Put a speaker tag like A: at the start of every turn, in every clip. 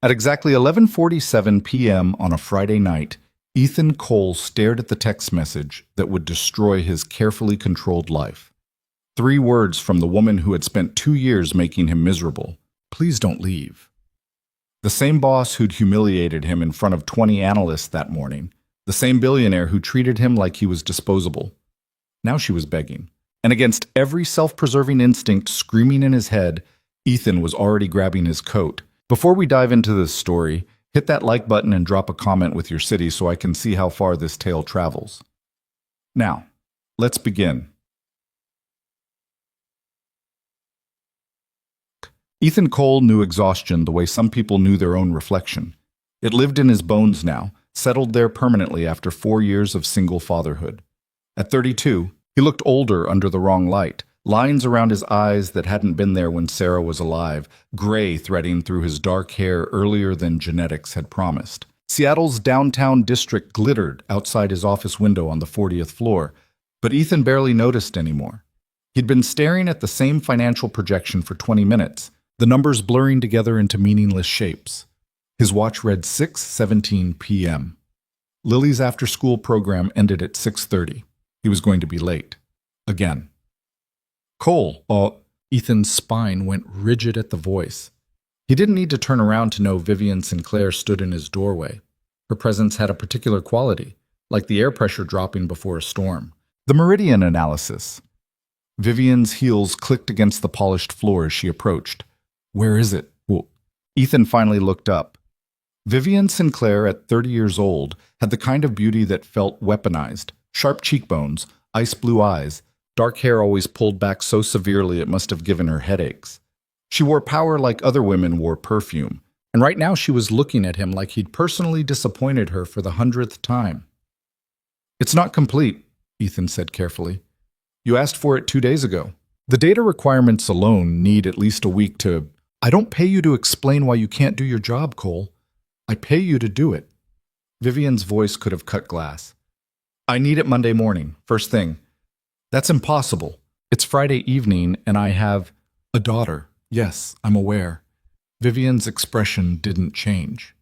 A: At exactly 11:47 p.m. on a Friday night, Ethan Cole stared at the text message that would destroy his carefully controlled life. 3 words from the woman who had spent 2 years making him miserable. Please don't leave. The same boss who'd humiliated him in front of 20 analysts that morning. The same billionaire who treated him like he was disposable. Now she was begging. And against every self-preserving instinct screaming in his head, Ethan was already grabbing his coat. Before we dive into this story, hit that like button and drop a comment with your city so I can see how far this tale travels. Now, let's begin. Ethan Cole knew exhaustion the way some people knew their own reflection. It lived in his bones now, settled there permanently after 4 years of single fatherhood. At 32, he looked older under the wrong light, lines around his eyes that hadn't been there when Sarah was alive, gray threading through his dark hair earlier than genetics had promised. Seattle's downtown district glittered outside his office window on the 40th floor, but Ethan barely noticed anymore. He'd been staring at the same financial projection for 20 minutes, the numbers blurring together into meaningless shapes. His watch read 6:17 p.m. Lily's after-school program ended at 6:30. He was going to be late. Again. Cole, Ethan's spine went rigid at the voice. He didn't need to turn around to know Vivian Sinclair stood in his doorway. Her presence had a particular quality, like the air pressure dropping before a storm. The meridian analysis. Vivian's heels clicked against the polished floor as she approached. Where is it? Well, Ethan finally looked up. Vivian Sinclair, at 30 years old, had the kind of beauty that felt weaponized. Sharp cheekbones, ice blue eyes, dark hair always pulled back so severely it must have given her headaches. She wore power like other women wore perfume, and right now she was looking at him like he'd personally disappointed her for the 100th time. It's not complete, Ethan said carefully. You asked for it 2 days ago. The data requirements alone need at least a week to... I don't pay you to explain why you can't do your job, Cole. I pay you to do it. Vivian's voice could have cut glass. I need it Monday morning, first thing. That's impossible. It's Friday evening and I have a daughter. Yes, I'm aware. Vivian's expression didn't change.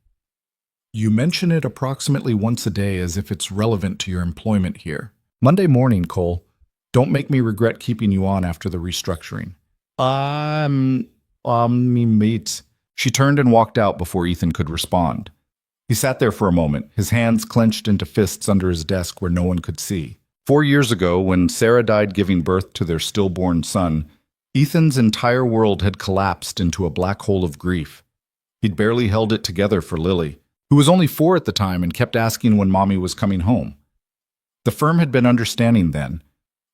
A: You mention it approximately once a day as if it's relevant to your employment here. Monday morning, Cole. Don't make me regret keeping you on after the restructuring. Meet. She turned and walked out before Ethan could respond. He sat there for a moment, his hands clenched into fists under his desk where no one could see. 4 years ago, when Sarah died giving birth to their stillborn son, Ethan's entire world had collapsed into a black hole of grief. He'd barely held it together for Lily, who was only 4 at the time and kept asking when Mommy was coming home. The firm had been understanding then.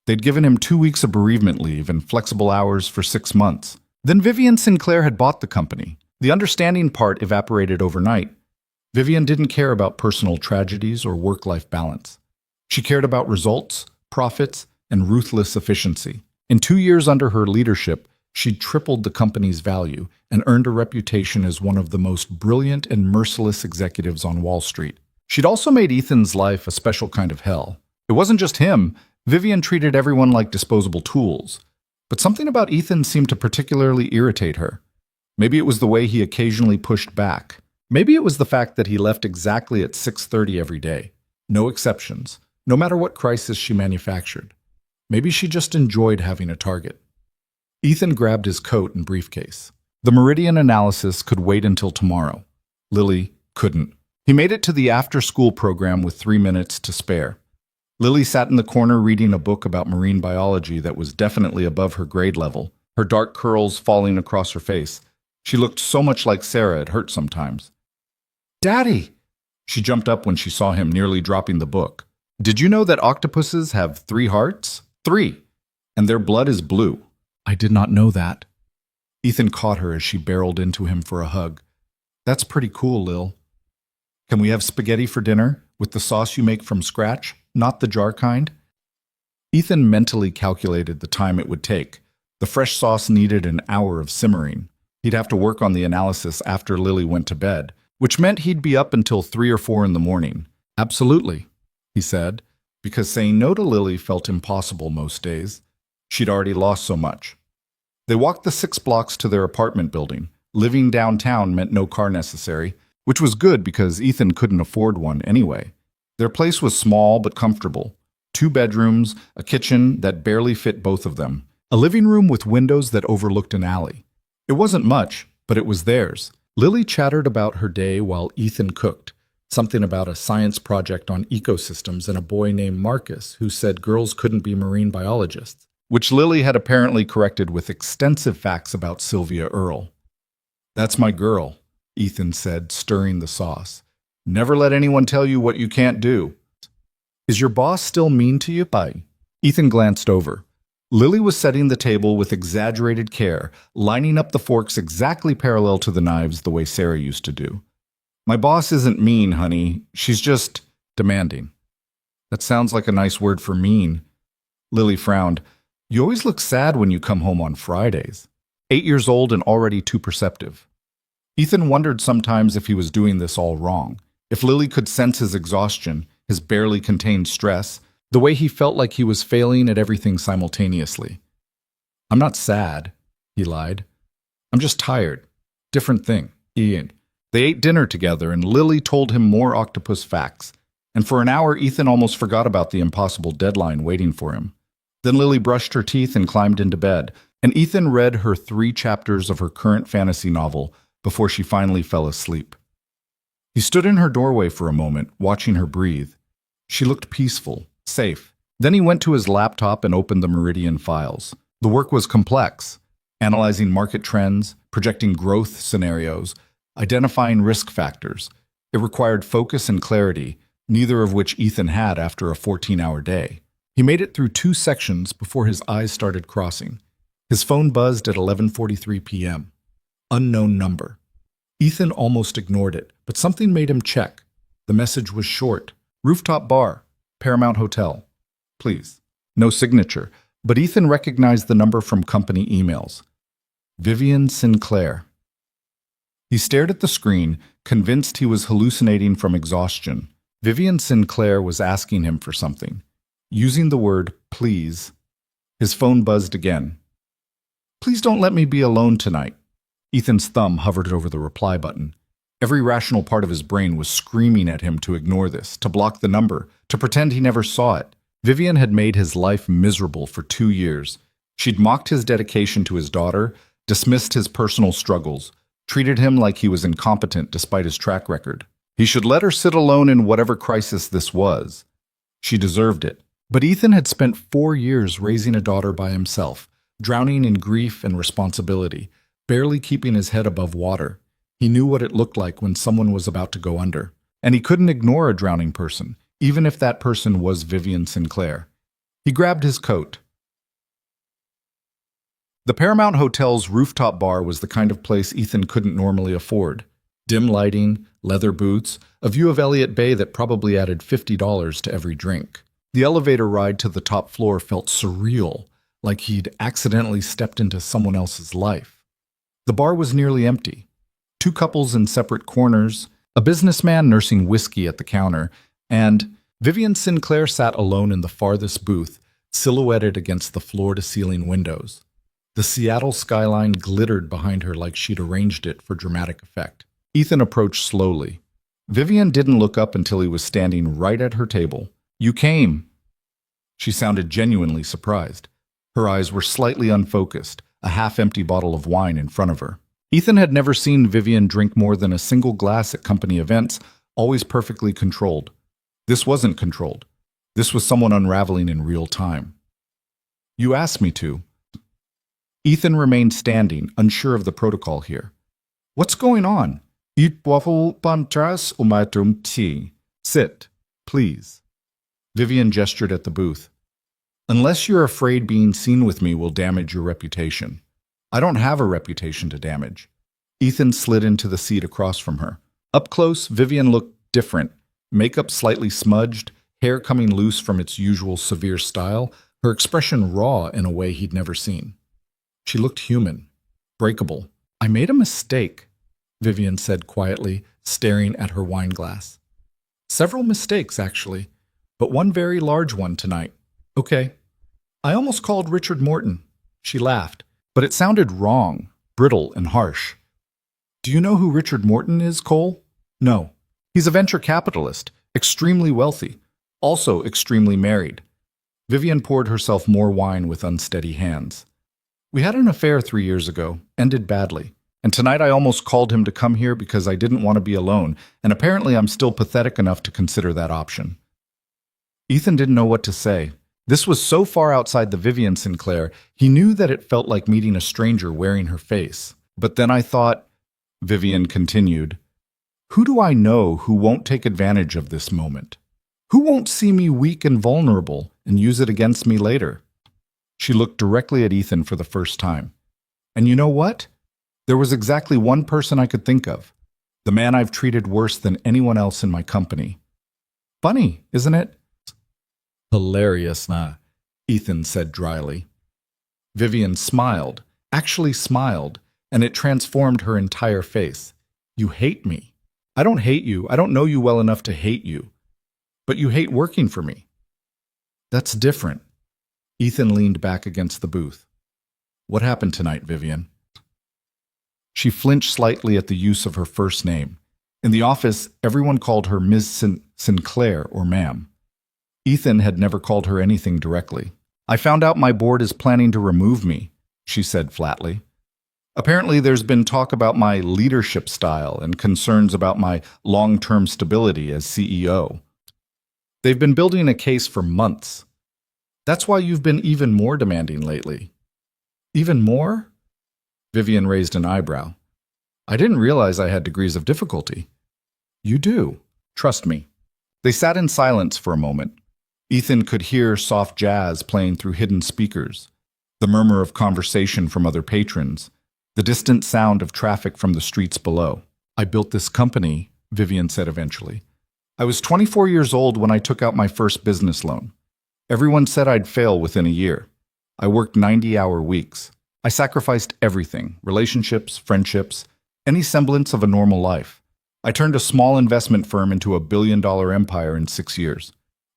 A: They'd given him 2 weeks of bereavement leave and flexible hours for 6 months. Then Vivian Sinclair had bought the company. The understanding part evaporated overnight. Vivian didn't care about personal tragedies or work-life balance. She cared about results, profits, and ruthless efficiency. In 2 years under her leadership, she'd tripled the company's value and earned a reputation as one of the most brilliant and merciless executives on Wall Street. She'd also made Ethan's life a special kind of hell. It wasn't just him. Vivian treated everyone like disposable tools. But something about Ethan seemed to particularly irritate her. Maybe it was the way he occasionally pushed back. Maybe it was the fact that he left exactly at 6:30 every day. No exceptions, no matter what crisis she manufactured. Maybe she just enjoyed having a target. Ethan grabbed his coat and briefcase. The meridian analysis could wait until tomorrow. Lily couldn't. He made it to the after-school program with 3 minutes to spare. Lily sat in the corner reading a book about marine biology that was definitely above her grade level, her dark curls falling across her face. She looked so much like Sarah it hurt sometimes. Daddy! She jumped up when she saw him, nearly dropping the book. Did you know that octopuses have 3 hearts? 3. And their blood is blue. I did not know that. Ethan caught her as she barreled into him for a hug. That's pretty cool, Lil. Can we have spaghetti for dinner, with the sauce you make from scratch, not the jar kind? Ethan mentally calculated the time it would take. The fresh sauce needed an hour of simmering. He'd have to work on the analysis after Lily went to bed, which meant he'd be up until 3 or 4 in the morning. Absolutely, he said, because saying no to Lily felt impossible most days. She'd already lost so much. They walked the 6 blocks to their apartment building, Living downtown meant no car necessary, which was good because Ethan couldn't afford one anyway. Their place was small but comfortable. 2 bedrooms, a kitchen that barely fit both of them, a living room with windows that overlooked an alley. It wasn't much, but it was theirs. Lily chattered about her day while Ethan cooked, something about a science project on ecosystems and a boy named Marcus who said girls couldn't be marine biologists, which Lily had apparently corrected with extensive facts about Sylvia Earle. "That's my girl," Ethan said, stirring the sauce. "Never let anyone tell you what you can't do." "Is your boss still mean to you, Pai?" Ethan glanced over. Lily was setting the table with exaggerated care, lining up the forks exactly parallel to the knives the way Sarah used to do. "My boss isn't mean, honey. She's just demanding." "That sounds like a nice word for mean." Lily frowned. "You always look sad when you come home on Fridays." 8 years old and already too perceptive. Ethan wondered sometimes if he was doing this all wrong. If Lily could sense his exhaustion, his barely contained stress, the way he felt like he was failing at everything simultaneously. "I'm not sad," he lied. "I'm just tired. Different thing." Ian. They ate dinner together and Lily told him more octopus facts. And for an hour, Ethan almost forgot about the impossible deadline waiting for him. Then Lily brushed her teeth and climbed into bed, and Ethan read her 3 chapters of her current fantasy novel before she finally fell asleep. He stood in her doorway for a moment, watching her breathe. She looked peaceful, safe. Then he went to his laptop and opened the Meridian files. The work was complex, analyzing market trends, projecting growth scenarios, identifying risk factors. It required focus and clarity, neither of which Ethan had after a 14-hour day. He made it through 2 sections before his eyes started crossing. His phone buzzed at 11:43 p.m. Unknown number. Ethan almost ignored it, but something made him check. The message was short. "Rooftop bar, Paramount Hotel. Please." No signature, but Ethan recognized the number from company emails. Vivian Sinclair. He stared at the screen, convinced he was hallucinating from exhaustion. Vivian Sinclair was asking him for something. Using the word please. His phone buzzed again. "Please don't let me be alone tonight." Ethan's thumb hovered over the reply button. Every rational part of his brain was screaming at him to ignore this, to block the number, to pretend he never saw it. Vivian had made his life miserable for 2 years. She'd mocked his dedication to his daughter, dismissed his personal struggles, treated him like he was incompetent despite his track record. He should let her sit alone in whatever crisis this was. She deserved it. But Ethan had spent 4 years raising a daughter by himself, drowning in grief and responsibility, barely keeping his head above water. He knew what it looked like when someone was about to go under. And he couldn't ignore a drowning person, even if that person was Vivian Sinclair. He grabbed his coat. The Paramount Hotel's rooftop bar was the kind of place Ethan couldn't normally afford. Dim lighting, leather boots, a view of Elliott Bay that probably added $50 to every drink. The elevator ride to the top floor felt surreal, like he'd accidentally stepped into someone else's life. The bar was nearly empty. 2 couples in separate corners, a businessman nursing whiskey at the counter, and Vivian Sinclair sat alone in the farthest booth, silhouetted against the floor-to-ceiling windows. The Seattle skyline glittered behind her like she'd arranged it for dramatic effect. Ethan approached slowly. Vivian didn't look up until he was standing right at her table. "You came." She sounded genuinely surprised. Her eyes were slightly unfocused, a half-empty bottle of wine in front of her. Ethan had never seen Vivian drink more than a single glass at company events, always perfectly controlled. This wasn't controlled. This was someone unraveling in real time. "You asked me to." Ethan remained standing, unsure of the protocol here. "What's going on?" "Sit, please." Vivian gestured at the booth. "Unless you're afraid being seen with me will damage your reputation." "I don't have a reputation to damage." Ethan slid into the seat across from her. Up close, Vivian looked different. Makeup slightly smudged, hair coming loose from its usual severe style, her expression raw in a way he'd never seen. She looked human, breakable. "I made a mistake," Vivian said quietly, staring at her wine glass. "Several mistakes, actually, but one very large one tonight." "Okay." "I almost called Richard Morton." She laughed, but it sounded wrong, brittle and harsh. Do you know who Richard Morton is, Cole? No. He's a venture capitalist, extremely wealthy, also extremely married. Vivian poured herself more wine with unsteady hands. We had an affair 3 years ago, ended badly. And tonight I almost called him to come here because I didn't want to be alone, and apparently I'm still pathetic enough to consider that option. Ethan didn't know what to say. This was so far outside the Vivian Sinclair, he knew that it felt like meeting a stranger wearing her face. But then I thought, Vivian continued, who do I know who won't take advantage of this moment? Who won't see me weak and vulnerable and use it against me later? She looked directly at Ethan for the first time. And you know what? There was exactly one person I could think of. The man I've treated worse than anyone else in my company. Funny, isn't it? Hilarious, Ethan said dryly. Vivian smiled, actually smiled, and it transformed her entire face. You hate me. I don't hate you. I don't know you well enough to hate you. But you hate working for me. That's different. Ethan leaned back against the booth. What happened tonight, Vivian? She flinched slightly at the use of her first name. In the office, everyone called her Ms. Sinclair or ma'am. Ethan had never called her anything directly. I found out my board is planning to remove me, she said flatly. Apparently there's been talk about my leadership style and concerns about my long-term stability as CEO. They've been building a case for months. That's why you've been even more demanding lately. Even more? Vivian raised an eyebrow. I didn't realize I had degrees of difficulty. You do. Trust me. They sat in silence for a moment. Ethan could hear soft jazz playing through hidden speakers, the murmur of conversation from other patrons, the distant sound of traffic from the streets below. I built this company, Vivian said eventually. I was 24 years old when I took out my first business loan. Everyone said I'd fail within a year. I worked 90-hour weeks. I sacrificed everything, relationships, friendships, any semblance of a normal life. I turned a small investment firm into a billion-dollar empire in 6 years.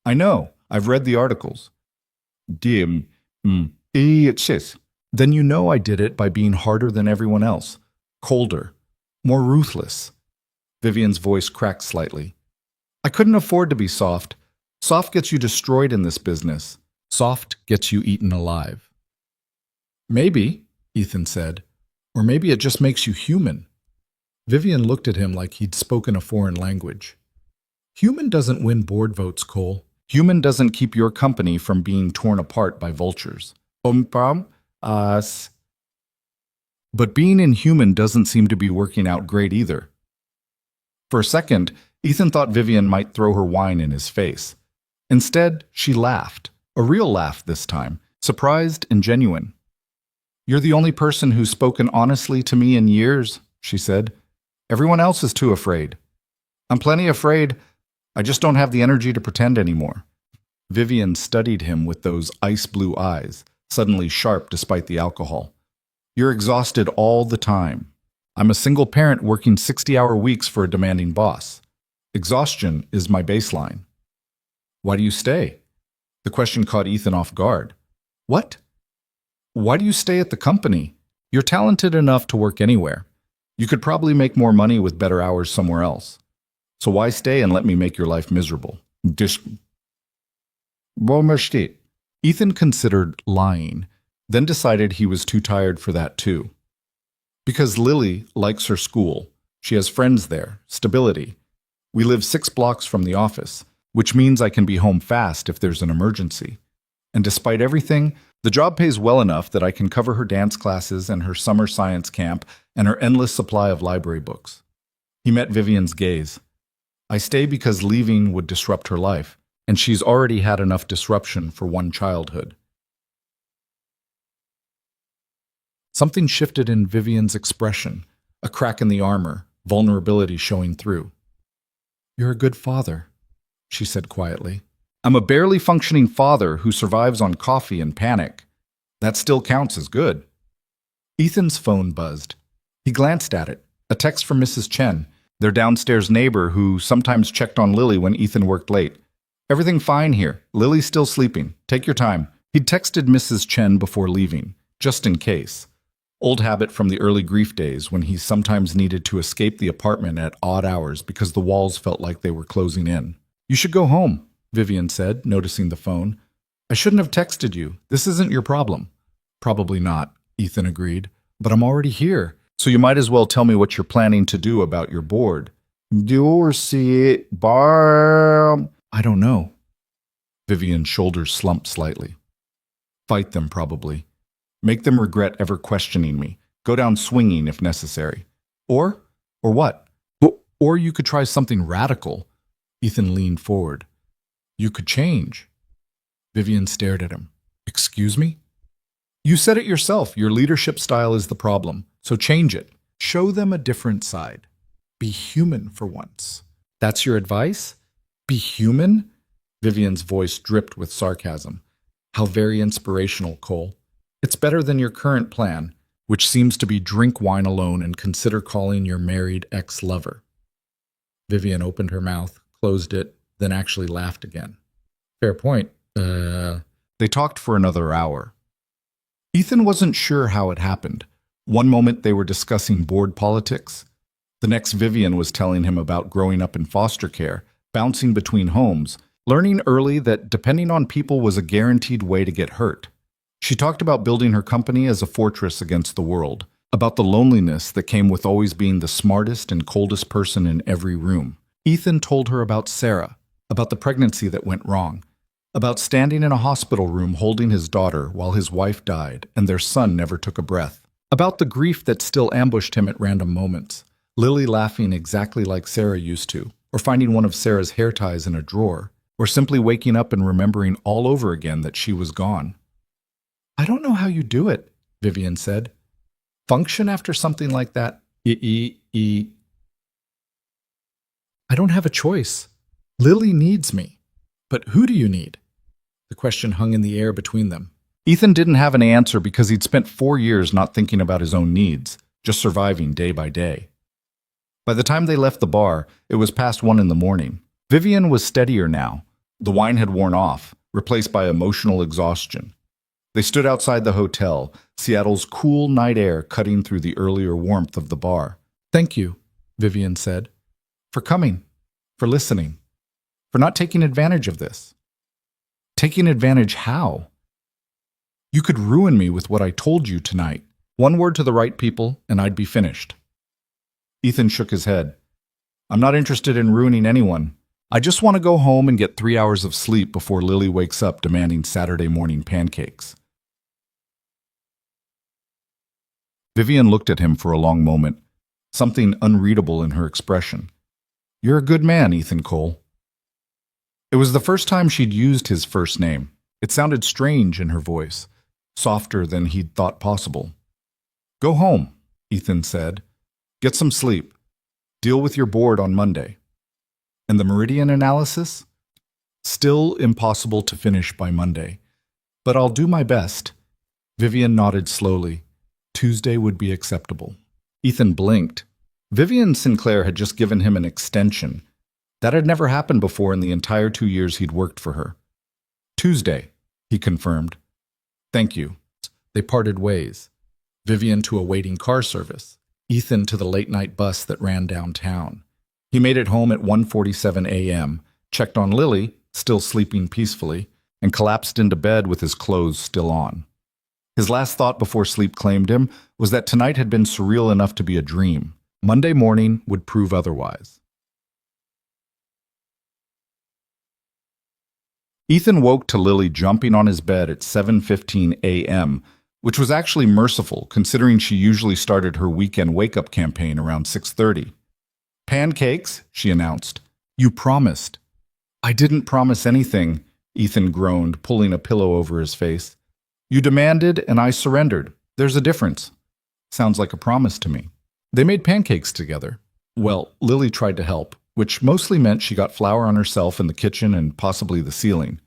A: I know, I've read the articles. Then you know I did it by being harder than everyone else, colder, more ruthless. Vivian's voice cracked slightly. I couldn't afford to be soft. Soft gets you destroyed in this business. Soft gets you eaten alive. Maybe, Ethan said, or maybe it just makes you human. Vivian looked at him like he'd spoken a foreign language. Human doesn't win board votes, Cole. Human doesn't keep your company from being torn apart by vultures. But being inhuman doesn't seem to be working out great either. For a second, Ethan thought Vivian might throw her wine in his face. Instead, she laughed, a real laugh this time, surprised and genuine. You're the only person who's spoken honestly to me in years, she said. Everyone else is too afraid. I'm plenty afraid. I just don't have the energy to pretend anymore. Vivian studied him with those ice blue eyes, suddenly sharp despite the alcohol. You're exhausted all the time. I'm a single parent working 60-hour weeks for a demanding boss. Exhaustion is my baseline. Why do you stay? The question caught Ethan off guard. What? Why do you stay at the company? You're talented enough to work anywhere. You could probably make more money with better hours somewhere else. So why stay and let me make your life miserable? Ethan considered lying, then decided he was too tired for that too. Because Lily likes her school. She has friends there, stability. We live 6 blocks from the office, which means I can be home fast if there's an emergency. And despite everything, the job pays well enough that I can cover her dance classes and her summer science camp and her endless supply of library books. He met Vivian's gaze. I stay because leaving would disrupt her life, and she's already had enough disruption for one childhood. Something shifted in Vivian's expression, a crack in the armor, vulnerability showing through. You're a good father, she said quietly. I'm a barely functioning father who survives on coffee and panic. That still counts as good. Ethan's phone buzzed. He glanced at it. A text from Mrs. Chen, their downstairs neighbor who sometimes checked on Lily when Ethan worked late. Everything fine here. Lily's still sleeping. Take your time. He'd texted Mrs. Chen before leaving, just in case. Old habit from the early grief days when he sometimes needed to escape the apartment at odd hours because the walls felt like they were closing in. You should go home, Vivian said, noticing the phone. I shouldn't have texted you. This isn't your problem. Probably not, Ethan agreed. But I'm already here, so you might as well tell me what you're planning to do about your board. You'll see it, Barb. I don't know. Vivian's shoulders slumped slightly. Fight them, probably. Make them regret ever questioning me. Go down swinging if necessary. Or what? Or you could try something radical. Ethan leaned forward. You could change. Vivian stared at him. Excuse me? You said it yourself. Your leadership style is the problem. So change it. Show them a different side. Be human for once. That's your advice? Be human? Vivian's voice dripped with sarcasm. How very inspirational, Cole. It's better than your current plan, which seems to be drink wine alone and consider calling your married ex-lover. Vivian opened her mouth, closed it, then actually laughed again. Fair point. They talked for another hour. Ethan wasn't sure how it happened. One moment they were discussing board politics. The next Vivian was telling him about growing up in foster care, bouncing between homes, learning early that depending on people was a guaranteed way to get hurt. She talked about building her company as a fortress against the world, about the loneliness that came with always being the smartest and coldest person in every room. Ethan told her about Sarah, about the pregnancy that went wrong, about standing in a hospital room holding his daughter while his wife died and their son never took a breath, about the grief that still ambushed him at random moments, Lily laughing exactly like Sarah used to, or finding one of Sarah's hair ties in a drawer, or simply waking up and remembering all over again that she was gone. I don't know how you do it, Vivian said. Function after something like that? I don't have a choice. Lily needs me. But who do you need? The question hung in the air between them. Ethan didn't have an answer because he'd spent 4 years not thinking about his own needs, just surviving day by day. By the time they left the bar, it was past 1 in the morning. Vivian was steadier now. The wine had worn off, replaced by emotional exhaustion. They stood outside the hotel, Seattle's cool night air cutting through the earlier warmth of the bar. Thank you, Vivian said, for coming, for listening, for not taking advantage of this. Taking advantage how? You could ruin me with what I told you tonight. One word to the right people, and I'd be finished. Ethan shook his head. I'm not interested in ruining anyone. I just want to go home and get 3 hours of sleep before Lily wakes up demanding Saturday morning pancakes. Vivian looked at him for a long moment, something unreadable in her expression. You're a good man, Ethan Cole. It was the first time she'd used his first name. It sounded strange in her voice, softer than he'd thought possible. Go home, Ethan said. Get some sleep. Deal with your board on Monday. And the meridian analysis? Still impossible to finish by Monday. But I'll do my best. Vivian nodded slowly. Tuesday would be acceptable. Ethan blinked. Vivian Sinclair had just given him an extension. That had never happened before in the entire 2 years he'd worked for her. Tuesday, he confirmed. Thank you. They parted ways. Vivian to a waiting car service. Ethan to the late-night bus that ran downtown. He made it home at 1:47 a.m., checked on Lily, still sleeping peacefully, and collapsed into bed with his clothes still on. His last thought before sleep claimed him was that tonight had been surreal enough to be a dream. Monday morning would prove otherwise. Ethan woke to Lily jumping on his bed at 7:15 a.m., which was actually merciful considering she usually started her weekend wake-up campaign around 6:30. Pancakes, she announced. You promised. I didn't promise anything, Ethan groaned, pulling a pillow over his face. You demanded and I surrendered. There's a difference. Sounds like a promise to me. They made pancakes together. Well, Lily tried to help, which mostly meant she got flour on herself in the kitchen and possibly the ceiling.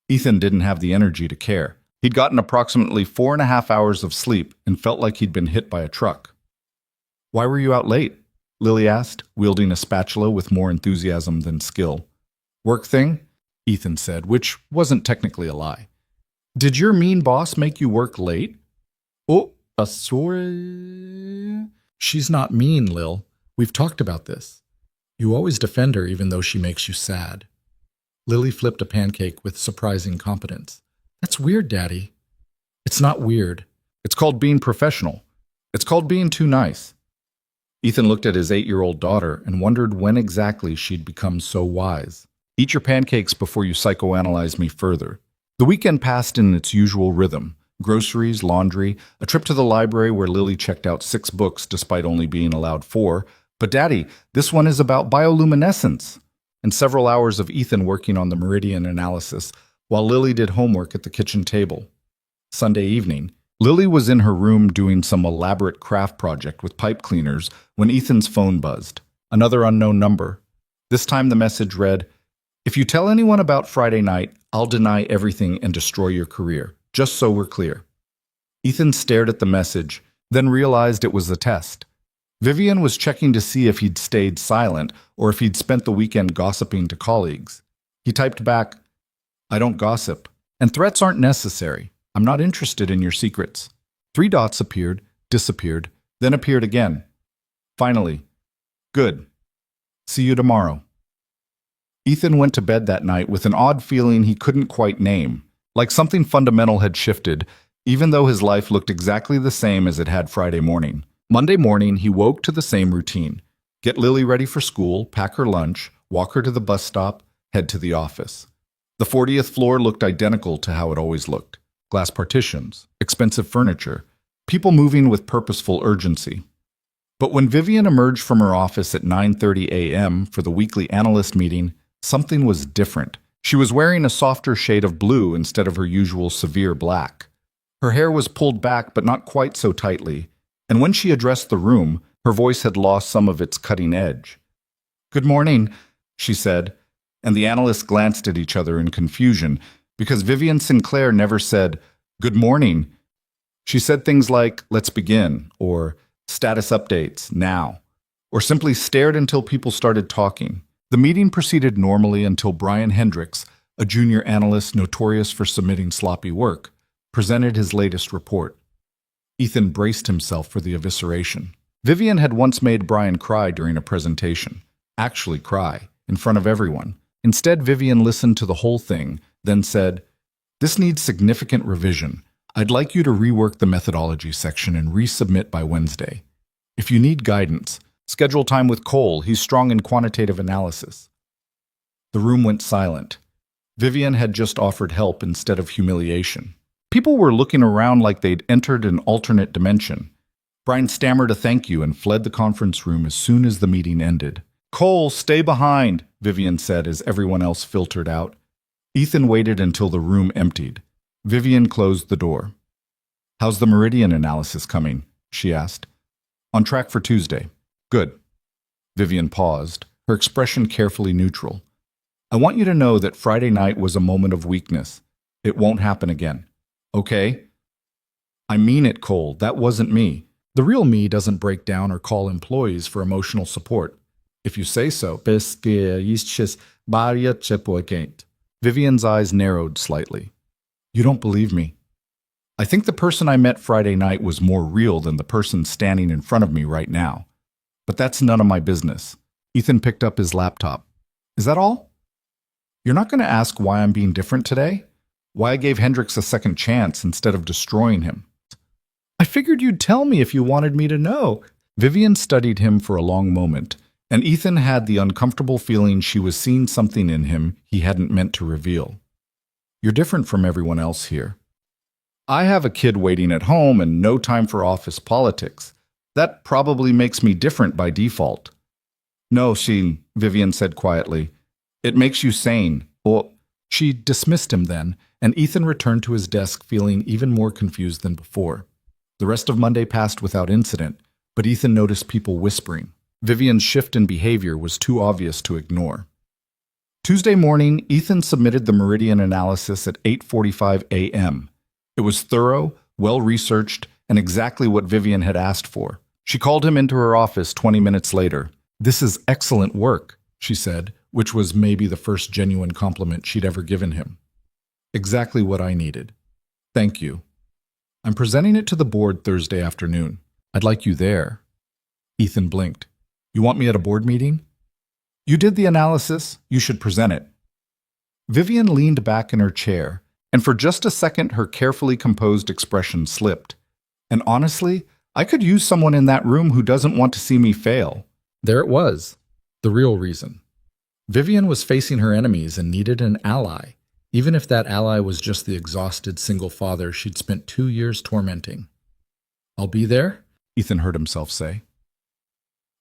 A: Ethan didn't have the energy to care. He'd gotten approximately 4.5 hours of sleep and felt like he'd been hit by a truck. Why were you out late? Lily asked, wielding a spatula with more enthusiasm than skill. Work thing? Ethan said, which wasn't technically a lie. Did your mean boss make you work late? Sorry. She's not mean, Lil. We've talked about this. You always defend her even though she makes you sad. Lily flipped a pancake with surprising competence. That's weird, Daddy. It's not weird. It's called being professional. It's called being too nice. Ethan looked at his 8-year-old daughter and wondered when exactly she'd become so wise. Eat your pancakes before you psychoanalyze me further. The weekend passed in its usual rhythm. Groceries, laundry, a trip to the library where Lily checked out 6 books despite only being allowed 4. But Daddy, this one is about bioluminescence. And several hours of Ethan working on the meridian analysis while Lily did homework at the kitchen table. Sunday evening, Lily was in her room doing some elaborate craft project with pipe cleaners when Ethan's phone buzzed. Another unknown number. This time the message read, "If you tell anyone about Friday night, I'll deny everything and destroy your career. Just so we're clear." Ethan stared at the message, then realized it was a test. Vivian was checking to see if he'd stayed silent or if he'd spent the weekend gossiping to colleagues. He typed back, "I don't gossip, and threats aren't necessary. I'm not interested in your secrets." 3 dots appeared, disappeared, then appeared again. Finally, "Good. See you tomorrow." Ethan went to bed that night with an odd feeling he couldn't quite name, like something fundamental had shifted, even though his life looked exactly the same as it had Friday morning. Monday morning, he woke to the same routine. Get Lily ready for school, pack her lunch, walk her to the bus stop, head to the office. The 40th floor looked identical to how it always looked. Glass partitions, expensive furniture, people moving with purposeful urgency. But when Vivian emerged from her office at 9:30 a.m. for the weekly analyst meeting, something was different. She was wearing a softer shade of blue instead of her usual severe black. Her hair was pulled back but not quite so tightly, and when she addressed the room, her voice had lost some of its cutting edge. "Good morning," she said, and the analysts glanced at each other in confusion because Vivian Sinclair never said, "Good morning." She said things like, "Let's begin," or "Status updates, now," or simply stared until people started talking. The meeting proceeded normally until Brian Hendricks, a junior analyst notorious for submitting sloppy work, presented his latest report. Ethan braced himself for the evisceration. Vivian had once made Brian cry during a presentation. Actually cry, in front of everyone. Instead, Vivian listened to the whole thing, then said, "This needs significant revision. I'd like you to rework the methodology section and resubmit by Wednesday. If you need guidance, schedule time with Cole. He's strong in quantitative analysis." The room went silent. Vivian had just offered help instead of humiliation. People were looking around like they'd entered an alternate dimension. Brian stammered a thank you and fled the conference room as soon as the meeting ended. "Cole, stay behind," Vivian said as everyone else filtered out. Ethan waited until the room emptied. Vivian closed the door. "How's the meridian analysis coming?" she asked. "On track for Tuesday." "Good." Vivian paused, her expression carefully neutral. "I want you to know that Friday night was a moment of weakness. It won't happen again. Okay?" "I mean it, Cole. That wasn't me. The real me doesn't break down or call employees for emotional support. If you say so." Vivian's eyes narrowed slightly. "You don't believe me." "I think the person I met Friday night was more real than the person standing in front of me right now. But that's none of my business." Ethan picked up his laptop. "Is that all? You're not going to ask why I'm being different today? Why I gave Hendricks a second chance instead of destroying him?" "I figured you'd tell me if you wanted me to know." Vivian studied him for a long moment, and Ethan had the uncomfortable feeling she was seeing something in him he hadn't meant to reveal. "You're different from everyone else here. I have a kid waiting at home and no time for office politics. That probably makes me different by default." "No, Vivian said quietly. "It makes you sane." Well, she dismissed him then, and Ethan returned to his desk feeling even more confused than before. The rest of Monday passed without incident, but Ethan noticed people whispering. Vivian's shift in behavior was too obvious to ignore. Tuesday morning, Ethan submitted the meridian analysis at 8:45 a.m. It was thorough, well-researched, and exactly what Vivian had asked for. She called him into her office 20 minutes later. "This is excellent work," she said, which was maybe the first genuine compliment she'd ever given him. "Exactly what I needed. Thank you." I'm presenting it to the board Thursday afternoon. I'd like you there. Ethan blinked. You want me at a board meeting? You did the analysis. You should present it. Vivian leaned back in her chair, and for just a second her carefully composed expression slipped. And honestly, I could use someone in that room who doesn't want to see me fail. There it was, the real reason. Vivian was facing her enemies and needed an ally, even if that ally was just the exhausted single father she'd spent 2 years tormenting. I'll be there, Ethan heard himself say.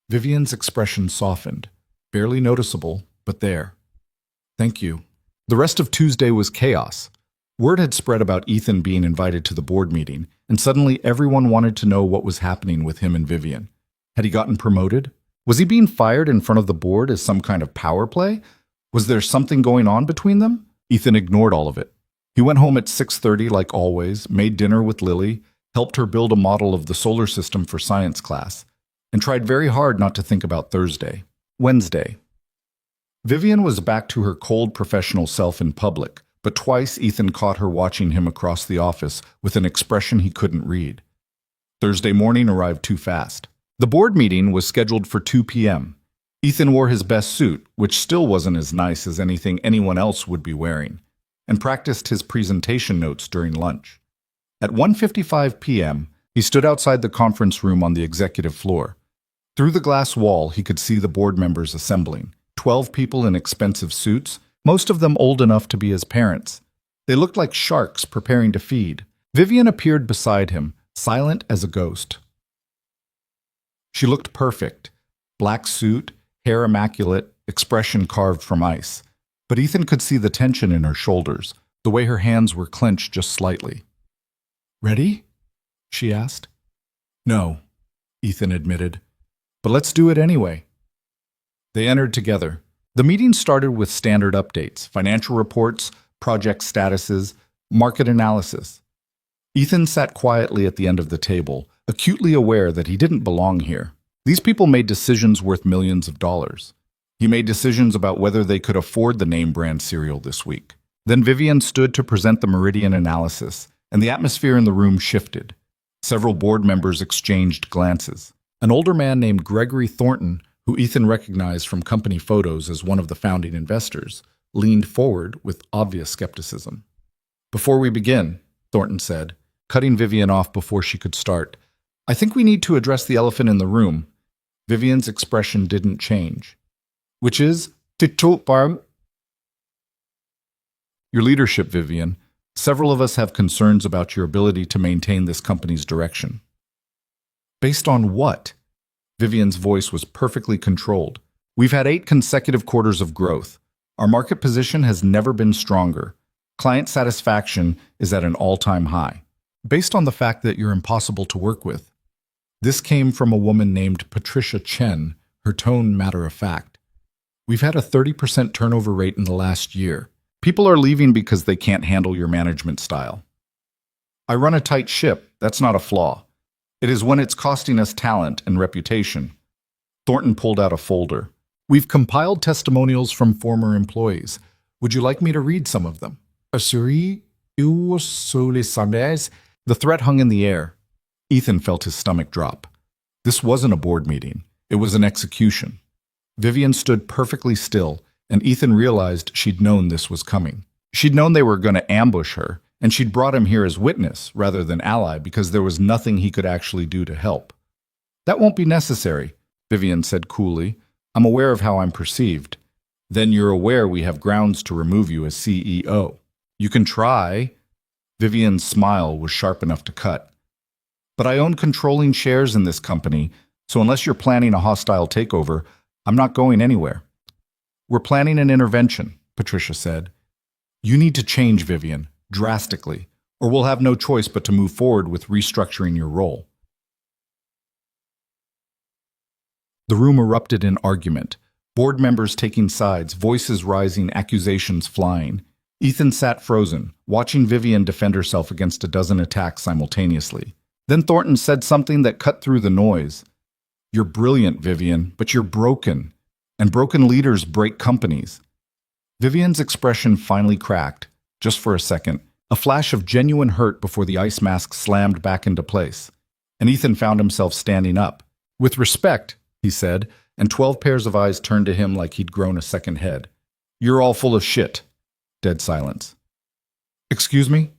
A: Vivian's expression softened, barely noticeable, but there. Thank you. The rest of Tuesday was chaos. Word had spread about Ethan being invited to the board meeting, and suddenly everyone wanted to know what was happening with him and Vivian. Had he gotten promoted? Was he being fired in front of the board as some kind of power play? Was there something going on between them? Ethan ignored all of it. He went home at 6:30 like always, made dinner with Lily, helped her build a model of the solar system for science class, and tried very hard not to think about Thursday. Wednesday. Vivian was back to her cold professional self in public, but twice Ethan caught her watching him across the office with an expression he couldn't read. Thursday morning arrived too fast. The board meeting was scheduled for 2 p.m. Ethan wore his best suit, which still wasn't as nice as anything anyone else would be wearing, and practiced his presentation notes during lunch. At 1:55 p.m., he stood outside the conference room on the executive floor. Through the glass wall, he could see the board members assembling, 12 people in expensive suits, most of them old enough to be his parents. They looked like sharks preparing to feed. Vivian appeared beside him, silent as a ghost. She looked perfect. Black suit, hair immaculate, expression carved from ice. But Ethan could see the tension in her shoulders, the way her hands were clenched just slightly. Ready? She asked. No, Ethan admitted. But let's do it anyway. They entered together. The meeting started with standard updates, financial reports, project statuses, market analysis. Ethan sat quietly at the end of the table, acutely aware that he didn't belong here. These people made decisions worth millions of dollars. He made decisions about whether they could afford the name brand cereal this week. Then Vivian stood to present the Meridian analysis, and the atmosphere in the room shifted. Several board members exchanged glances. An older man named Gregory Thornton, who Ethan recognized from company photos as one of the founding investors, leaned forward with obvious skepticism. Before we begin, Thornton said, cutting Vivian off before she could start, I think we need to address the elephant in the room. Vivian's expression didn't change. Which is, your leadership, Vivian. Several of us have concerns about your ability to maintain this company's direction. Based on what? Vivian's voice was perfectly controlled. We've had 8 consecutive quarters of growth. Our market position has never been stronger. Client satisfaction is at an all-time high. Based on the fact that you're impossible to work with. This came from a woman named Patricia Chen, her tone matter-of-fact. We've had a 30% turnover rate in the last year. People are leaving because they can't handle your management style. I run a tight ship, that's not a flaw. It is when it's costing us talent and reputation. Thornton pulled out a folder. We've compiled testimonials from former employees. Would you like me to read some of them? The threat hung in the air. Ethan felt his stomach drop. This wasn't a board meeting. It was an execution. Vivian stood perfectly still, and Ethan realized she'd known this was coming. She'd known they were going to ambush her, and she'd brought him here as witness rather than ally because there was nothing he could actually do to help. That won't be necessary, Vivian said coolly. I'm aware of how I'm perceived. Then you're aware we have grounds to remove you as CEO. You can try. Vivian's smile was sharp enough to cut. But I own controlling shares in this company, so unless you're planning a hostile takeover, I'm not going anywhere. We're planning an intervention, Patricia said. You need to change, Vivian, drastically, or we'll have no choice but to move forward with restructuring your role. The room erupted in argument, board members taking sides, voices rising, accusations flying. Ethan sat frozen, watching Vivian defend herself against a dozen attacks simultaneously. Then Thornton said something that cut through the noise. You're brilliant, Vivian, but you're broken, and broken leaders break companies. Vivian's expression finally cracked, just for a second, A flash of genuine hurt before the ice mask slammed back into place. And Ethan found himself standing up. "With respect," he said, and 12 pairs of eyes turned to him like he'd grown a second head. "You're all full of shit." Dead silence. "Excuse me?"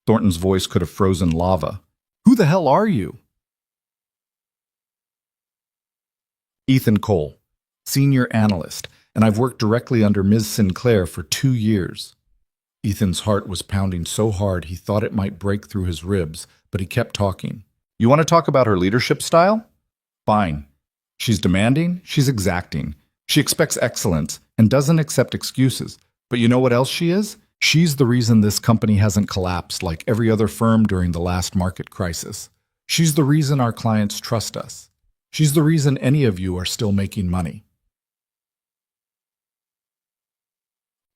A: Thornton's voice could have frozen lava. "Who the hell are you?" "Ethan Cole, senior analyst, and I've worked directly under Ms. Sinclair for 2 years. Ethan's heart was pounding so hard he thought it might break through his ribs, but he kept talking. "You want to talk about her leadership style? Fine. She's demanding, she's exacting. She expects excellence and doesn't accept excuses. But you know what else she is? She's the reason this company hasn't collapsed like every other firm during the last market crisis. She's the reason our clients trust us. She's the reason any of you are still making money."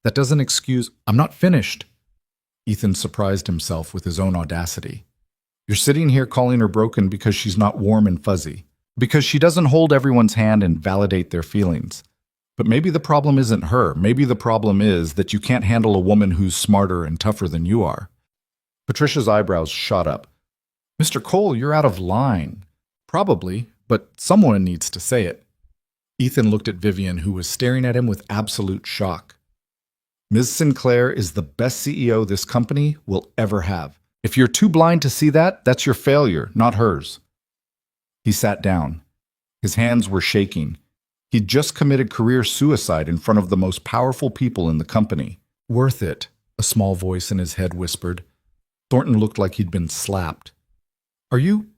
A: "That doesn't excuse—" "I'm not finished." Ethan surprised himself with his own audacity. "You're sitting here calling her broken because she's not warm and fuzzy, because she doesn't hold everyone's hand and validate their feelings. But maybe the problem isn't her. Maybe the problem is that you can't handle a woman who's smarter and tougher than you are." Patricia's eyebrows shot up. "Mr. Cole, you're out of line." "Probably, but someone needs to say it." Ethan looked at Vivian, who was staring at him with absolute shock. "Ms. Sinclair is the best CEO this company will ever have. If you're too blind to see that, that's your failure, not hers." He sat down. His hands were shaking. He'd just committed career suicide in front of the most powerful people in the company. "Worth it," a small voice in his head whispered. Thornton looked like he'd been slapped. "Are you—"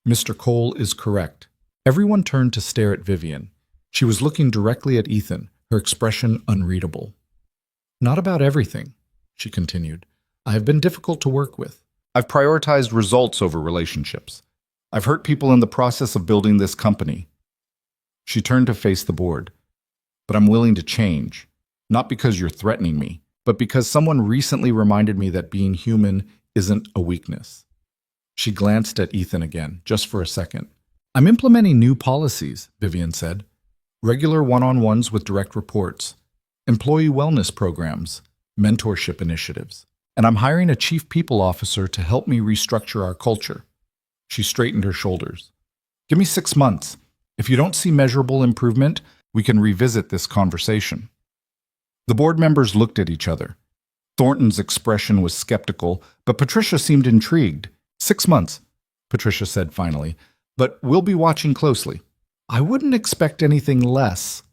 A: "Mr. Cole is correct." Everyone turned to stare at Vivian. She was looking directly at Ethan, her expression unreadable. "Not about everything," she continued. "I have been difficult to work with. I've prioritized results over relationships. I've hurt people in the process of building this company." She turned to face the board. "But I'm willing to change, not because you're threatening me, but because someone recently reminded me that being human isn't a weakness." She glanced at Ethan again, just for a second. "I'm implementing new policies," Vivian said. "Regular one-on-ones with direct reports, employee wellness programs, mentorship initiatives. And I'm hiring a chief people officer to help me restructure our culture." She straightened her shoulders. "Give me 6 months. If you don't see measurable improvement, we can revisit this conversation." The board members looked at each other. Thornton's expression was skeptical, but Patricia seemed intrigued. "6 months," Patricia said finally, "but we'll be watching closely." "I wouldn't expect anything less."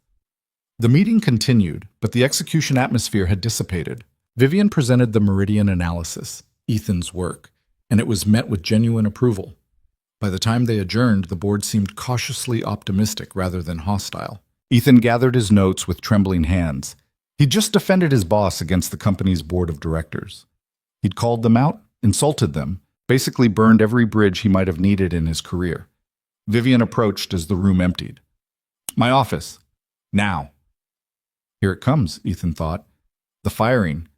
A: The meeting continued, but the execution atmosphere had dissipated. Vivian presented the Meridian analysis, Ethan's work, and it was met with genuine approval. By the time they adjourned, the board seemed cautiously optimistic rather than hostile. Ethan gathered his notes with trembling hands. He'd just defended his boss against the company's board of directors. He'd called them out, insulted them, basically burned every bridge he might have needed in his career. Vivian approached as the room emptied. "My office. Now." Here it comes, Ethan thought. The firing.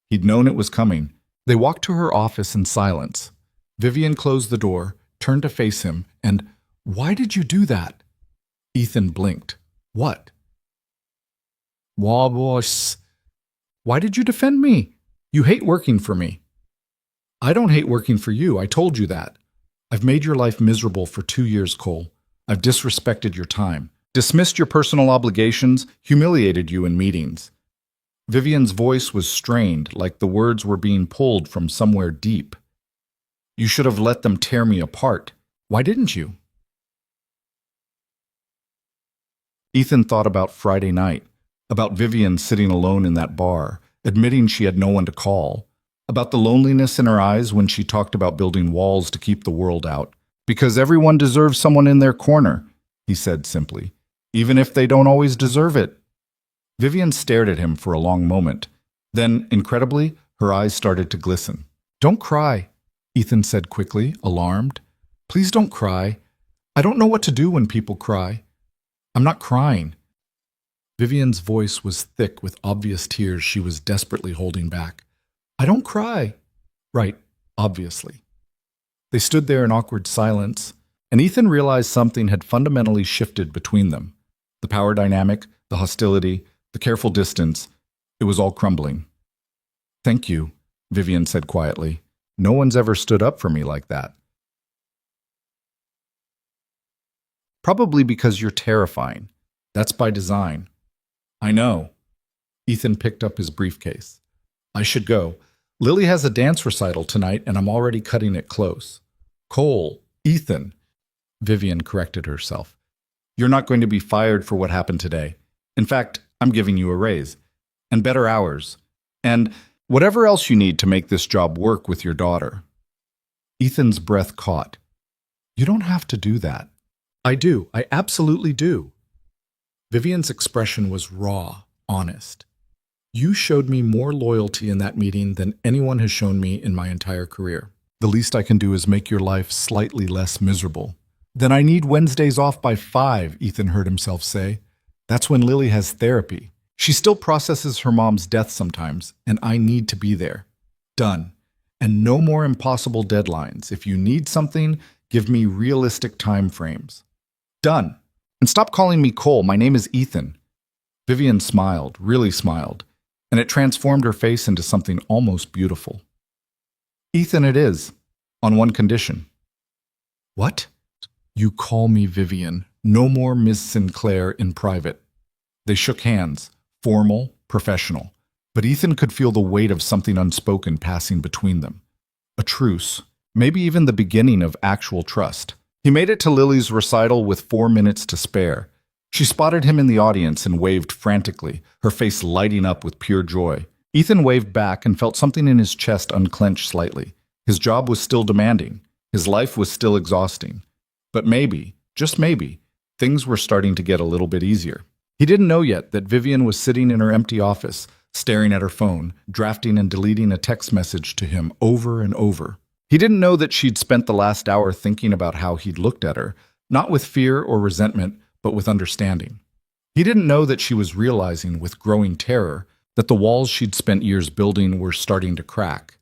A: He'd known it was coming. They walked to her office in silence. Vivian closed the door, turned to face him, and, "Why did you do that?" Ethan blinked. "What?" "Boss. Why did you defend me? You hate working for me." "I don't hate working for you. I told you that. I've made your life miserable for 2 years, Cole. I've disrespected your time, dismissed your personal obligations, humiliated you in meetings." Vivian's voice was strained, like the words were being pulled from somewhere deep. "You should have let them tear me apart. Why didn't you?" Ethan thought about Friday night, about Vivian sitting alone in that bar, admitting she had no one to call, about the loneliness in her eyes when she talked about building walls to keep the world out. "Because everyone deserves someone in their corner," he said simply, "even if they don't always deserve it." Vivian stared at him for a long moment. Then, incredibly, her eyes started to glisten. "Don't cry," Ethan said quickly, alarmed. "Please don't cry. I don't know what to do when people cry. I'm not crying." Vivian's voice was thick with obvious tears she was desperately holding back. "I don't cry." "Right, obviously." They stood there in awkward silence, and Ethan realized something had fundamentally shifted between them. The power dynamic, the hostility, the careful distance, it was all crumbling. "Thank you," Vivian said quietly. No one's ever stood up for me like that. Probably because you're terrifying. That's by design. I know. Ethan picked up his briefcase. I should go. Lily has a dance recital tonight, and I'm already cutting it close. Cole, Ethan, Vivian corrected herself. You're not going to be fired for what happened today. In fact, I'm giving you a raise. And better hours. And whatever else you need to make this job work with your daughter. Ethan's breath caught. You don't have to do that. I do. I absolutely do. Vivian's expression was raw, honest. You showed me more loyalty in that meeting than anyone has shown me in my entire career. The least I can do is make your life slightly less miserable. Then I need Wednesdays off by 5, Ethan heard himself say. That's when Lily has therapy. She still processes her mom's death sometimes, and I need to be there. Done. And no more impossible deadlines. If you need something, give me realistic time frames. Done. And stop calling me Cole. My name is Ethan. Vivian smiled, really smiled, and it transformed her face into something almost beautiful. Ethan it is, on one condition. What? You call me Vivian. No more Miss Sinclair in private. They shook hands, formal, professional, but Ethan could feel the weight of something unspoken passing between them. A truce, maybe even the beginning of actual trust. He made it to Lily's recital with 4 minutes to spare. She spotted him in the audience and waved frantically, her face lighting up with pure joy. Ethan waved back and felt something in his chest unclench slightly. His job was still demanding. His life was still exhausting. But maybe, just maybe, things were starting to get a little bit easier. He didn't know yet that Vivian was sitting in her empty office, staring at her phone, drafting and deleting a text message to him over and over. He didn't know that she'd spent the last hour thinking about how he'd looked at her, not with fear or resentment, but with understanding. He didn't know that she was realizing with growing terror that the walls she'd spent years building were starting to crack.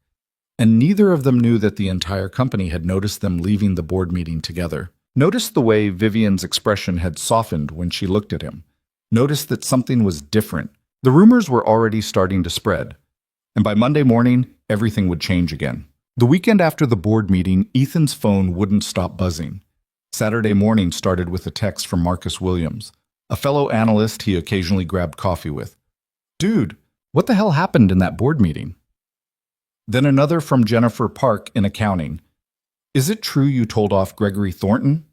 A: And neither of them knew that the entire company had noticed them leaving the board meeting together. Noticed the way Vivian's expression had softened when she looked at him. Noticed that something was different. The rumors were already starting to spread. And by Monday morning, everything would change again. The weekend after the board meeting, Ethan's phone wouldn't stop buzzing. Saturday morning started with a text from Marcus Williams, a fellow analyst he occasionally grabbed coffee with. Dude, what the hell happened in that board meeting? Then another from Jennifer Park in accounting. Is it true you told off Gregory Thornton?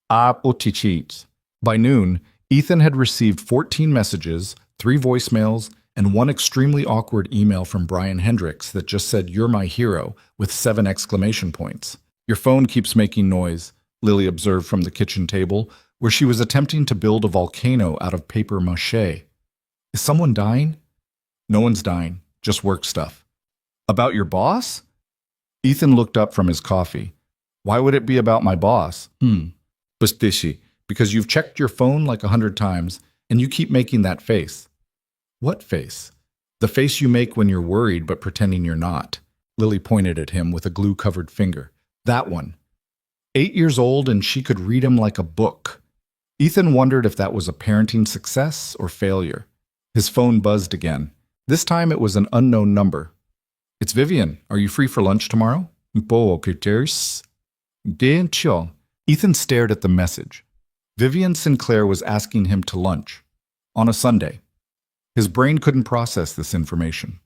A: By noon, Ethan had received 14 messages, 3 voicemails, and 1 extremely awkward email from Brian Hendricks that just said, "You're my hero," with 7 exclamation points. Your phone keeps making noise, Lily observed from the kitchen table, where she was attempting to build a volcano out of paper mache. Is someone dying? No one's dying, just work stuff. About your boss? Ethan looked up from his coffee. Why would it be about my boss? Pustishy, because you've checked your phone like 100 times, and you keep making that face. What face? The face you make when you're worried but pretending you're not. Lily pointed at him with a glue-covered finger. That one. 8 years old and she could read him like a book. Ethan wondered if that was a parenting success or failure. His phone buzzed again. This time it was an unknown number. It's Vivian. Are you free for lunch tomorrow? Ethan stared at the message. Vivian Sinclair was asking him to lunch. On a Sunday. His brain couldn't process this information.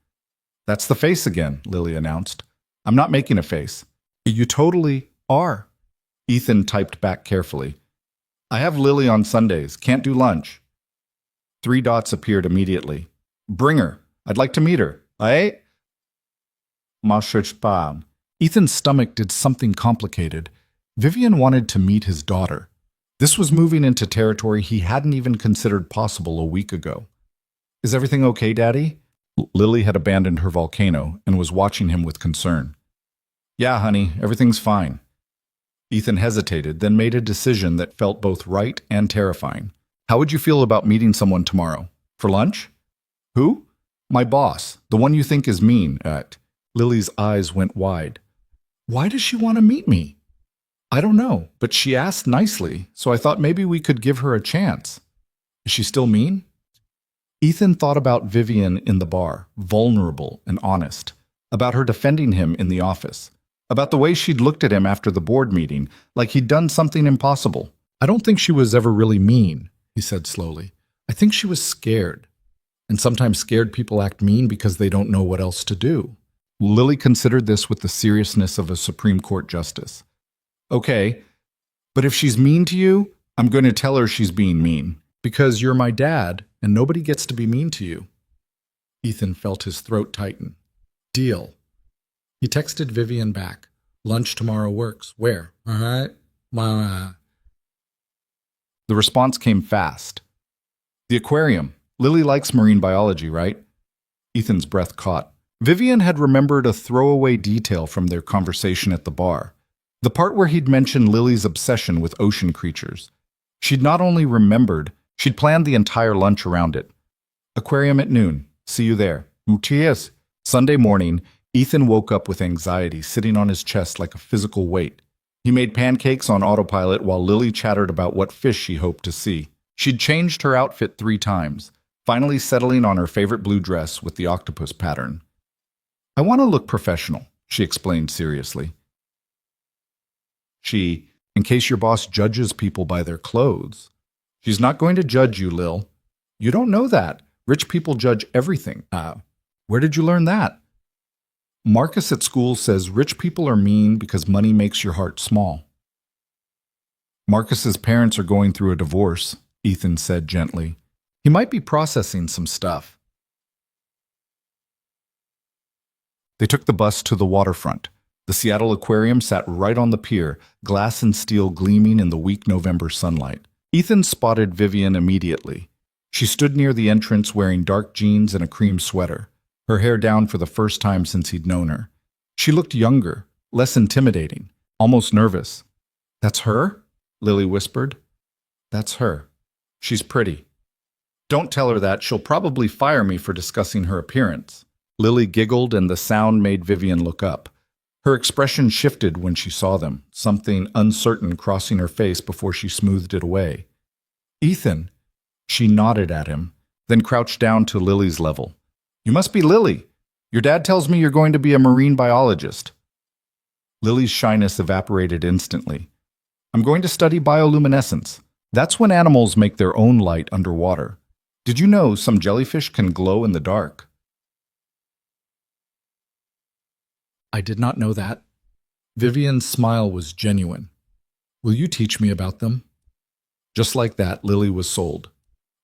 A: That's the face again, Lily announced. I'm not making a face. You totally are. Ethan typed back carefully. I have Lily on Sundays. Can't do lunch. 3 dots appeared immediately. Bring her. I'd like to meet her. Ethan's stomach did something complicated. Vivian wanted to meet his daughter. This was moving into territory he hadn't even considered possible a week ago. Is everything okay, Daddy? Lily had abandoned her volcano and was watching him with concern. Yeah, honey, everything's fine. Ethan hesitated, then made a decision that felt both right and terrifying. How would you feel about meeting someone tomorrow? For lunch? Who? My boss, the one you think is mean. Lily's eyes went wide. Why does she want to meet me? I don't know, but she asked nicely, so I thought maybe we could give her a chance. Is she still mean? Ethan thought about Vivian in the bar, vulnerable and honest, about her defending him in the office, about the way she'd looked at him after the board meeting, like he'd done something impossible. "I don't think she was ever really mean," he said slowly. "I think she was scared. And sometimes scared people act mean because they don't know what else to do." Lily considered this with the seriousness of a Supreme Court justice. "Okay, but if she's mean to you, I'm going to tell her she's being mean, because you're my dad and nobody gets to be mean to you." Ethan felt his throat tighten. Deal. He texted Vivian back. "Lunch tomorrow works. Where? All right. The response came fast. "The aquarium. Lily likes marine biology, right?" Ethan's breath caught. Vivian had remembered a throwaway detail from their conversation at the bar. The part where he'd mentioned Lily's obsession with ocean creatures. She'd not only remembered, she'd planned the entire lunch around it. "Aquarium at noon. See you there." Cheers. Sunday morning, Ethan woke up with anxiety sitting on his chest like a physical weight. He made pancakes on autopilot while Lily chattered about what fish she hoped to see. She'd changed her outfit 3 times, finally settling on her favorite blue dress with the octopus pattern. "I want to look professional," she explained seriously. "In case your boss judges people by their clothes." "She's not going to judge you, Lil." "You don't know that. Rich people judge everything." Where did you learn that?" "Marcus at school says rich people are mean because money makes your heart small." "Marcus's parents are going through a divorce," Ethan said gently. "He might be processing some stuff." They took the bus to the waterfront. The Seattle Aquarium sat right on the pier, glass and steel gleaming in the weak November sunlight. Ethan spotted Vivian immediately. She stood near the entrance wearing dark jeans and a cream sweater, her hair down for the first time since he'd known her. She looked younger, less intimidating, almost nervous. "That's her?" Lily whispered. "That's her. She's pretty." "Don't tell her that. She'll probably fire me for discussing her appearance." Lily giggled, and the sound made Vivian look up. Her expression shifted when she saw them, something uncertain crossing her face before she smoothed it away. "Ethan." She nodded at him, then crouched down to Lily's level. "You must be Lily. Your dad tells me you're going to be a marine biologist." Lily's shyness evaporated instantly. "I'm going to study bioluminescence. That's when animals make their own light underwater. Did you know some jellyfish can glow in the dark?" "I did not know that." Vivian's smile was genuine. "Will you teach me about them?" Just like that, Lily was sold.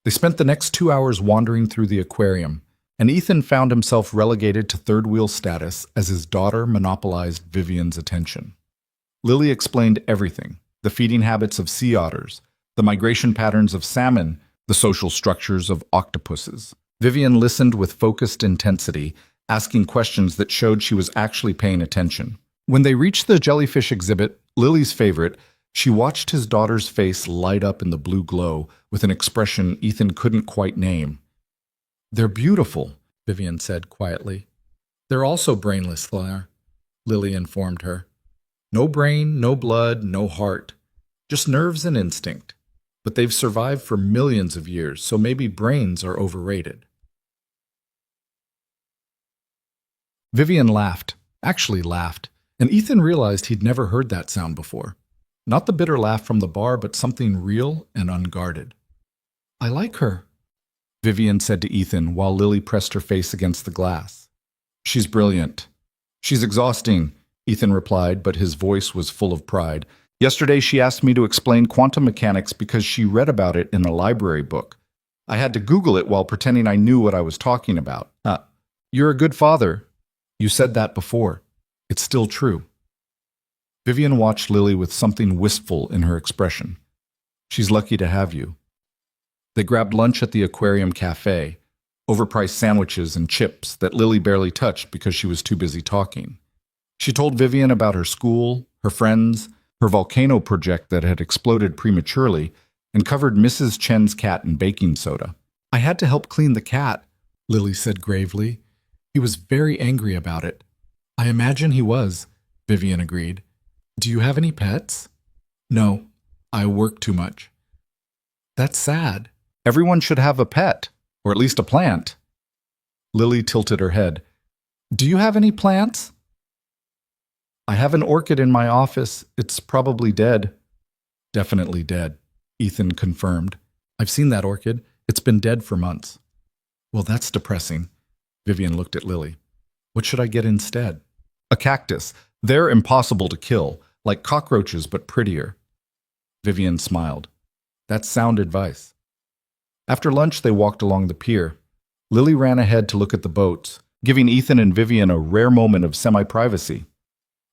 A: They spent the next 2 hours wandering through the aquarium, and Ethan found himself relegated to third-wheel status as his daughter monopolized Vivian's attention. Lily explained everything: the feeding habits of sea otters, the migration patterns of salmon, the social structures of octopuses. Vivian listened with focused intensity, asking questions that showed she was actually paying attention. When they reached the jellyfish exhibit, Lily's favorite, she watched his daughter's face light up in the blue glow with an expression Ethan couldn't quite name. "They're beautiful," Vivian said quietly. "They're also brainless, Claire," Lily informed her. "No brain, no blood, no heart. Just nerves and instinct. But they've survived for millions of years, so maybe brains are overrated." Vivian laughed, actually laughed, and Ethan realized he'd never heard that sound before. Not the bitter laugh from the bar, but something real and unguarded. "I like her," Vivian said to Ethan while Lily pressed her face against the glass. "She's brilliant." "She's exhausting," Ethan replied, but his voice was full of pride. "Yesterday she asked me to explain quantum mechanics because she read about it in a library book. I had to Google it while pretending I knew what I was talking about." "You're a good father." "You said that before. It's still true." Vivian watched Lily with something wistful in her expression. "She's lucky to have you." They grabbed lunch at the aquarium cafe, overpriced sandwiches and chips that Lily barely touched because she was too busy talking. She told Vivian about her school, her friends, her volcano project that had exploded prematurely, and covered Mrs. Chen's cat in baking soda. "I had to help clean the cat," Lily said gravely. "He was very angry about it." "I imagine he was," Vivian agreed. "Do you have any pets?" "No, I work too much." "That's sad. Everyone should have a pet." Or at least a plant. Lily tilted her head. Do you have any plants? I have an orchid in my office. It's probably dead. Definitely dead, Ethan confirmed. I've seen that orchid. It's been dead for months. Well, that's depressing. Vivian looked at Lily. What should I get instead? A cactus. They're impossible to kill, like cockroaches but prettier. Vivian smiled. That's sound advice. After lunch, they walked along the pier. Lily ran ahead to look at the boats, giving Ethan and Vivian a rare moment of semi-privacy.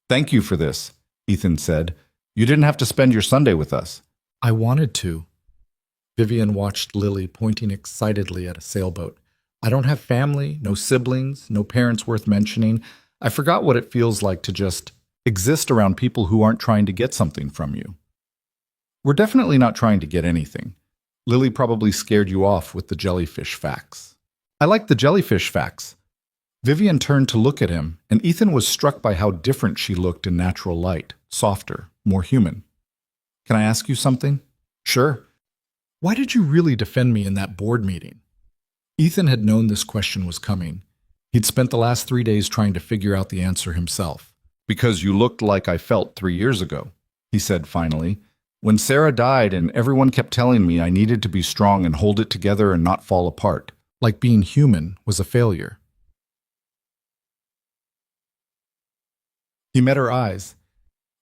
A: Thank you for this, Ethan said. You didn't have to spend your Sunday with us. I wanted to. Vivian watched Lily pointing excitedly at a sailboat. I don't have family, no siblings, no parents worth mentioning. I forgot what it feels like to just exist around people who aren't trying to get something from you. We're definitely not trying to get anything. Lily probably scared you off with the jellyfish facts. I like the jellyfish facts. Vivian turned to look at him, and Ethan was struck by how different she looked in natural light, softer, more human. Can I ask you something? Sure. Why did you really defend me in that board meeting? Ethan had known this question was coming. He'd spent the last 3 days trying to figure out the answer himself. Because you looked like I felt 3 years ago, he said finally. When Sarah died and everyone kept telling me I needed to be strong and hold it together and not fall apart, like being human was a failure. He met her eyes.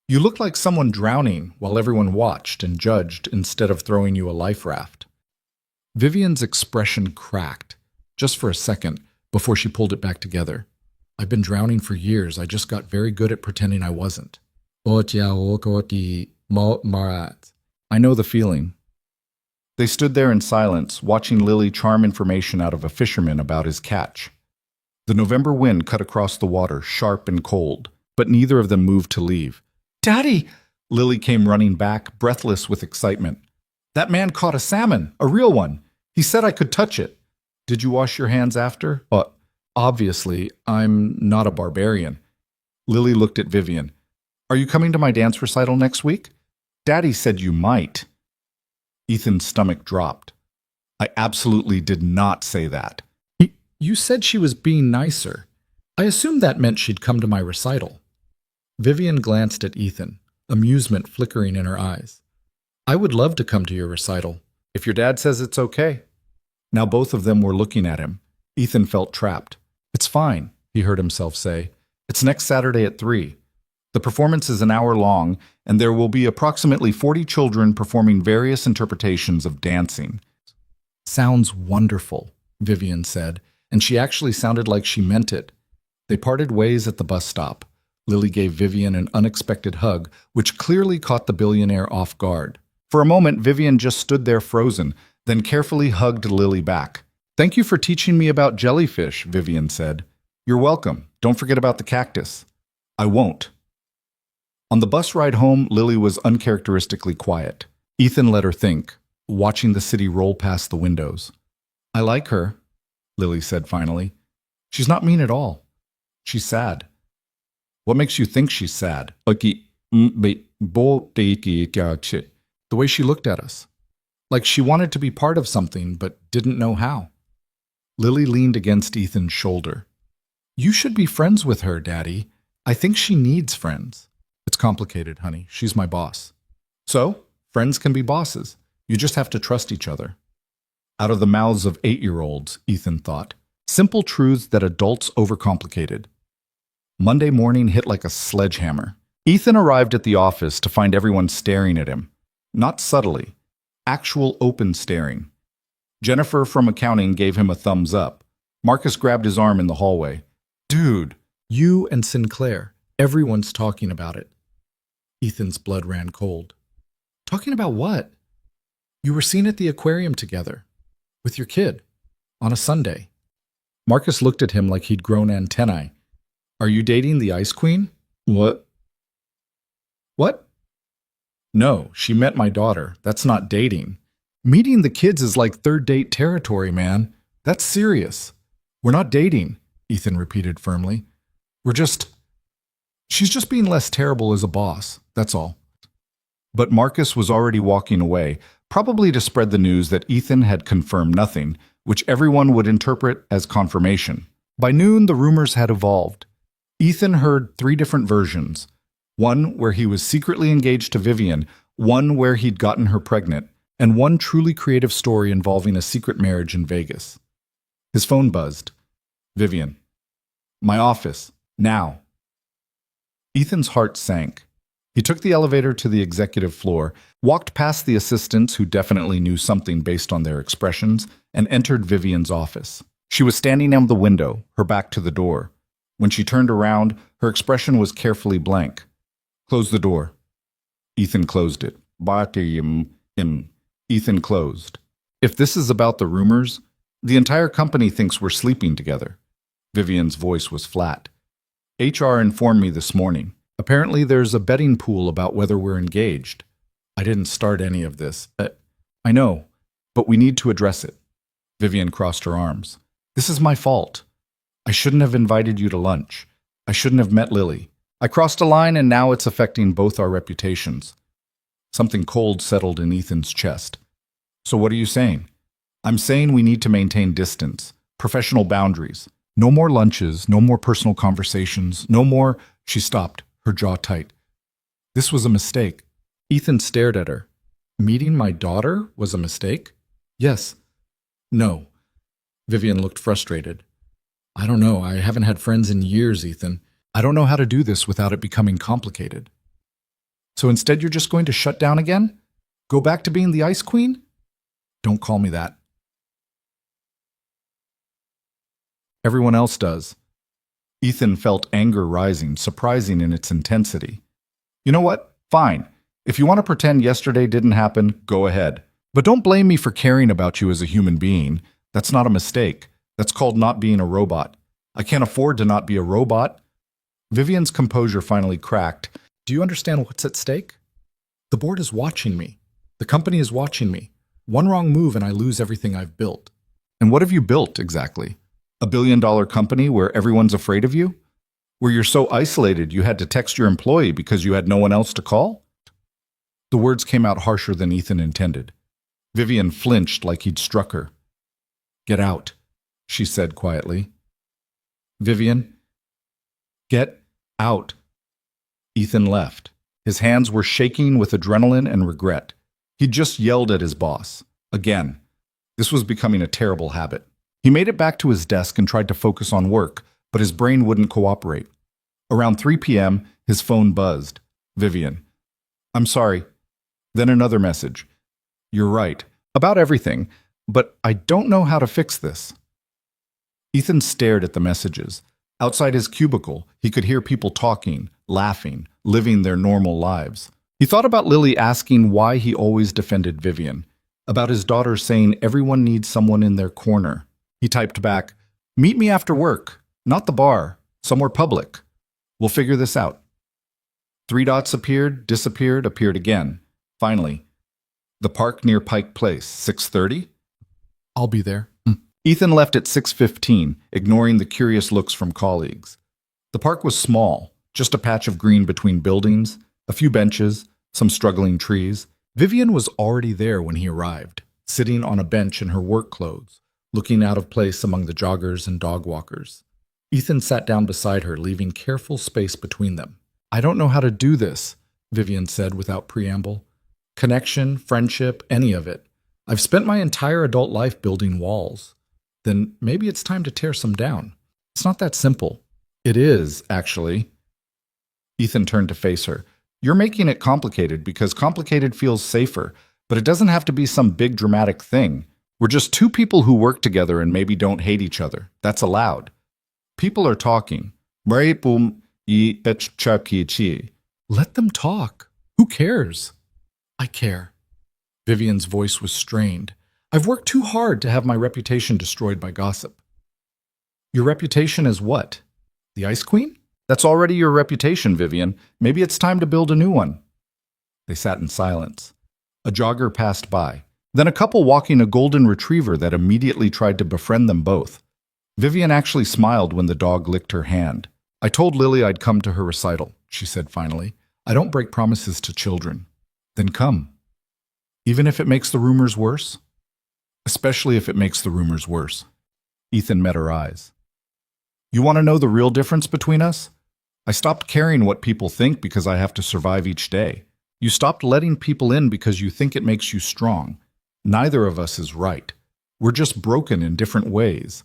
A: You looked like someone drowning while everyone watched and judged instead of throwing you a life raft. Vivian's expression cracked, just for a second, before she pulled it back together. I've been drowning for years. I just got very good at pretending I wasn't. I know the feeling. They stood there in silence, watching Lily charm information out of a fisherman about his catch. The November wind cut across the water, sharp and cold, but neither of them moved to leave. Daddy! Lily came running back, breathless with excitement. That man caught a salmon, a real one. He said I could touch it. Did you wash your hands after? Obviously, I'm not a barbarian. Lily looked at Vivian. Are you coming to my dance recital next week? Daddy said you might. Ethan's stomach dropped. I absolutely did not say that. You said she was being nicer. I assumed that meant she'd come to my recital. Vivian glanced at Ethan, amusement flickering in her eyes. I would love to come to your recital, if your dad says it's okay. Now both of them were looking at him. Ethan felt trapped. It's fine, he heard himself say. It's next Saturday at 3. The performance is an hour long, and there will be approximately 40 children performing various interpretations of dancing. Sounds wonderful, Vivian said, and she actually sounded like she meant it. They parted ways at the bus stop. Lily gave Vivian an unexpected hug, which clearly caught the billionaire off guard. For a moment, Vivian just stood there frozen, then carefully hugged Lily back. Thank you for teaching me about jellyfish, Vivian said. You're welcome. Don't forget about the cactus. I won't. On the bus ride home, Lily was uncharacteristically quiet. Ethan let her think, watching the city roll past the windows. I like her, Lily said finally. She's not mean at all. She's sad. What makes you think she's sad? The way she looked at us. Like she wanted to be part of something, but didn't know how. Lily leaned against Ethan's shoulder. You should be friends with her, Daddy. I think she needs friends. It's complicated, honey. She's my boss. So, friends can be bosses. You just have to trust each other. Out of the mouths of 8-year-olds, Ethan thought. Simple truths that adults overcomplicated. Monday morning hit like a sledgehammer. Ethan arrived at the office to find everyone staring at him. Not subtly. Actual open staring. Jennifer from accounting gave him a thumbs up. Marcus grabbed his arm in the hallway. Dude, you and Sinclair. Everyone's talking about it. Ethan's blood ran cold. Talking about what? You were seen at the aquarium together. With your kid. On a Sunday. Marcus looked at him like he'd grown antennae. Are you dating the Ice Queen? What? What? No, she met my daughter. That's not dating. Meeting the kids is like third date territory, man. That's serious. We're not dating, Ethan repeated firmly. She's just being less terrible as a boss, that's all. But Marcus was already walking away, probably to spread the news that Ethan had confirmed nothing, which everyone would interpret as confirmation. By noon, the rumors had evolved. Ethan heard 3 different versions. One where he was secretly engaged to Vivian, one where he'd gotten her pregnant, and one truly creative story involving a secret marriage in Vegas. His phone buzzed. Vivian. My office. Now. Ethan's heart sank. He took the elevator to the executive floor, walked past the assistants who definitely knew something based on their expressions, and entered Vivian's office. She was standing at the window, her back to the door. When she turned around, her expression was carefully blank. Close the door. Ethan closed it. Ethan closed. If this is about the rumors, the entire company thinks we're sleeping together. Vivian's voice was flat. HR informed me this morning. Apparently there's a betting pool about whether we're engaged. I didn't start any of this. I know, but we need to address it. Vivian crossed her arms. This is my fault. I shouldn't have invited you to lunch. I shouldn't have met Lily. I crossed a line and now it's affecting both our reputations. Something cold settled in Ethan's chest. So what are you saying? I'm saying we need to maintain distance, professional boundaries. No more lunches, no more personal conversations, no more… She stopped, her jaw tight. This was a mistake. Ethan stared at her. Meeting my daughter was a mistake? Yes. No. Vivian looked frustrated. I don't know. I haven't had friends in years, Ethan. I don't know how to do this without it becoming complicated. So instead you're just going to shut down again? Go back to being the Ice Queen? Don't call me that. Everyone else does. Ethan felt anger rising, surprising in its intensity. You know what? Fine. If you want to pretend yesterday didn't happen, go ahead. But don't blame me for caring about you as a human being. That's not a mistake. That's called not being a robot. I can't afford to not be a robot. Vivian's composure finally cracked. Do you understand what's at stake? The board is watching me. The company is watching me. One wrong move and I lose everything I've built. And what have you built, exactly? A billion-dollar company where everyone's afraid of you? Where you're so isolated you had to text your employee because you had no one else to call? The words came out harsher than Ethan intended. Vivian flinched like he'd struck her. Get out, she said quietly. Vivian, get out. Ethan left. His hands were shaking with adrenaline and regret. He'd just yelled at his boss. Again. This was becoming a terrible habit. He made it back to his desk and tried to focus on work, but his brain wouldn't cooperate. Around 3 p.m., his phone buzzed. Vivian. I'm sorry. Then another message. You're right. About everything. But I don't know how to fix this. Ethan stared at the messages. Outside his cubicle, he could hear people talking, laughing, living their normal lives. He thought about Lily asking why he always defended Vivian, about his daughter saying everyone needs someone in their corner. He typed back, meet me after work, not the bar, somewhere public. We'll figure this out. 3 dots appeared, disappeared, appeared again. Finally, the park near Pike Place, 6:30? I'll be there. Ethan left at 6:15, ignoring the curious looks from colleagues. The park was small, just a patch of green between buildings, a few benches, some struggling trees. Vivian was already there when he arrived, sitting on a bench in her work clothes, looking out of place among the joggers and dog walkers. Ethan sat down beside her, leaving careful space between them. I don't know how to do this, Vivian said without preamble. Connection, friendship, any of it. I've spent my entire adult life building walls. Then maybe it's time to tear some down. It's not that simple. It is, actually. Ethan turned to face her. You're making it complicated because complicated feels safer, but it doesn't have to be some big dramatic thing. We're just 2 people who work together and maybe don't hate each other. That's allowed. People are talking. Let them talk. Who cares? I care. Vivian's voice was strained. I've worked too hard to have my reputation destroyed by gossip. Your reputation as what? The Ice Queen? That's already your reputation, Vivian. Maybe it's time to build a new one. They sat in silence. A jogger passed by. Then a couple walking a golden retriever that immediately tried to befriend them both. Vivian actually smiled when the dog licked her hand. I told Lily I'd come to her recital, she said finally. I don't break promises to children. Then come. Even if it makes the rumors worse? especially if it makes the rumors worse. Ethan met her eyes. You want to know the real difference between us? I stopped caring what people think because I have to survive each day. You stopped letting people in because you think it makes you strong. Neither of us is right. We're just broken in different ways.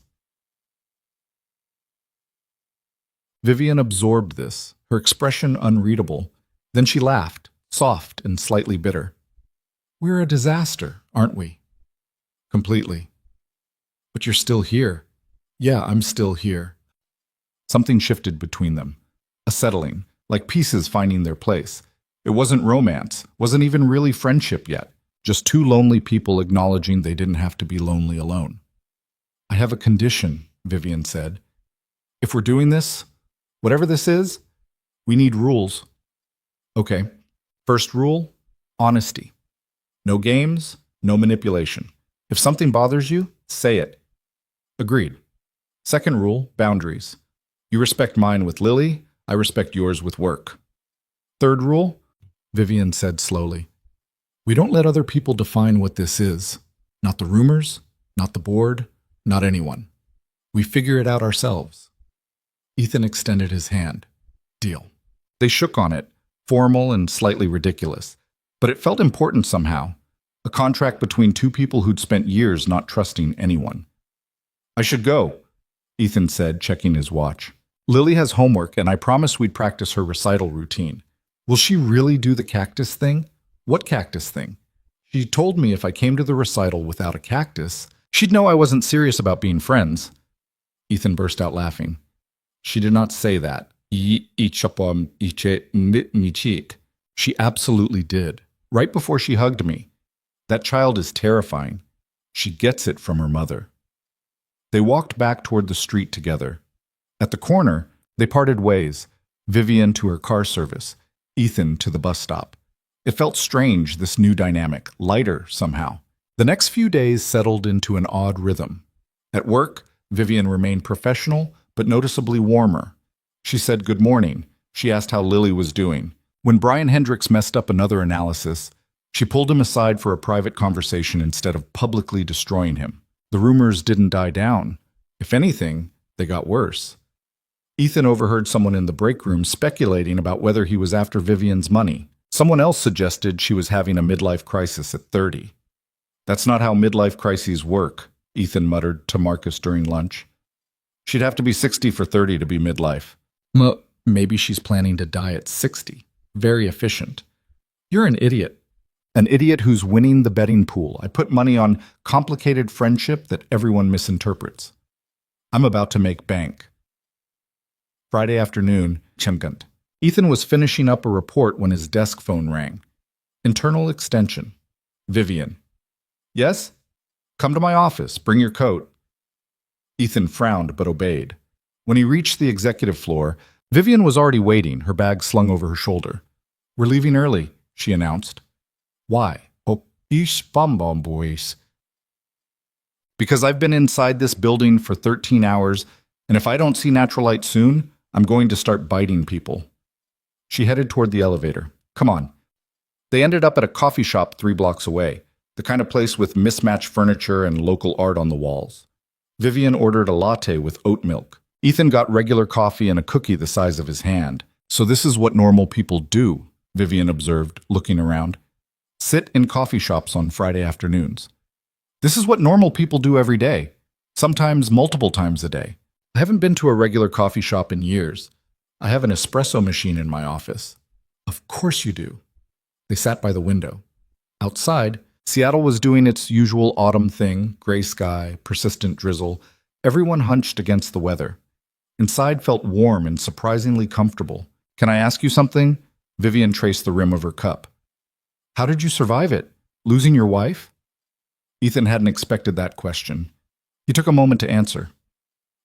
A: Vivian absorbed this, her expression unreadable. Then she laughed, soft and slightly bitter. We're a disaster, aren't we? Completely. But you're still here. Yeah, I'm still here. Something shifted between them. A settling, like pieces finding their place. It wasn't romance, wasn't even really friendship yet. Just two lonely people acknowledging they didn't have to be lonely alone. I have a condition, Vivian said. If we're doing this, whatever this is, we need rules. Okay. First rule, honesty. No games, no manipulation. If something bothers you, say it. Agreed. Second rule, boundaries. You respect mine with Lily, I respect yours with work. Third rule, Vivian said slowly. We don't let other people define what this is. Not the rumors, not the board, not anyone. We figure it out ourselves. Ethan extended his hand. Deal. They shook on it, formal and slightly ridiculous. But it felt important somehow. A contract between two people who'd spent years not trusting anyone. I should go, Ethan said, checking his watch. Lily has homework, and I promised we'd practice her recital routine. Will she really do the cactus thing? What cactus thing? She told me if I came to the recital without a cactus, she'd know I wasn't serious about being friends. Ethan burst out laughing. She did not say that. She absolutely did. Right before she hugged me. That child is terrifying. She gets it from her mother. They walked back toward the street together. At the corner, they parted ways, Vivian to her car service, Ethan to the bus stop. It felt strange, this new dynamic, lighter somehow. The next few days settled into an odd rhythm. At work, Vivian remained professional, but noticeably warmer. She said good morning. She asked how Lily was doing. When Brian Hendricks messed up another analysis, she pulled him aside for a private conversation instead of publicly destroying him. The rumors didn't die down. If anything, they got worse. Ethan overheard someone in the break room speculating about whether he was after Vivian's money. Someone else suggested she was having a midlife crisis at 30. That's not how midlife crises work, Ethan muttered to Marcus during lunch. She'd have to be 60 for 30 to be midlife. Maybe she's planning to die at 60. Very efficient. You're an idiot. An idiot who's winning the betting pool. I put money on complicated friendship that everyone misinterprets. I'm about to make bank. Friday afternoon, Chemgunt. Ethan was finishing up a report when his desk phone rang. Internal extension. Vivian. Yes? Come to my office. Bring your coat. Ethan frowned but obeyed. When he reached the executive floor, Vivian was already waiting, her bag slung over her shoulder. We're leaving early, she announced. Why? Boys. Because I've been inside this building for 13 hours, and if I don't see natural light soon, I'm going to start biting people. She headed toward the elevator. Come on. They ended up at a coffee shop 3 blocks away, the kind of place with mismatched furniture and local art on the walls. Vivian ordered a latte with oat milk. Ethan got regular coffee and a cookie the size of his hand. So this is what normal people do, Vivian observed, looking around. Sit in coffee shops on Friday afternoons. This is what normal people do every day, sometimes multiple times a day. I haven't been to a regular coffee shop in years. I have an espresso machine in my office. Of course you do. They sat by the window. Outside, Seattle was doing its usual autumn thing, gray sky, persistent drizzle. Everyone hunched against the weather. Inside felt warm and surprisingly comfortable. Can I ask you something? Vivian traced the rim of her cup. How did you survive it? Losing your wife? Ethan hadn't expected that question. He took a moment to answer.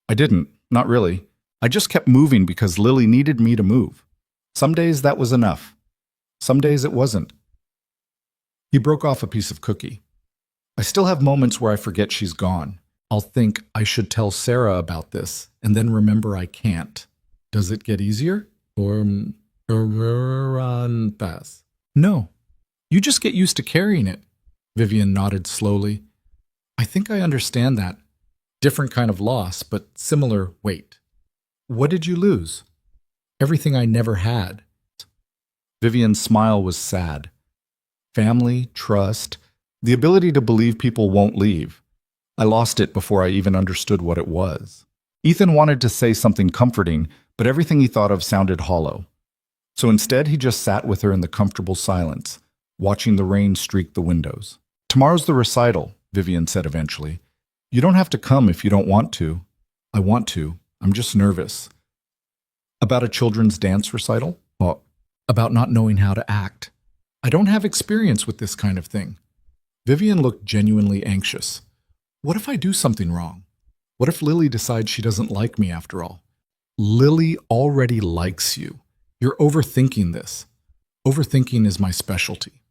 A: I didn't, not really. I just kept moving because Lily needed me to move. Some days that was enough. Some days it wasn't. He broke off a piece of cookie. I still have moments where I forget she's gone. I'll think I should tell Sarah about this, and then remember I can't. Does it get easier? Or no. You just get used to carrying it. Vivian nodded slowly. I think I understand that. Different kind of loss, but similar weight. What did you lose? Everything I never had. Vivian's smile was sad. Family, trust, the ability to believe people won't leave. I lost it before I even understood what it was. Ethan wanted to say something comforting, but everything he thought of sounded hollow. So instead, he just sat with her in the comfortable silence, watching the rain streak the windows. Tomorrow's the recital, Vivian said eventually. You don't have to come if you don't want to. I want to. I'm just nervous. About a children's dance recital? Well, about not knowing how to act. I don't have experience with this kind of thing. Vivian looked genuinely anxious. What if I do something wrong? What if Lily decides she doesn't like me after all? Lily already likes you. You're overthinking this. Overthinking is my specialty.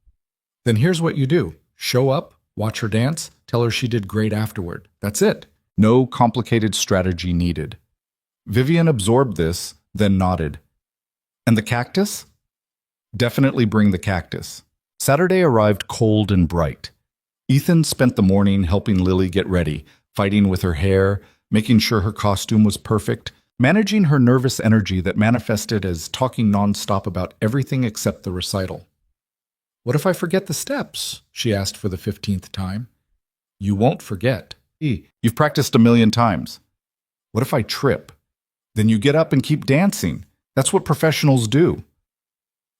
A: Then here's what you do. Show up, watch her dance, tell her she did great afterward. That's it. No complicated strategy needed. Vivian absorbed this, then nodded. And the cactus? Definitely bring the cactus. Saturday arrived cold and bright. Ethan spent the morning helping Lily get ready, fighting with her hair, making sure her costume was perfect, managing her nervous energy that manifested as talking nonstop about everything except the recital. What if I forget the steps? She asked for the 15th time. You won't forget. You've practiced 1,000,000 times. What if I trip? Then you get up and keep dancing. That's what professionals do.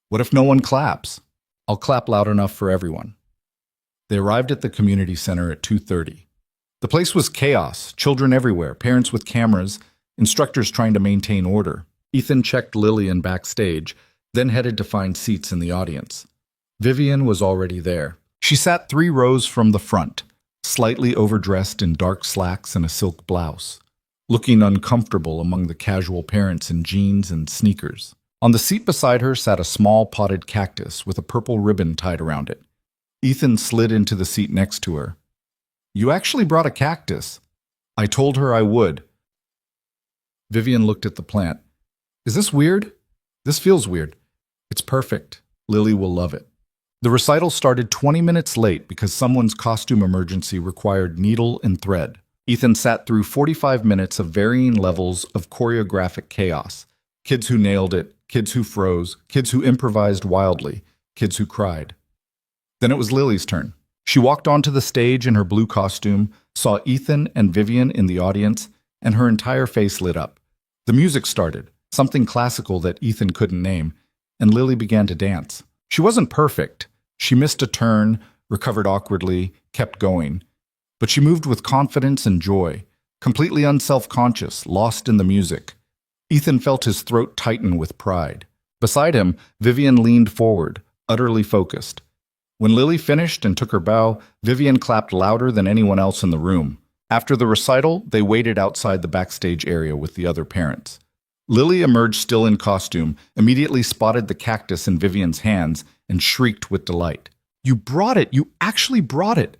A: What if no one claps? I'll clap loud enough for everyone. They arrived at the community center at 2:30. The place was chaos, children everywhere, parents with cameras, instructors trying to maintain order. Ethan checked Lillian backstage, then headed to find seats in the audience. Vivian was already there. She sat 3 rows from the front, slightly overdressed in dark slacks and a silk blouse, looking uncomfortable among the casual parents in jeans and sneakers. On the seat beside her sat a small potted cactus with a purple ribbon tied around it. Ethan slid into the seat next to her. You actually brought a cactus. I told her I would. Vivian looked at the plant. Is this weird? This feels weird. It's perfect. Lily will love it. The recital started 20 minutes late because someone's costume emergency required needle and thread. Ethan sat through 45 minutes of varying levels of choreographic chaos. Kids who nailed it, kids who froze, kids who improvised wildly, kids who cried. Then it was Lily's turn. She walked onto the stage in her blue costume, saw Ethan and Vivian in the audience, and her entire face lit up. The music started, something classical that Ethan couldn't name, and Lily began to dance. She wasn't perfect. She missed a turn, recovered awkwardly, kept going. But she moved with confidence and joy, completely unself-conscious, lost in the music. Ethan felt his throat tighten with pride. Beside him, Vivian leaned forward, utterly focused. When Lily finished and took her bow, Vivian clapped louder than anyone else in the room. After the recital, they waited outside the backstage area with the other parents. Lily emerged still in costume, immediately spotted the cactus in Vivian's hands, and shrieked with delight. You brought it! You actually brought it!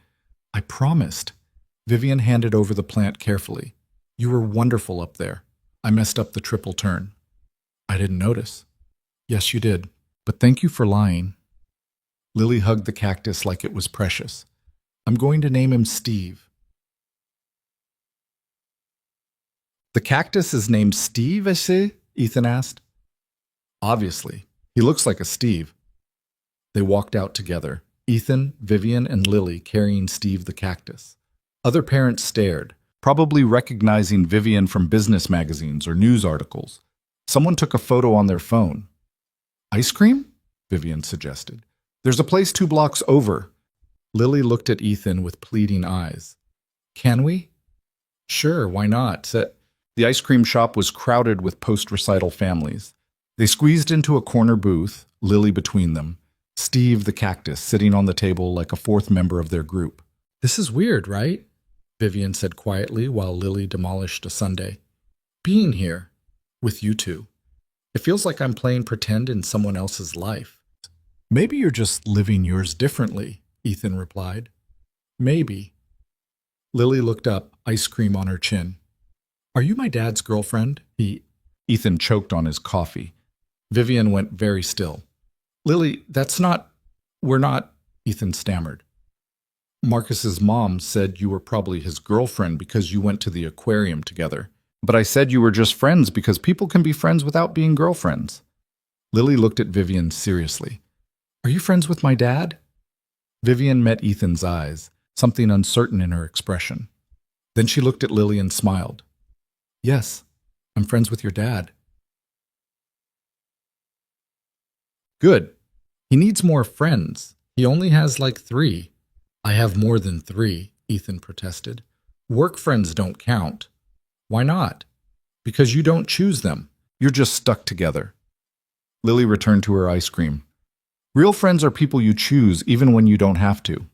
A: I promised. Vivian handed over the plant carefully. You were wonderful up there. I messed up the triple turn. I didn't notice. Yes, you did. But thank you for lying. Lily hugged the cactus like it was precious. I'm going to name him Steve. The cactus is named Steve, I see? Ethan asked. Obviously. He looks like a Steve. They walked out together, Ethan, Vivian, and Lily carrying Steve the cactus. Other parents stared, probably recognizing Vivian from business magazines or news articles. Someone took a photo on their phone. Ice cream? Vivian suggested. There's a place 2 blocks over. Lily looked at Ethan with pleading eyes. Can we? Sure, why not? The ice cream shop was crowded with post-recital families. They squeezed into a corner booth, Lily between them, Steve the cactus sitting on the table like a 4th member of their group. This is weird, right? Vivian said quietly while Lily demolished a sundae. Being here, with you two. It feels like I'm playing pretend in someone else's life. Maybe you're just living yours differently, Ethan replied. Maybe. Lily looked up, ice cream on her chin. Are you my dad's girlfriend? Ethan choked on his coffee. Vivian went very still. Lily, we're not, Ethan stammered. Marcus's mom said you were probably his girlfriend because you went to the aquarium together. But I said you were just friends because people can be friends without being girlfriends. Lily looked at Vivian seriously. Are you friends with my dad? Vivian met Ethan's eyes, something uncertain in her expression. Then she looked at Lily and smiled. Yes, I'm friends with your dad. Good. He needs more friends. He only has like 3. I have more than 3, Ethan protested. Work friends don't count. Why not? Because you don't choose them. You're just stuck together. Lily returned to her ice cream. Real friends are people you choose even when you don't have to.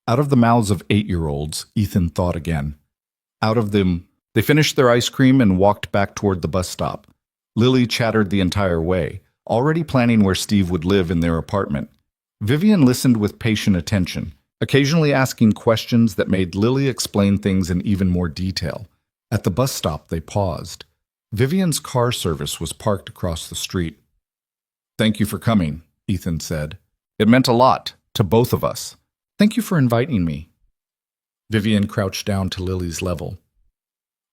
A: Out of the mouths of 8-year-olds, Ethan thought again. Out of them, they finished their ice cream and walked back toward the bus stop. Lily chattered the entire way, already planning where Steve would live in their apartment. Vivian listened with patient attention, occasionally asking questions that made Lily explain things in even more detail. At the bus stop, they paused. Vivian's car service was parked across the street. Thank you for coming, Ethan said. It meant a lot to both of us. Thank you for inviting me. Vivian crouched down to Lily's level.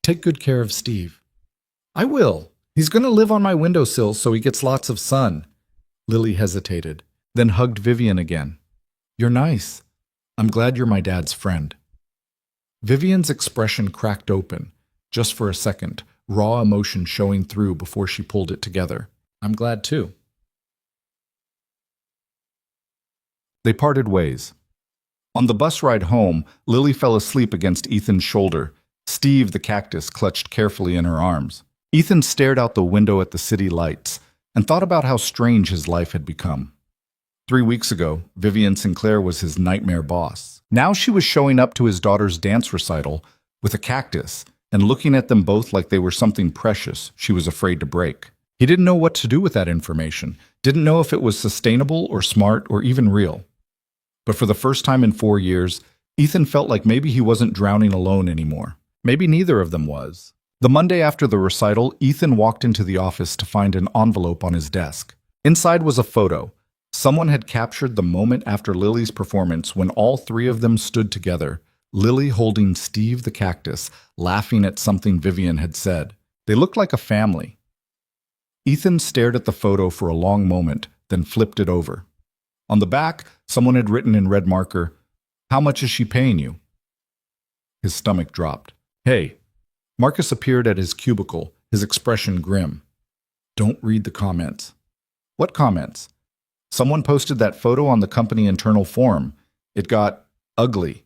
A: Take good care of Steve. I will. He's going to live on my windowsill so he gets lots of sun. Lily hesitated, then hugged Vivian again. You're nice. I'm glad you're my dad's friend. Vivian's expression cracked open, just for a second, raw emotion showing through before she pulled it together. I'm glad too. They parted ways. On the bus ride home, Lily fell asleep against Ethan's shoulder. Steve, the cactus, clutched carefully in her arms. Ethan stared out the window at the city lights and thought about how strange his life had become. 3 weeks ago, Vivian Sinclair was his nightmare boss. Now she was showing up to his daughter's dance recital with a cactus and looking at them both like they were something precious she was afraid to break. He didn't know what to do with that information, didn't know if it was sustainable or smart or even real. But for the first time in 4 years, Ethan felt like maybe he wasn't drowning alone anymore. Maybe neither of them was. The Monday after the recital, Ethan walked into the office to find an envelope on his desk. Inside was a photo. Someone had captured the moment after Lily's performance when all 3 of them stood together, Lily holding Steve the cactus, laughing at something Vivian had said. They looked like a family. Ethan stared at the photo for a long moment, then flipped it over. On the back, someone had written in red marker, "How much is she paying you?" His stomach dropped. "Hey." Marcus appeared at his cubicle, his expression grim. "Don't read the comments." "What comments?" "Someone posted that photo on the company internal forum. It got ugly."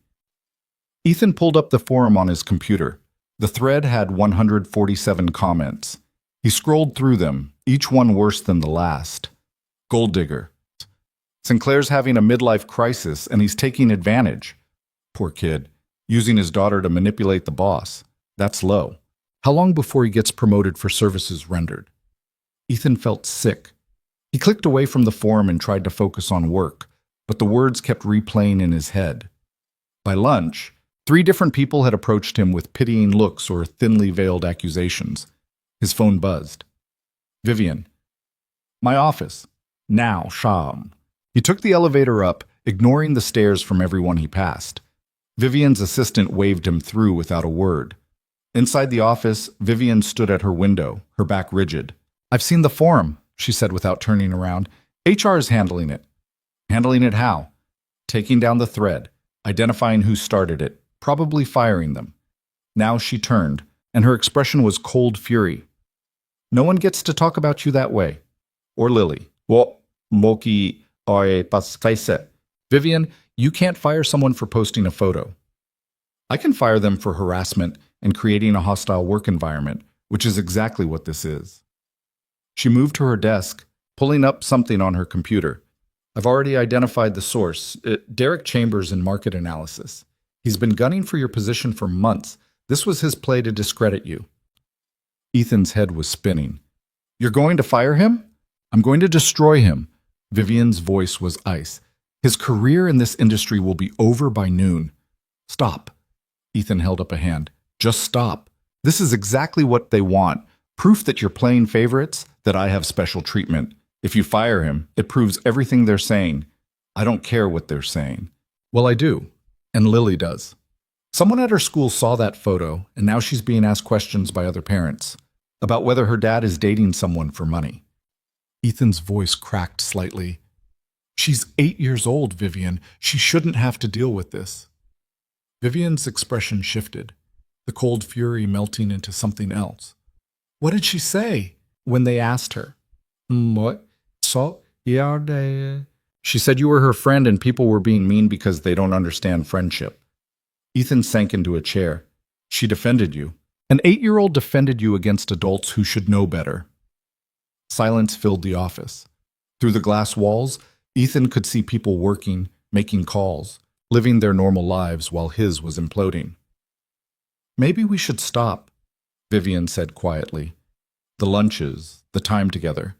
A: Ethan pulled up the forum on his computer. The thread had 147 comments. He scrolled through them, each one worse than the last. Gold digger. Sinclair's having a midlife crisis and he's taking advantage. Poor kid, using his daughter to manipulate the boss. That's low. How long before he gets promoted for services rendered? Ethan felt sick. He clicked away from the forum and tried to focus on work, but the words kept replaying in his head. By lunch, 3 different people had approached him with pitying looks or thinly veiled accusations. His phone buzzed. Vivian. My office. Now, Sham. He took the elevator up, ignoring the stares from everyone he passed. Vivian's assistant waved him through without a word. Inside the office, Vivian stood at her window, her back rigid. I've seen the forum, she said without turning around. HR is handling it. Handling it how? Taking down the thread, identifying who started it, probably firing them. Now she turned, and her expression was cold fury. No one gets to talk about you that way. Or Lily. Moki. Vivian, you can't fire someone for posting a photo. I can fire them for harassment and creating a hostile work environment, which is exactly what this is. She moved to her desk, pulling up something on her computer. I've already identified the source, Derek Chambers in market analysis. He's been gunning for your position for months. This was his play to discredit you. Ethan's head was spinning. You're going to fire him? I'm going to destroy him. Vivian's voice was ice. His career in this industry will be over by noon. Stop. Ethan held up a hand. Just stop. This is exactly what they want. Proof that you're playing favorites, that I have special treatment. If you fire him, it proves everything they're saying. I don't care what they're saying. Well, I do. And Lily does. Someone at her school saw that photo, and now she's being asked questions by other parents about whether her dad is dating someone for money. Ethan's voice cracked slightly. She's 8 years old, Vivian. She shouldn't have to deal with this. Vivian's expression shifted, the cold fury melting into something else. What did she say when they asked her? What? So, yeah, She said you were her friend and people were being mean because they don't understand friendship. Ethan sank into a chair. She defended you. An 8-year-old defended you against adults who should know better. Silence filled the office. Through the glass walls, Ethan could see people working, making calls, living their normal lives while his was imploding. Maybe we should stop, Vivian said quietly. The lunches, the time together.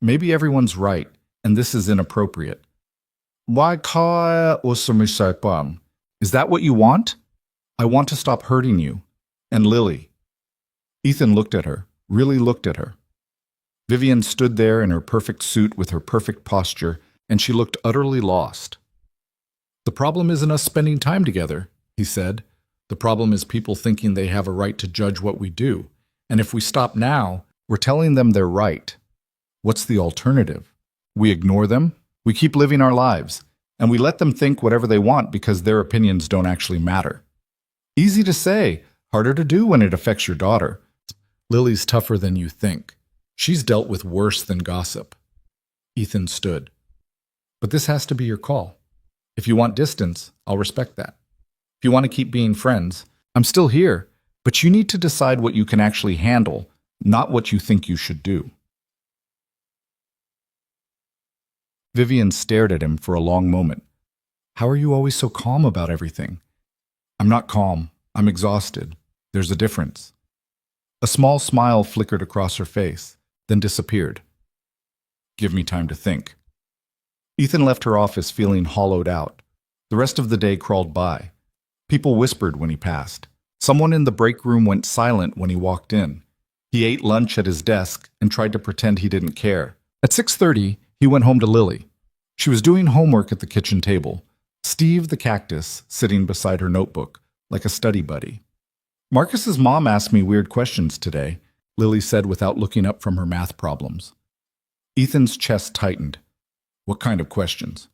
A: Maybe everyone's right, and this is inappropriate. Why call it? Is that what you want? I want to stop hurting you. And Lily. Ethan looked at her, really looked at her. Vivian stood there in her perfect suit with her perfect posture, and she looked utterly lost. The problem isn't us spending time together, he said. The problem is people thinking they have a right to judge what we do. And if we stop now, we're telling them they're right. What's the alternative? We ignore them, we keep living our lives, and we let them think whatever they want because their opinions don't actually matter. Easy to say, harder to do when it affects your daughter. Lily's tougher than you think. She's dealt with worse than gossip. Ethan stood. But this has to be your call. If you want distance, I'll respect that. If you want to keep being friends, I'm still here, but you need to decide what you can actually handle, not what you think you should do. Vivian stared at him for a long moment. How are you always so calm about everything? I'm not calm. I'm exhausted. There's a difference. A small smile flickered across her face, then disappeared. Give me time to think. Ethan left her office feeling hollowed out. The rest of the day crawled by. People whispered when he passed. Someone in the break room went silent when he walked in. He ate lunch at his desk and tried to pretend he didn't care. At 6:30, he went home to Lily. She was doing homework at the kitchen table. Steve the cactus sitting beside her notebook, like a study buddy. Marcus's mom asked me weird questions today, Lily said without looking up from her math problems. Ethan's chest tightened. What kind of questions?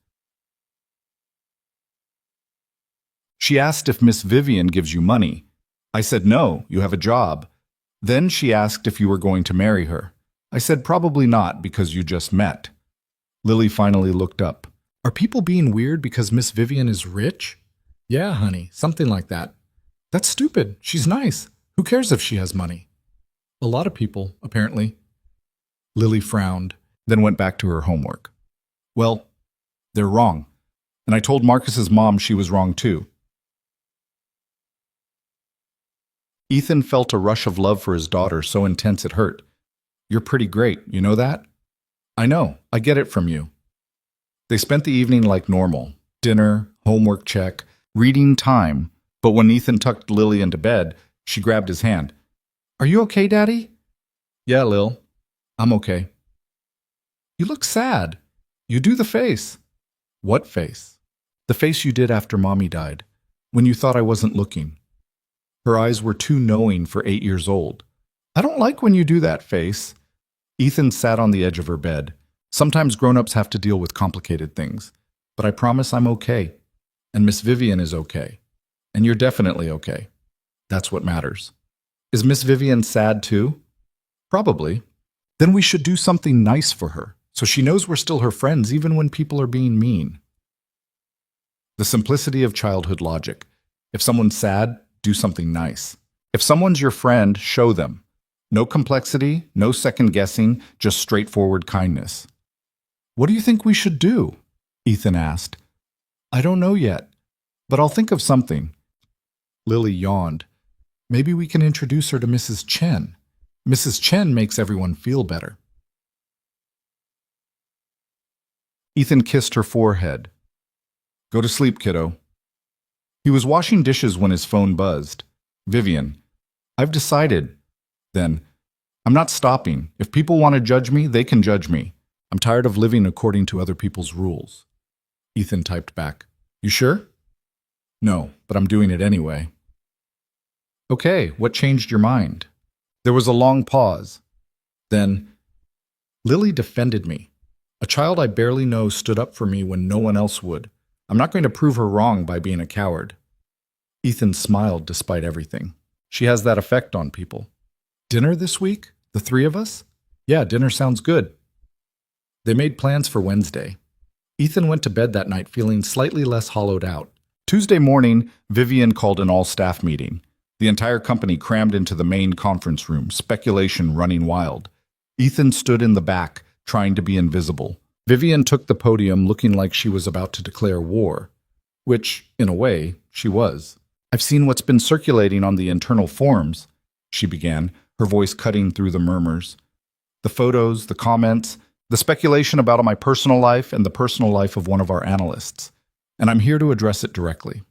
A: She asked if Miss Vivian gives you money. I said no, you have a job. Then she asked if you were going to marry her. I said probably not because you just met. Lily finally looked up. Are people being weird because Miss Vivian is rich? Yeah, honey, something like that. That's stupid. She's nice. Who cares if she has money? A lot of people, apparently. Lily frowned, then went back to her homework. Well, they're wrong. And I told Marcus's mom she was wrong too. Ethan felt a rush of love for his daughter so intense it hurt. You're pretty great, you know that? I know, I get it from you. They spent the evening like normal. Dinner, homework check, reading time. But when Ethan tucked Lily into bed, she grabbed his hand. Are you okay, Daddy? Yeah, Lil. I'm okay. You look sad. You do the face. What face? The face you did after Mommy died, when you thought I wasn't looking. Her eyes were too knowing for 8 years old. I don't like when you do that face. Ethan sat on the edge of her bed. Sometimes grown-ups have to deal with complicated things. But I promise I'm okay. And Miss Vivian is okay. And you're definitely okay. That's what matters. Is Miss Vivian sad too? Probably. Then we should do something nice for her, so she knows we're still her friends even when people are being mean. The simplicity of childhood logic. If someone's sad, do something nice. If someone's your friend, show them. No complexity, no second guessing, just straightforward kindness. What do you think we should do? Ethan asked. I don't know yet, but I'll think of something. Lily yawned. Maybe we can introduce her to Mrs. Chen. Mrs. Chen makes everyone feel better. Ethan kissed her forehead. Go to sleep, kiddo. He was washing dishes when his phone buzzed. Vivian. I've decided. Then, I'm not stopping. If people want to judge me, they can judge me. I'm tired of living according to other people's rules. Ethan typed back. You sure? No, but I'm doing it anyway. Okay, what changed your mind? There was a long pause. Then, Lily defended me. A child I barely know stood up for me when no one else would. I'm not going to prove her wrong by being a coward. Ethan smiled despite everything. She has that effect on people. Dinner this week? The three of us? Yeah, dinner sounds good. They made plans for Wednesday. Ethan went to bed that night feeling slightly less hollowed out. Tuesday morning, Vivian called an all-staff meeting. The entire company crammed into the main conference room, speculation running wild. Ethan stood in the back, trying to be invisible. Vivian took the podium looking like she was about to declare war, which, in a way, she was. I've seen what's been circulating on the internal forums, she began, her voice cutting through the murmurs. The photos, the comments, the speculation about my personal life and the personal life of one of our analysts. And I'm here to address it directly.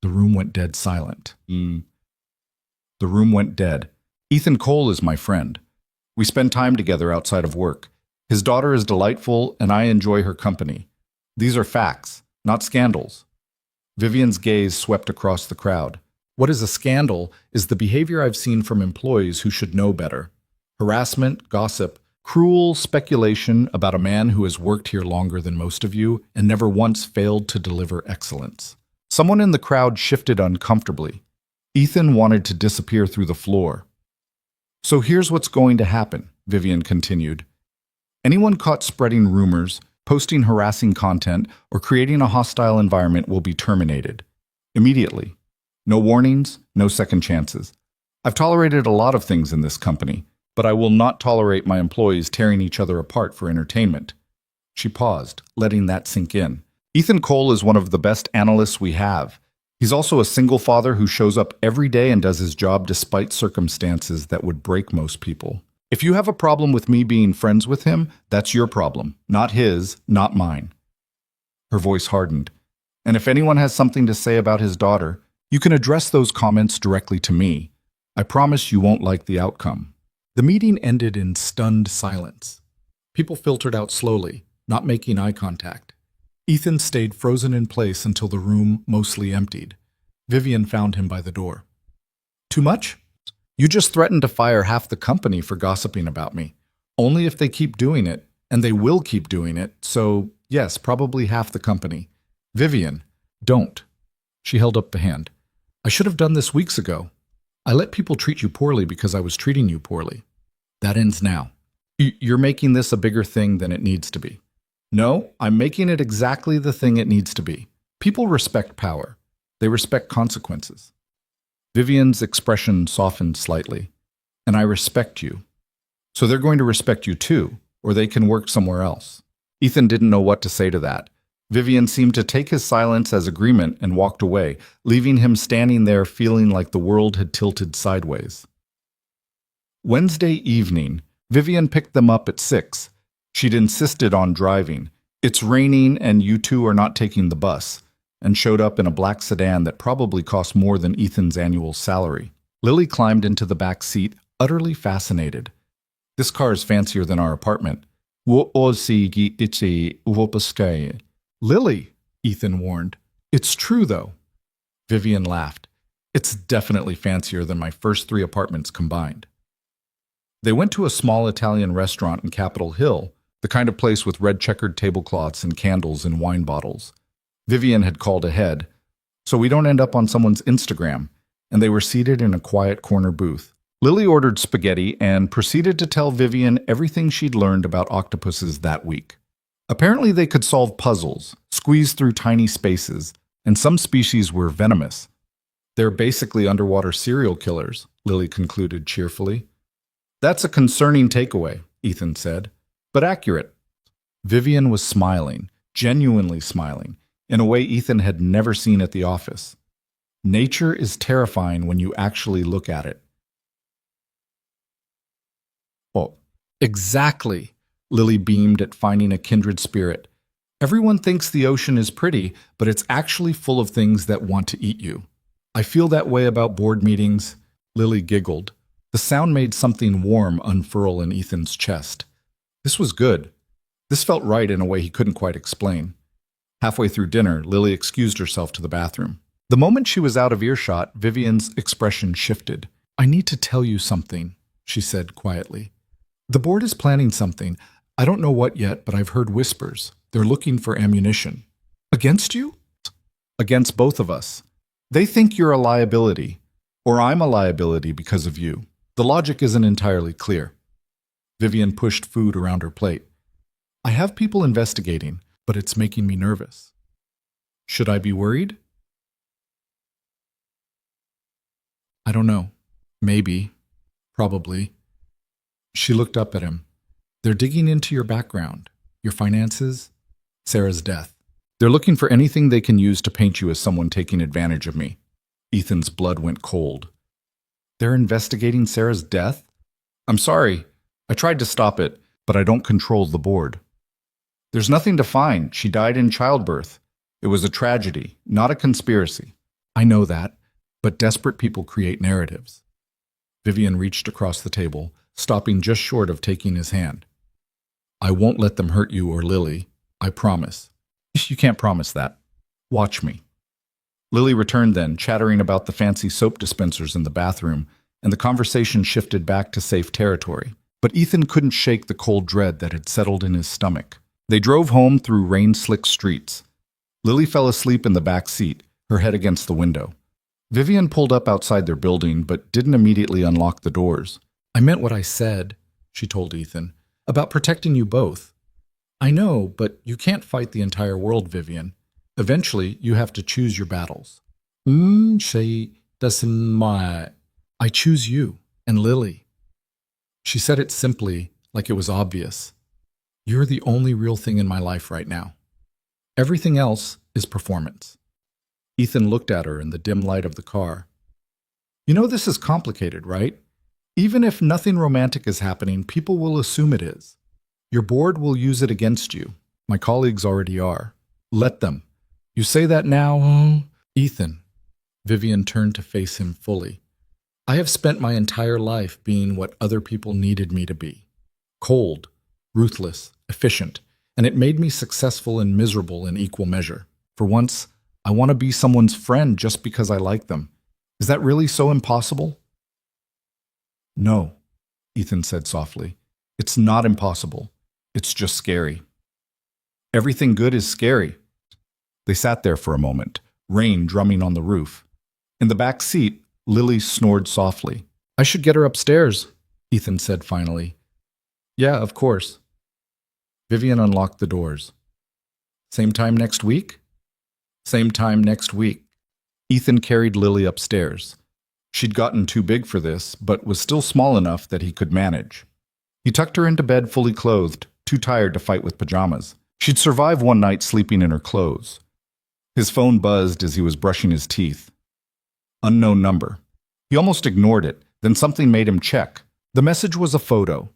A: The room went dead silent. The room went dead. Ethan Cole is my friend. We spend time together outside of work. His daughter is delightful, and I enjoy her company. These are facts, not scandals. Vivian's gaze swept across the crowd. What is a scandal is the behavior I've seen from employees who should know better. Harassment, gossip, cruel speculation about a man who has worked here longer than most of you and never once failed to deliver excellence. Someone in the crowd shifted uncomfortably. Ethan wanted to disappear through the floor. So here's what's going to happen, Vivian continued. Anyone caught spreading rumors, posting harassing content, or creating a hostile environment will be terminated. Immediately. No warnings, no second chances. I've tolerated a lot of things in this company, but I will not tolerate my employees tearing each other apart for entertainment. She paused, letting that sink in. Ethan Cole is one of the best analysts we have. He's also a single father who shows up every day and does his job despite circumstances that would break most people. If you have a problem with me being friends with him, that's your problem, not his, not mine. Her voice hardened. And if anyone has something to say about his daughter, you can address those comments directly to me. I promise you won't like the outcome. The meeting ended in stunned silence. People filtered out slowly, not making eye contact. Ethan stayed frozen in place until the room mostly emptied. Vivian found him by the door. Too much? You just threatened to fire half the company for gossiping about me. Only if they keep doing it, and they will keep doing it, so yes, probably half the company. Vivian, don't. She held up the hand. I should have done this weeks ago. I let people treat you poorly because I was treating you poorly. That ends now. You're making this a bigger thing than it needs to be. No, I'm making it exactly the thing it needs to be. People respect power. They respect consequences. Vivian's expression softened slightly. And I respect you. So they're going to respect you too, or they can work somewhere else. Ethan didn't know what to say to that. Vivian seemed to take his silence as agreement and walked away, leaving him standing there feeling like the world had tilted sideways. Wednesday evening, Vivian picked them up at 6. She'd insisted on driving. It's raining and you two are not taking the bus, and showed up in a black sedan that probably cost more than Ethan's annual salary. Lily climbed into the back seat, utterly fascinated. This car is fancier than our apartment. Lily, Ethan warned. It's true, though. Vivian laughed. It's definitely fancier than my first 3 apartments combined. They went to a small Italian restaurant in Capitol Hill, the kind of place with red checkered tablecloths and candles and wine bottles. Vivian had called ahead, so we don't end up on someone's Instagram, and they were seated in a quiet corner booth. Lily ordered spaghetti and proceeded to tell Vivian everything she'd learned about octopuses that week. Apparently they could solve puzzles, squeeze through tiny spaces, and some species were venomous. They're basically underwater serial killers, Lily concluded cheerfully. That's a concerning takeaway, Ethan said, but accurate. Vivian was smiling, genuinely smiling, in a way Ethan had never seen at the office. Nature is terrifying when you actually look at it. Oh, exactly, Lily beamed at finding a kindred spirit. Everyone thinks the ocean is pretty, but it's actually full of things that want to eat you. I feel that way about board meetings. Lily giggled. The sound made something warm unfurl in Ethan's chest. This was good. This felt right in a way he couldn't quite explain. Halfway through dinner, Lily excused herself to the bathroom. The moment she was out of earshot, Vivian's expression shifted. I need to tell you something, she said quietly. The board is planning something. I don't know what yet, but I've heard whispers. They're looking for ammunition. Against you? Against both of us. They think you're a liability, or I'm a liability because of you. The logic isn't entirely clear. Vivian pushed food around her plate. I have people investigating, but it's making me nervous. Should I be worried? I don't know. Maybe. Probably. She looked up at him. They're digging into your background, your finances, Sarah's death. They're looking for anything they can use to paint you as someone taking advantage of me. Ethan's blood went cold. They're investigating Sarah's death? I'm sorry. I tried to stop it, but I don't control the board. There's nothing to find. She died in childbirth. It was a tragedy, not a conspiracy. I know that, but desperate people create narratives. Vivian reached across the table, stopping just short of taking his hand. I won't let them hurt you or Lily. I promise. You can't promise that. Watch me. Lily returned then, chattering about the fancy soap dispensers in the bathroom, and the conversation shifted back to safe territory. But Ethan couldn't shake the cold dread that had settled in his stomach. They drove home through rain-slicked streets. Lily fell asleep in the back seat, her head against the window. Vivian pulled up outside their building, but didn't immediately unlock the doors. I meant what I said, she told Ethan, about protecting you both. I know, but you can't fight the entire world, Vivian. Eventually, you have to choose your battles. She doesn't. I choose you and Lily. She said it simply, like it was obvious. You're the only real thing in my life right now. Everything else is performance. Ethan looked at her in the dim light of the car. You know this is complicated, right? Even if nothing romantic is happening, people will assume it is. Your board will use it against you. My colleagues already are. Let them. You say that now, Ethan. Vivian turned to face him fully. I have spent my entire life being what other people needed me to be. Cold, ruthless, efficient, and it made me successful and miserable in equal measure. For once, I want to be someone's friend just because I like them. Is that really so impossible? No, Ethan said softly. It's not impossible. It's just scary. Everything good is scary. They sat there for a moment, rain drumming on the roof. In the back seat, Lily snored softly. I should get her upstairs, Ethan said finally. Yeah, of course. Vivian unlocked the doors. Same time next week? Same time next week. Ethan carried Lily upstairs. She'd gotten too big for this, but was still small enough that he could manage. He tucked her into bed fully clothed, too tired to fight with pajamas. She'd survive one night sleeping in her clothes. His phone buzzed as he was brushing his teeth. Unknown number. He almost ignored it, then something made him check. The message was a photo.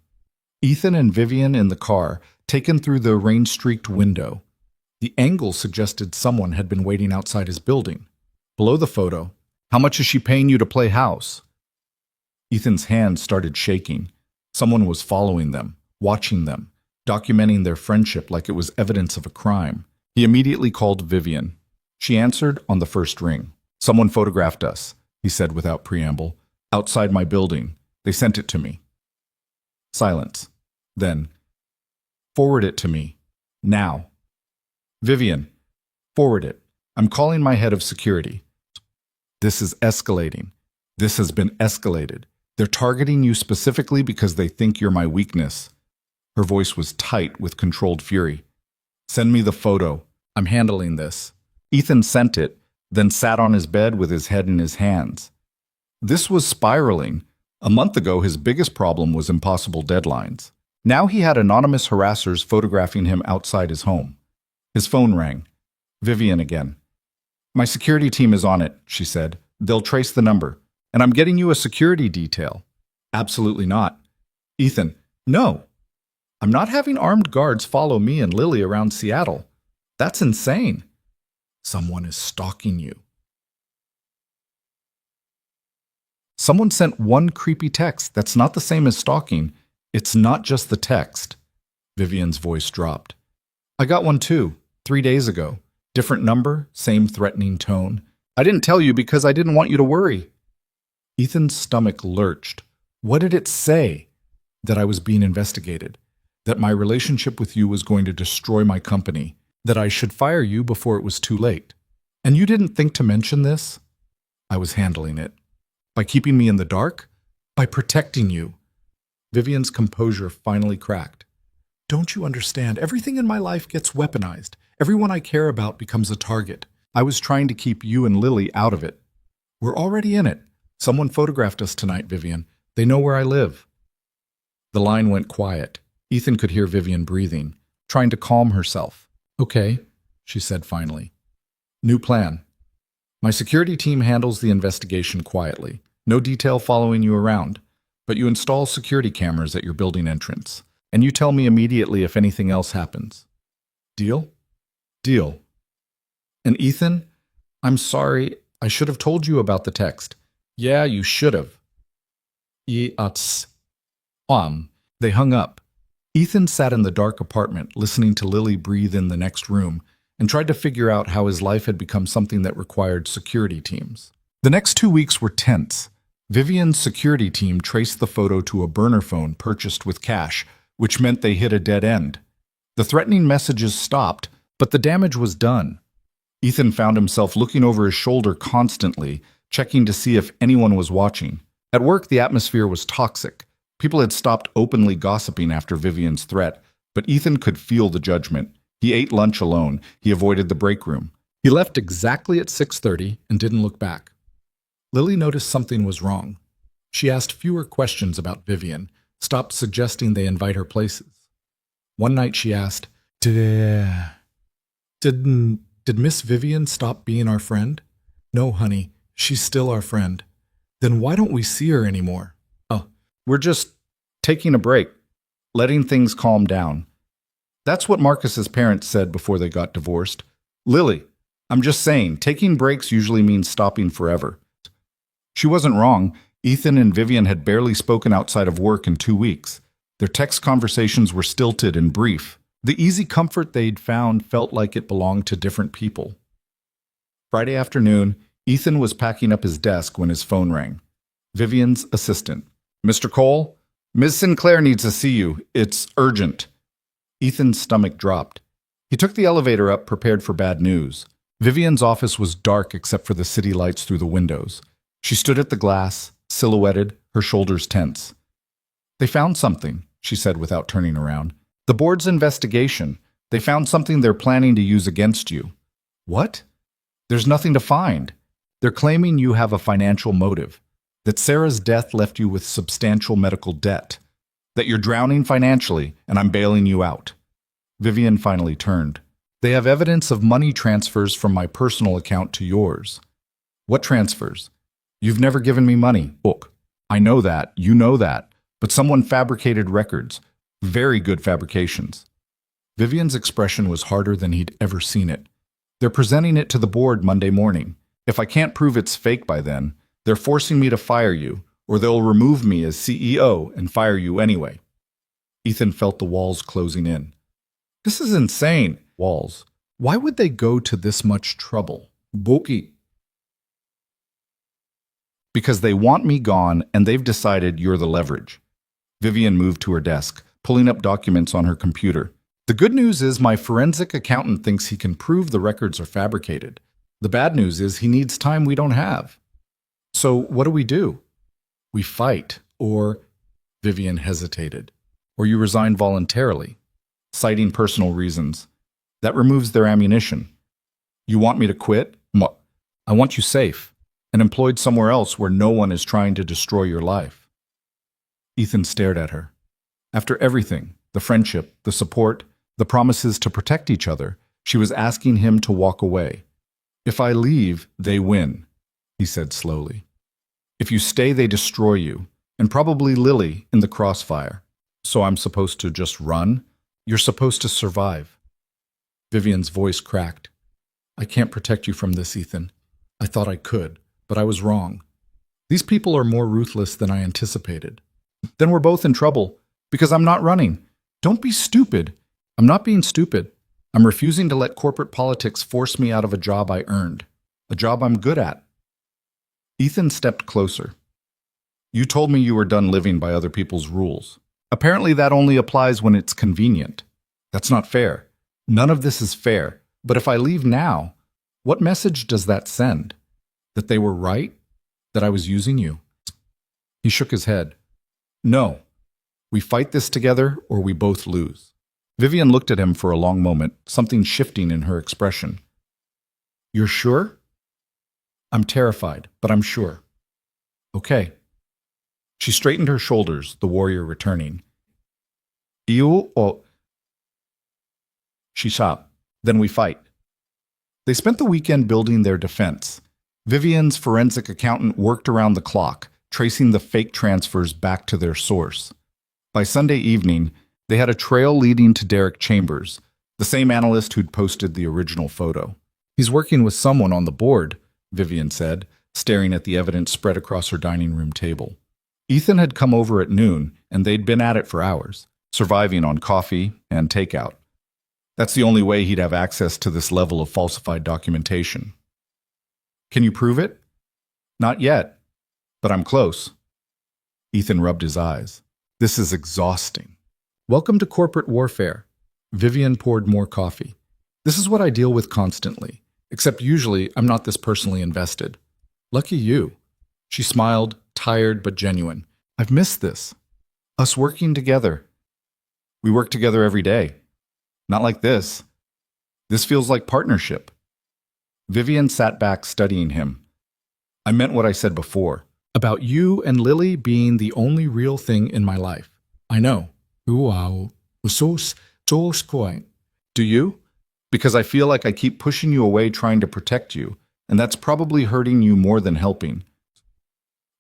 A: Ethan and Vivian in the car, taken through the rain-streaked window. The angle suggested someone had been waiting outside his building. Below the photo, how much is she paying you to play house? Ethan's hands started shaking. Someone was following them, watching them, documenting their friendship like it was evidence of a crime. He immediately called Vivian. She answered on the first ring. Someone photographed us, he said without preamble. Outside my building. They sent it to me. Silence. Then, forward it to me. Now. Vivian, forward it. I'm calling my head of security. This is escalating. This has been escalated. They're targeting you specifically because they think you're my weakness. Her voice was tight with controlled fury. Send me the photo. I'm handling this. Ethan sent it, then sat on his bed with his head in his hands. This was spiraling. A month ago, his biggest problem was impossible deadlines. Now he had anonymous harassers photographing him outside his home. His phone rang. Vivian again. My security team is on it, she said. They'll trace the number. And I'm getting you a security detail. Absolutely not. Ethan, no. I'm not having armed guards follow me and Lily around Seattle. That's insane. Someone is stalking you. Someone sent one creepy text that's not the same as stalking. It's not just the text. Vivian's voice dropped. I got one too, 3 days ago. Different number, same threatening tone. I didn't tell you because I didn't want you to worry. Ethan's stomach lurched. What did it say? That I was being investigated. That my relationship with you was going to destroy my company. That I should fire you before it was too late. And you didn't think to mention this? I was handling it. By keeping me in the dark? By protecting you. Vivian's composure finally cracked. Don't you understand? Everything in my life gets weaponized. Everyone I care about becomes a target. I was trying to keep you and Lily out of it. We're already in it. Someone photographed us tonight, Vivian. They know where I live. The line went quiet. Ethan could hear Vivian breathing, trying to calm herself. Okay, she said finally. New plan. My security team handles the investigation quietly. No detail following you around. But you install security cameras at your building entrance. And you tell me immediately if anything else happens. Deal? Deal. And Ethan, I'm sorry, I should have told you about the text. Yeah, you should have. They hung up. Ethan sat in the dark apartment, listening to Lily breathe in the next room, and tried to figure out how his life had become something that required security teams. The next 2 weeks were tense. Vivian's security team traced the photo to a burner phone purchased with cash, which meant they hit a dead end. The threatening messages stopped, but the damage was done. Ethan found himself looking over his shoulder constantly, checking to see if anyone was watching. At work, the atmosphere was toxic. People had stopped openly gossiping after Vivian's threat, but Ethan could feel the judgment. He ate lunch alone. He avoided the break room. He left exactly at 6:30 and didn't look back. Lily noticed something was wrong. She asked fewer questions about Vivian, stopped suggesting they invite her places. One night she asked, Did Miss Vivian stop being our friend? No, honey, she's still our friend. Then why don't we see her anymore? Oh, we're just taking a break, letting things calm down. That's what Marcus's parents said before they got divorced. Lily, I'm just saying, taking breaks usually means stopping forever. She wasn't wrong. Ethan and Vivian had barely spoken outside of work in 2 weeks. Their text conversations were stilted and brief. The easy comfort they'd found felt like it belonged to different people. Friday afternoon, Ethan was packing up his desk when his phone rang. Vivian's assistant. Mr. Cole, Ms. Sinclair needs to see you. It's urgent. Ethan's stomach dropped. He took the elevator up, prepared for bad news. Vivian's office was dark except for the city lights through the windows. She stood at the glass, silhouetted, her shoulders tense. They found something, she said without turning around. The board's investigation. They found something they're planning to use against you. What? There's nothing to find. They're claiming you have a financial motive, that Sarah's death left you with substantial medical debt, that you're drowning financially and I'm bailing you out. Vivian finally turned. They have evidence of money transfers from my personal account to yours. What transfers? You've never given me money. Look, I know that, you know that, but someone fabricated records. Very good fabrications. Vivian's expression was harder than he'd ever seen it. They're presenting it to the board Monday morning. If I can't prove it's fake by then, they're forcing me to fire you, or they'll remove me as CEO and fire you anyway. Ethan felt the walls closing in. This is insane. Walls. Why would they go to this much trouble? Boki. Because they want me gone and they've decided you're the leverage. Vivian moved to her desk, pulling up documents on her computer. The good news is my forensic accountant thinks he can prove the records are fabricated. The bad news is he needs time we don't have. So what do? We fight, or... Vivian hesitated. Or you resign voluntarily, citing personal reasons. That removes their ammunition. You want me to quit? I want you safe, and employed somewhere else where no one is trying to destroy your life. Ethan stared at her. After everything, the friendship, the support, the promises to protect each other, she was asking him to walk away. If I leave, they win, he said slowly. If you stay, they destroy you, and probably Lily in the crossfire. So I'm supposed to just run? You're supposed to survive. Vivian's voice cracked. I can't protect you from this, Ethan. I thought I could, but I was wrong. These people are more ruthless than I anticipated. Then we're both in trouble, because I'm not running. Don't be stupid. I'm not being stupid. I'm refusing to let corporate politics force me out of a job I earned. A job I'm good at. Ethan stepped closer. You told me you were done living by other people's rules. Apparently that only applies when it's convenient. That's not fair. None of this is fair. But if I leave now, what message does that send? That they were right? That I was using you? He shook his head. No. We fight this together or we both lose. Vivian looked at him for a long moment, something shifting in her expression. You're sure? I'm terrified, but I'm sure. Okay. She straightened her shoulders, the warrior returning. You or... She stopped. Then we fight. They spent the weekend building their defense. Vivian's forensic accountant worked around the clock, tracing the fake transfers back to their source. By Sunday evening, they had a trail leading to Derek Chambers, the same analyst who'd posted the original photo. He's working with someone on the board, Vivian said, staring at the evidence spread across her dining room table. Ethan had come over at noon, and they'd been at it for hours, surviving on coffee and takeout. That's the only way he'd have access to this level of falsified documentation. Can you prove it? Not yet, but I'm close. Ethan rubbed his eyes. This is exhausting. Welcome to corporate warfare. Vivian poured more coffee. This is what I deal with constantly, except usually I'm not this personally invested. Lucky you. She smiled, tired but genuine. I've missed this. Us working together. We work together every day. Not like this. This feels like partnership. Vivian sat back studying him. I meant what I said before, about you and Lily being the only real thing in my life. I know. Wow. Do you? Because I feel like I keep pushing you away trying to protect you, and that's probably hurting you more than helping.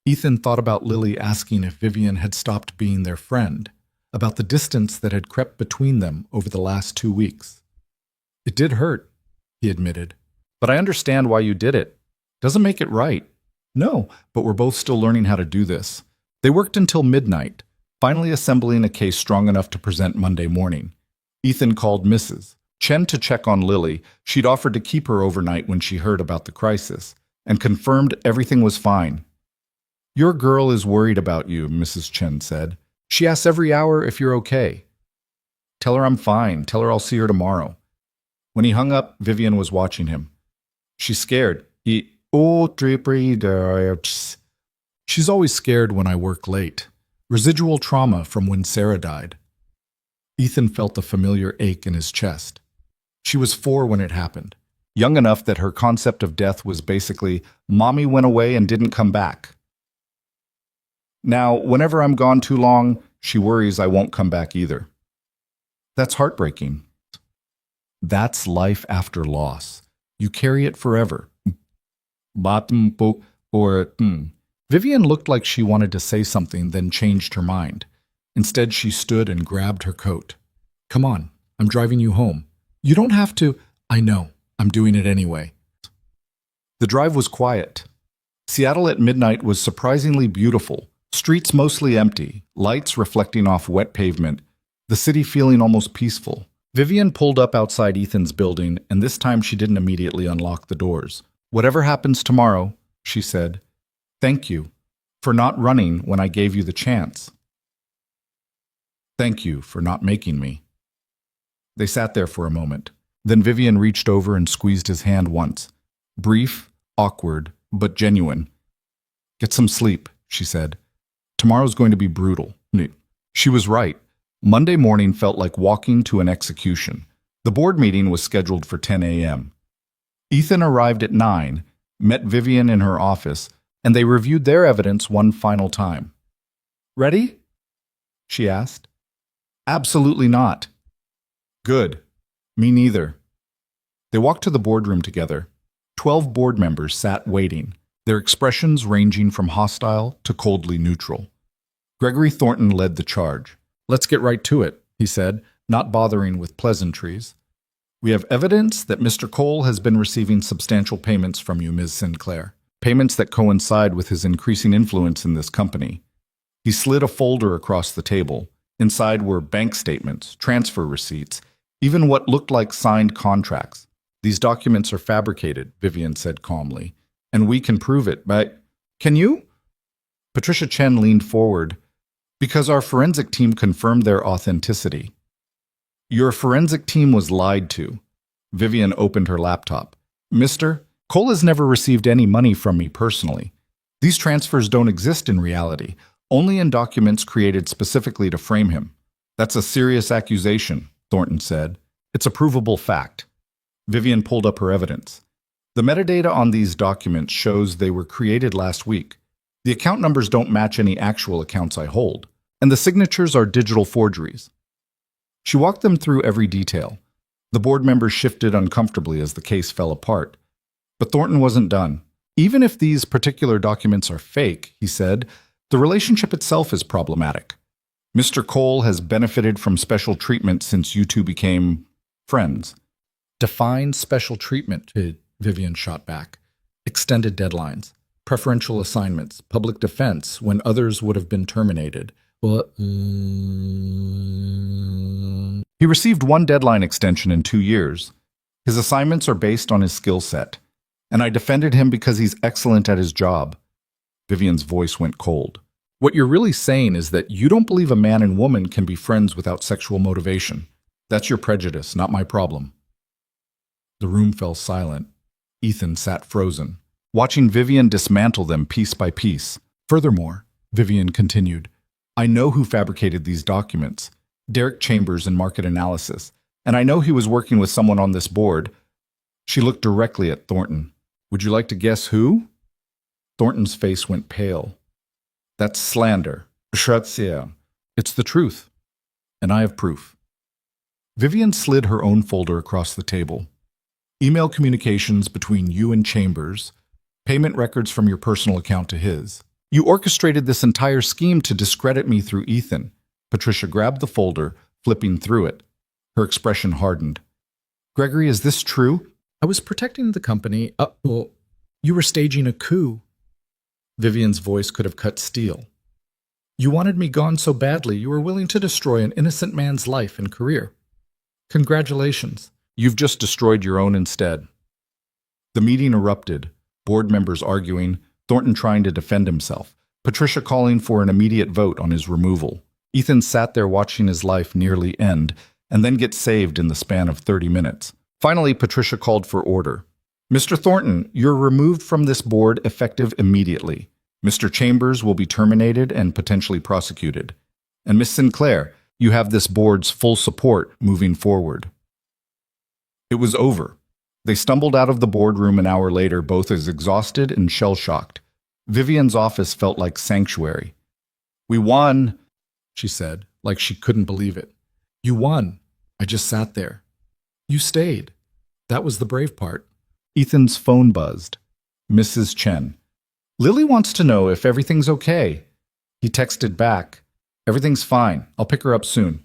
A: Ethan thought about Lily asking if Vivian had stopped being their friend, about the distance that had crept between them over the last 2 weeks. It did hurt, he admitted. But I understand why you did it. Doesn't make it right. No, but we're both still learning how to do this. They worked until midnight, finally assembling a case strong enough to present Monday morning. Ethan called Mrs. Chen to check on Lily. She'd offered to keep her overnight when she heard about the crisis, and confirmed everything was fine. Your girl is worried about you, Mrs. Chen said. She asks every hour if you're okay. Tell her I'm fine. Tell her I'll see her tomorrow. When he hung up, Vivian was watching him. She's scared. She's always scared when I work late. Residual trauma from when Sarah died. Ethan felt a familiar ache in his chest. She was 4 when it happened, young enough that her concept of death was basically, Mommy went away and didn't come back. Now, whenever I'm gone too long, she worries I won't come back either. That's heartbreaking. That's life after loss. You carry it forever. Vivian looked like she wanted to say something, then changed her mind. Instead, she stood and grabbed her coat. Come on, I'm driving you home. You don't have to. I know, I'm doing it anyway. The drive was quiet. Seattle at midnight was surprisingly beautiful. Streets mostly empty, lights reflecting off wet pavement, the city feeling almost peaceful. Vivian pulled up outside Ethan's building, and this time she didn't immediately unlock the doors. Whatever happens tomorrow, she said, thank you for not running when I gave you the chance. Thank you for not making me. They sat there for a moment. Then Vivian reached over and squeezed his hand once. Brief, awkward, but genuine. Get some sleep, she said. Tomorrow's going to be brutal. She was right. Monday morning felt like walking to an execution. The board meeting was scheduled for 10 a.m. Ethan arrived at 9, met Vivian in her office, and they reviewed their evidence one final time. Ready? She asked. Absolutely not. Good. Me neither. They walked to the boardroom together. 12 board members sat waiting, their expressions ranging from hostile to coldly neutral. Gregory Thornton led the charge. Let's get right to it, he said, not bothering with pleasantries. We have evidence that Mr. Cole has been receiving substantial payments from you, Ms. Sinclair. Payments that coincide with his increasing influence in this company. He slid a folder across the table. Inside were bank statements, transfer receipts, even what looked like signed contracts. These documents are fabricated, Vivian said calmly, and we can prove it, but can you? Patricia Chen leaned forward. Because our forensic team confirmed their authenticity. Your forensic team was lied to. Vivian opened her laptop. Mister, Cole has never received any money from me personally. These transfers don't exist in reality, only in documents created specifically to frame him. That's a serious accusation, Thornton said. It's a provable fact. Vivian pulled up her evidence. The metadata on these documents shows they were created last week. The account numbers don't match any actual accounts I hold, and the signatures are digital forgeries. She walked them through every detail. The board members shifted uncomfortably as the case fell apart. But Thornton wasn't done. Even if these particular documents are fake, he said, the relationship itself is problematic. Mr. Cole has benefited from special treatment since you two became friends. Define special treatment, Vivian shot back. Extended deadlines. Preferential assignments, public defense, when others would have been terminated. Well, he received one deadline extension in 2 years. His assignments are based on his skill set, and I defended him because he's excellent at his job. Vivian's voice went cold. What you're really saying is that you don't believe a man and woman can be friends without sexual motivation. That's your prejudice, not my problem. The room fell silent. Ethan sat frozen, watching Vivian dismantle them piece by piece. Furthermore, Vivian continued, I know who fabricated these documents, Derek Chambers in market analysis, and I know he was working with someone on this board. She looked directly at Thornton. Would you like to guess who? Thornton's face went pale. That's slander. It's the truth, and I have proof. Vivian slid her own folder across the table. Email communications between you and Chambers, payment records from your personal account to his. You orchestrated this entire scheme to discredit me through Ethan. Patricia grabbed the folder, flipping through it. Her expression hardened. Gregory, is this true? I was protecting the company. Well, you were staging a coup. Vivian's voice could have cut steel. You wanted me gone so badly you were willing to destroy an innocent man's life and career. Congratulations. You've just destroyed your own instead. The meeting erupted, board members arguing, Thornton trying to defend himself, Patricia calling for an immediate vote on his removal. Ethan sat there watching his life nearly end and then get saved in the span of 30 minutes. Finally, Patricia called for order. Mr. Thornton, you're removed from this board effective immediately. Mr. Chambers will be terminated and potentially prosecuted. And Miss Sinclair, you have this board's full support moving forward. It was over. They stumbled out of the boardroom an hour later, both as exhausted and shell-shocked. Vivian's office felt like sanctuary. We won, she said, like she couldn't believe it. You won. I just sat there. You stayed. That was the brave part. Ethan's phone buzzed. Mrs. Chen. Lily wants to know if everything's okay. He texted back. Everything's fine. I'll pick her up soon.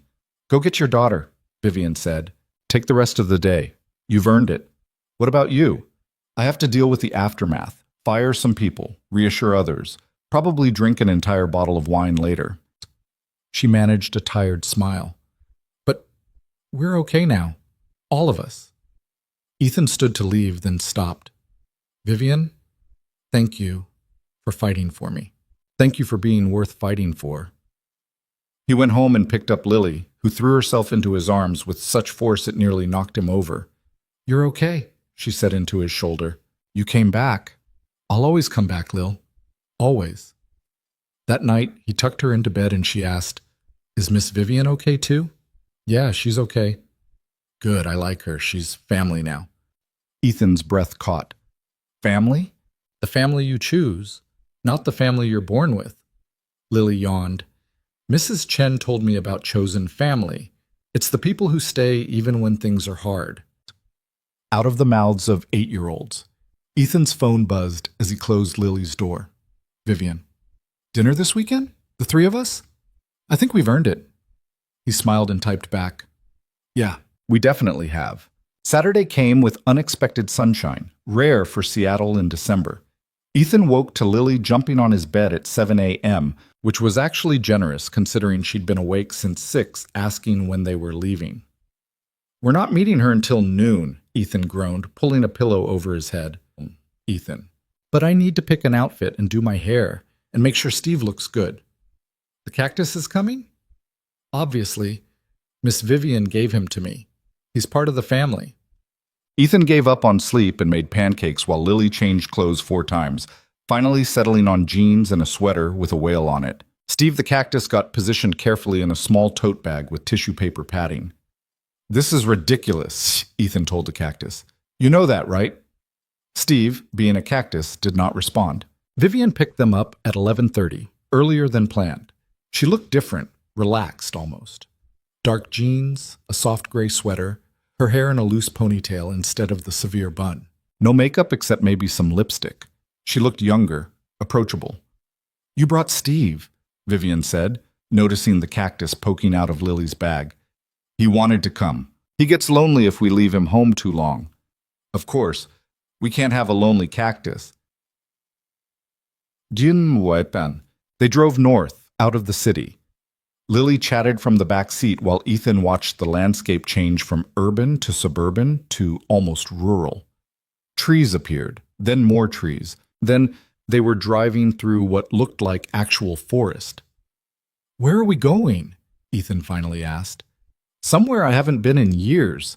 A: Go get your daughter, Vivian said. Take the rest of the day. You've earned it. What about you? I have to deal with the aftermath. Fire some people. Reassure others. Probably drink an entire bottle of wine later. She managed a tired smile. But we're okay now. All of us. Ethan stood to leave, then stopped. Vivian, thank you for fighting for me. Thank you for being worth fighting for. He went home and picked up Lily, who threw herself into his arms with such force it nearly knocked him over. You're okay, she said into his shoulder. You came back. I'll always come back, Lil. Always. That night, he tucked her into bed and she asked, Is Miss Vivian okay too? Yeah, she's okay. Good, I like her. She's family now. Ethan's breath caught. Family? The family you choose, not the family you're born with. Lily yawned. Mrs. Chen told me about chosen family. It's the people who stay even when things are hard. Out of the mouths of 8-year-olds. Ethan's phone buzzed as he closed Lily's door. Vivian. Dinner this weekend? The three of us? I think we've earned it. He smiled and typed back. Yeah, we definitely have. Saturday came with unexpected sunshine, rare for Seattle in December. Ethan woke to Lily jumping on his bed at 7 a.m., which was actually generous considering she'd been awake since 6, asking when they were leaving. We're not meeting her until noon, Ethan groaned, pulling a pillow over his head. Ethan. But I need to pick an outfit and do my hair and make sure Steve looks good. The cactus is coming? Obviously. Miss Vivian gave him to me. He's part of the family. Ethan gave up on sleep and made pancakes while Lily changed clothes 4 times, finally settling on jeans and a sweater with a whale on it. Steve the cactus got positioned carefully in a small tote bag with tissue paper padding. This is ridiculous, Ethan told the cactus. You know that, right? Steve, being a cactus, did not respond. Vivian picked them up at 11:30, earlier than planned. She looked different, relaxed almost. Dark jeans, a soft gray sweater, her hair in a loose ponytail instead of the severe bun. No makeup except maybe some lipstick. She looked younger, approachable. You brought Steve, Vivian said, noticing the cactus poking out of Lily's bag. He wanted to come. He gets lonely if we leave him home too long. Of course, we can't have a lonely cactus. They drove north, out of the city. Lily chatted from the back seat while Ethan watched the landscape change from urban to suburban to almost rural. Trees appeared, then more trees. Then they were driving through what looked like actual forest. Where are we going? Ethan finally asked. Somewhere I haven't been in years.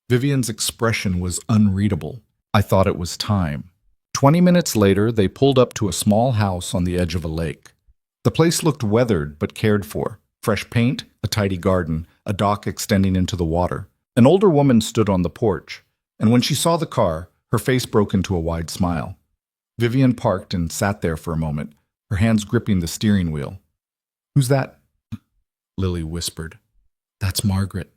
A: Vivian's expression was unreadable. I thought it was time. 20 minutes later, they pulled up to a small house on the edge of a lake. The place looked weathered but cared for. Fresh paint, a tidy garden, a dock extending into the water. An older woman stood on the porch, and when she saw the car, her face broke into a wide smile. Vivian parked and sat there for a moment, her hands gripping the steering wheel. Who's that? Lily whispered. That's Margaret,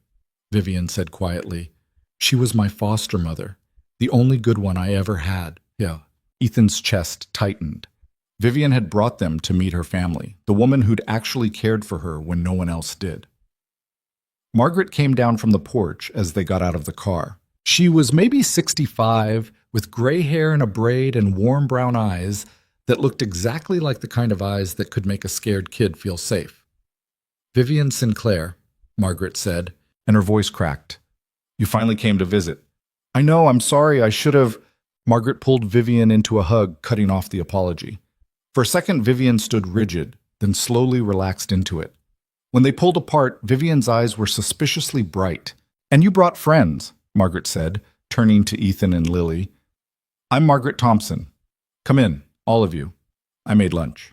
A: Vivian said quietly. She was my foster mother, the only good one I ever had. Yeah. Ethan's chest tightened. Vivian had brought them to meet her family, the woman who'd actually cared for her when no one else did. Margaret came down from the porch as they got out of the car. She was maybe 65, with gray hair in a braid and warm brown eyes that looked exactly like the kind of eyes that could make a scared kid feel safe. Vivian Sinclair, Margaret said, and her voice cracked. You finally came to visit. I know, I'm sorry, I should have. Margaret pulled Vivian into a hug, cutting off the apology. For a second, Vivian stood rigid, then slowly relaxed into it. When they pulled apart, Vivian's eyes were suspiciously bright. And you brought friends, Margaret said, turning to Ethan and Lily. I'm Margaret Thompson. Come in, all of you. I made lunch.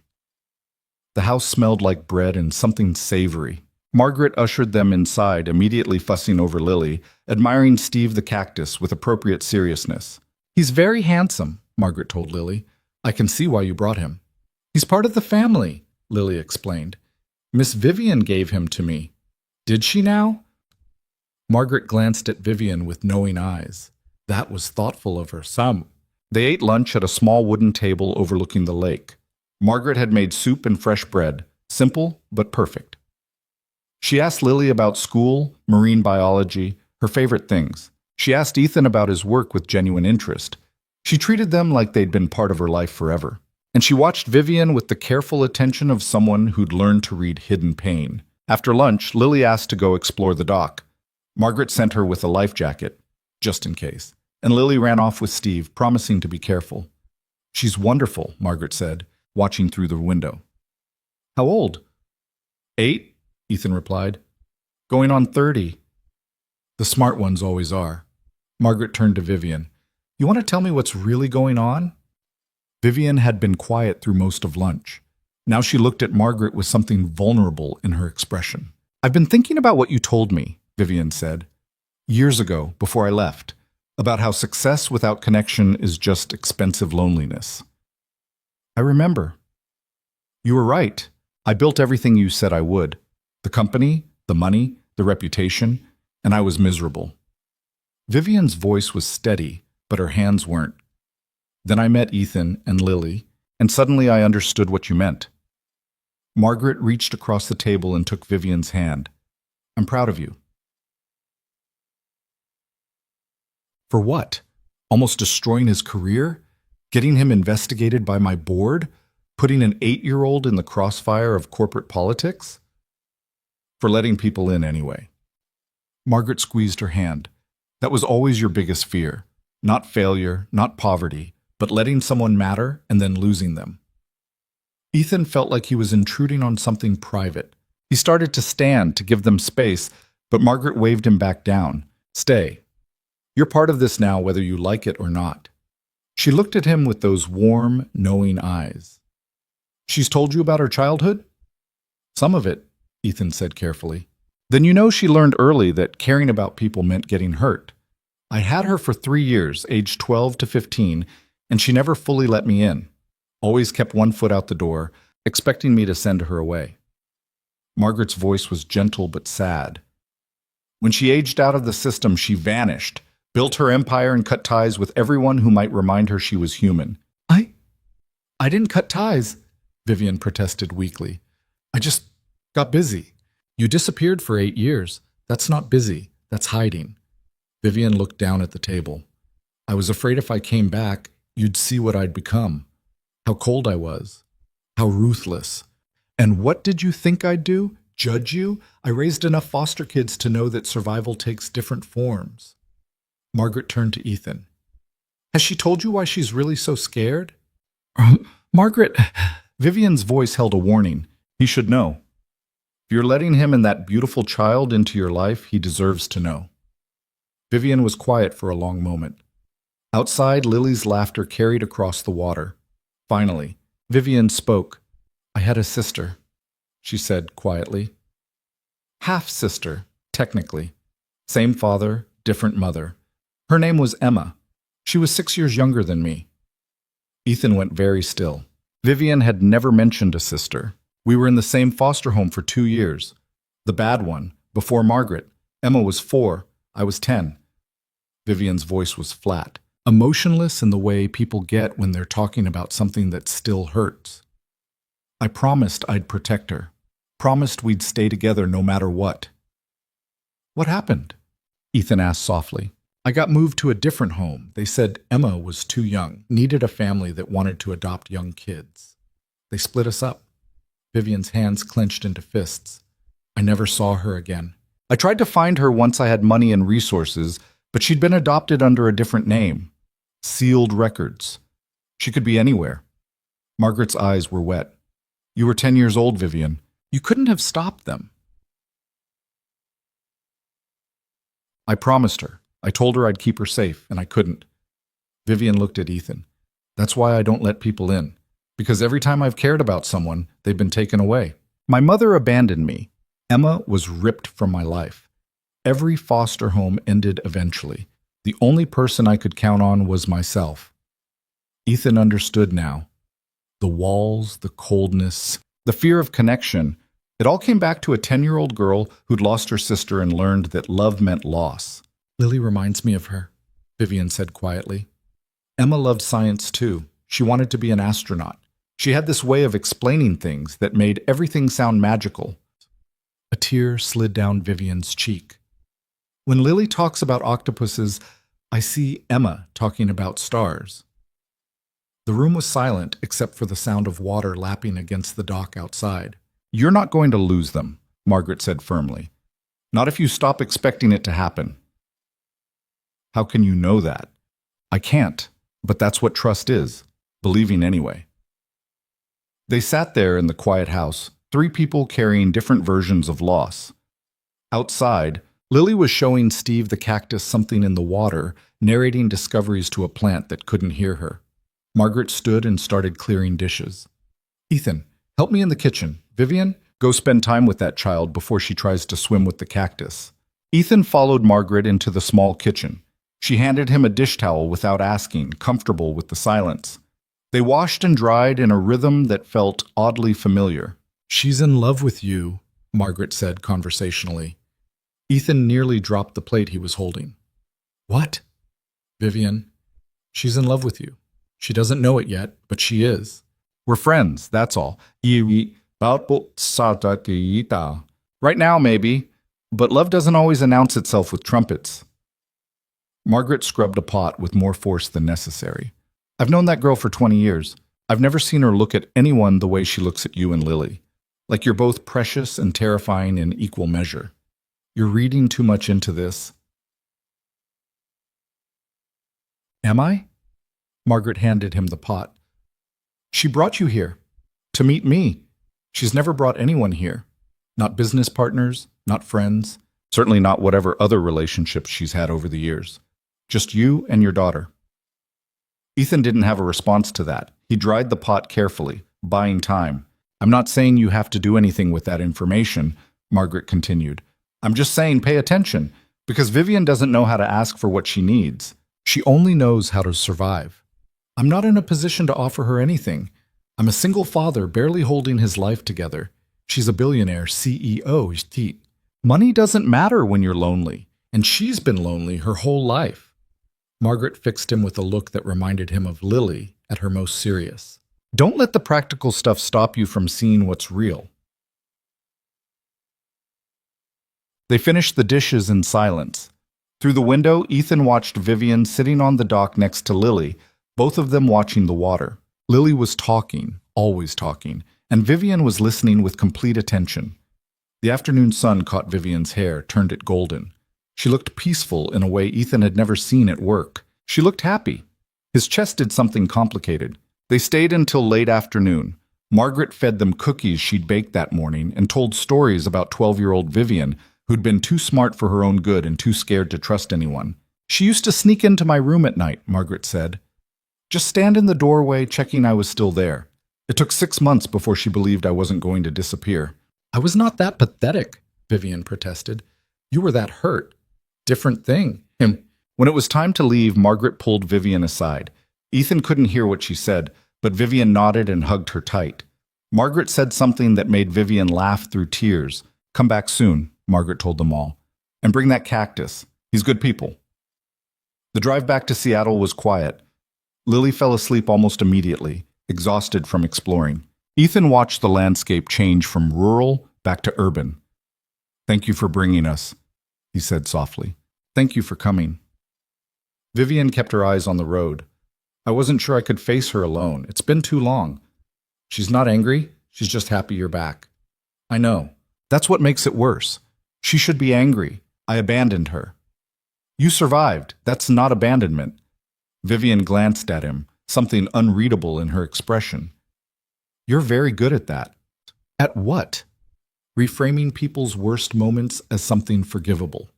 A: The house smelled like bread and something savory. Margaret ushered them inside, immediately fussing over Lily, admiring Steve the cactus with appropriate seriousness. He's very handsome, Margaret told Lily. I can see why you brought him. He's part of the family, Lily explained. Miss Vivian gave him to me. Did she now? Margaret glanced at Vivian with knowing eyes. That was thoughtful of her. They ate lunch at a small wooden table overlooking the lake. Margaret had made soup and fresh bread, simple but perfect. She asked Lily about school, marine biology, her favorite things. She asked Ethan about his work with genuine interest. She treated them like they'd been part of her life forever. And she watched Vivian with the careful attention of someone who'd learned to read hidden pain. After lunch, Lily asked to go explore the dock. Margaret sent her with a life jacket, just in case. And Lily ran off with Steve, promising to be careful. She's wonderful, Margaret said, watching through the window. How old? 8, Ethan replied. Going on 30. The smart ones always are. Margaret turned to Vivian. You want to tell me what's really going on? Vivian had been quiet through most of lunch. Now she looked at Margaret with something vulnerable in her expression. I've been thinking about what you told me, Vivian said, years ago, before I left, about how success without connection is just expensive loneliness. I remember. You were right. I built everything you said I would. The company, the money, the reputation, and I was miserable. Vivian's voice was steady, but her hands weren't. Then I met Ethan and Lily, and suddenly I understood what you meant. Margaret reached across the table and took Vivian's hand. I'm proud of you. For what? Almost destroying his career? Getting him investigated by my board? Putting an 8-year-old in the crossfire of corporate politics? For letting people in anyway. Margaret squeezed her hand. That was always your biggest fear. Not failure, not poverty, but letting someone matter and then losing them. Ethan felt like he was intruding on something private. He started to stand to give them space, but Margaret waved him back down. Stay. You're part of this now, whether you like it or not. She looked at him with those warm, knowing eyes. She's told you about her childhood? Some of it, Ethan said carefully. Then you know she learned early that caring about people meant getting hurt. I had her for 3 years, aged 12 to 15, and she never fully let me in. Always kept one foot out the door, expecting me to send her away. Margaret's voice was gentle but sad. When she aged out of the system, she vanished, built her empire and cut ties with everyone who might remind her she was human. I didn't cut ties, Vivian protested weakly. I just got busy. You disappeared for 8 years. That's not busy. That's hiding. Vivian looked down at the table. I was afraid if I came back, you'd see what I'd become. How cold I was. How ruthless. And what did you think I'd do? Judge you? I raised enough foster kids to know that survival takes different forms. Margaret turned to Ethan. Has she told you why she's really so scared? Margaret, Vivian's voice held a warning. He should know. If you're letting him and that beautiful child into your life, he deserves to know. Vivian was quiet for a long moment. Outside, Lily's laughter carried across the water. Finally, Vivian spoke. I had a sister, she said quietly. Half-sister, technically. Same father, different mother. Her name was Emma. She was 6 years younger than me. Ethan went very still. Vivian had never mentioned a sister. We were in the same foster home for 2 years. The bad one, before Margaret. Emma was 4. I was 10. Vivian's voice was flat, emotionless in the way people get when they're talking about something that still hurts. I promised I'd protect her. Promised we'd stay together no matter what. What happened? Ethan asked softly. I got moved to a different home. They said Emma was too young, needed a family that wanted to adopt young kids. They split us up. Vivian's hands clenched into fists. I never saw her again. I tried to find her once I had money and resources, but she'd been adopted under a different name. Sealed records. She could be anywhere. Margaret's eyes were wet. You were 10 years old, Vivian. You couldn't have stopped them. I promised her. I told her I'd keep her safe, and I couldn't. Vivian looked at Ethan. That's why I don't let people in. Because every time I've cared about someone, they've been taken away. My mother abandoned me. Emma was ripped from my life. Every foster home ended eventually. The only person I could count on was myself. Ethan understood now. The walls, the coldness, the fear of connection, it all came back to a 10-year-old girl who'd lost her sister and learned that love meant loss. Lily reminds me of her, Vivian said quietly. Emma loved science too. She wanted to be an astronaut. She had this way of explaining things that made everything sound magical. A tear slid down Vivian's cheek. When Lily talks about octopuses, I see Emma talking about stars. The room was silent except for the sound of water lapping against the dock outside. You're not going to lose them, Margaret said firmly. Not if you stop expecting it to happen. How can you know that? I can't, but that's what trust is, believing anyway. They sat there in the quiet house, 3 people carrying different versions of loss. Outside, Lily was showing Steve the cactus something in the water, narrating discoveries to a plant that couldn't hear her. Margaret stood and started clearing dishes. Ethan, help me in the kitchen. Vivian, go spend time with that child before she tries to swim with the cactus. Ethan followed Margaret into the small kitchen. She handed him a dish towel without asking, comfortable with the silence. They washed and dried in a rhythm that felt oddly familiar. She's in love with you, Margaret said conversationally. Ethan nearly dropped the plate he was holding. What? Vivian, she's in love with you. She doesn't know it yet, but she is. We're friends, that's all. Right now, maybe, but love doesn't always announce itself with trumpets. Margaret scrubbed a pot with more force than necessary. I've known that girl for 20 years. I've never seen her look at anyone the way she looks at you and Lily. Like you're both precious and terrifying in equal measure. You're reading too much into this. Am I? Margaret handed him the pot. She brought you here. To meet me. She's never brought anyone here. Not business partners, not friends, certainly not whatever other relationships she's had over the years. Just you and your daughter. Ethan didn't have a response to that. He dried the pot carefully, buying time. I'm not saying you have to do anything with that information, Margaret continued. I'm just saying pay attention, because Vivian doesn't know how to ask for what she needs. She only knows how to survive. I'm not in a position to offer her anything. I'm a single father barely holding his life together. She's a billionaire CEO. Money doesn't matter when you're lonely, and she's been lonely her whole life. Margaret fixed him with a look that reminded him of Lily at her most serious. Don't let the practical stuff stop you from seeing what's real. They finished the dishes in silence. Through the window, Ethan watched Vivian sitting on the dock next to Lily, both of them watching the water. Lily was talking, always talking, and Vivian was listening with complete attention. The afternoon sun caught Vivian's hair, turned it golden. She looked peaceful in a way Ethan had never seen at work. She looked happy. His chest did something complicated. They stayed until late afternoon. Margaret fed them cookies she'd baked that morning and told stories about 12-year-old Vivian, who'd been too smart for her own good and too scared to trust anyone. She used to sneak into my room at night, Margaret said. Just stand in the doorway, checking I was still there. It took 6 months before she believed I wasn't going to disappear. I was not that pathetic, Vivian protested. You were that hurt. Different thing. When it was time to leave, Margaret pulled Vivian aside. Ethan couldn't hear what she said, but Vivian nodded and hugged her tight. Margaret said something that made Vivian laugh through tears. Come back soon, Margaret told them all. And bring that cactus. He's good people. The drive back to Seattle was quiet. Lily fell asleep almost immediately, exhausted from exploring. Ethan watched the landscape change from rural back to urban. Thank you for bringing us, he said softly. Thank you for coming. Vivian kept her eyes on the road. I wasn't sure I could face her alone. It's been too long. She's not angry. She's just happy you're back. I know. That's what makes it worse. She should be angry. I abandoned her. You survived. That's not abandonment. Vivian glanced at him, something unreadable in her expression. You're very good at that. At what? Reframing people's worst moments as something forgivable.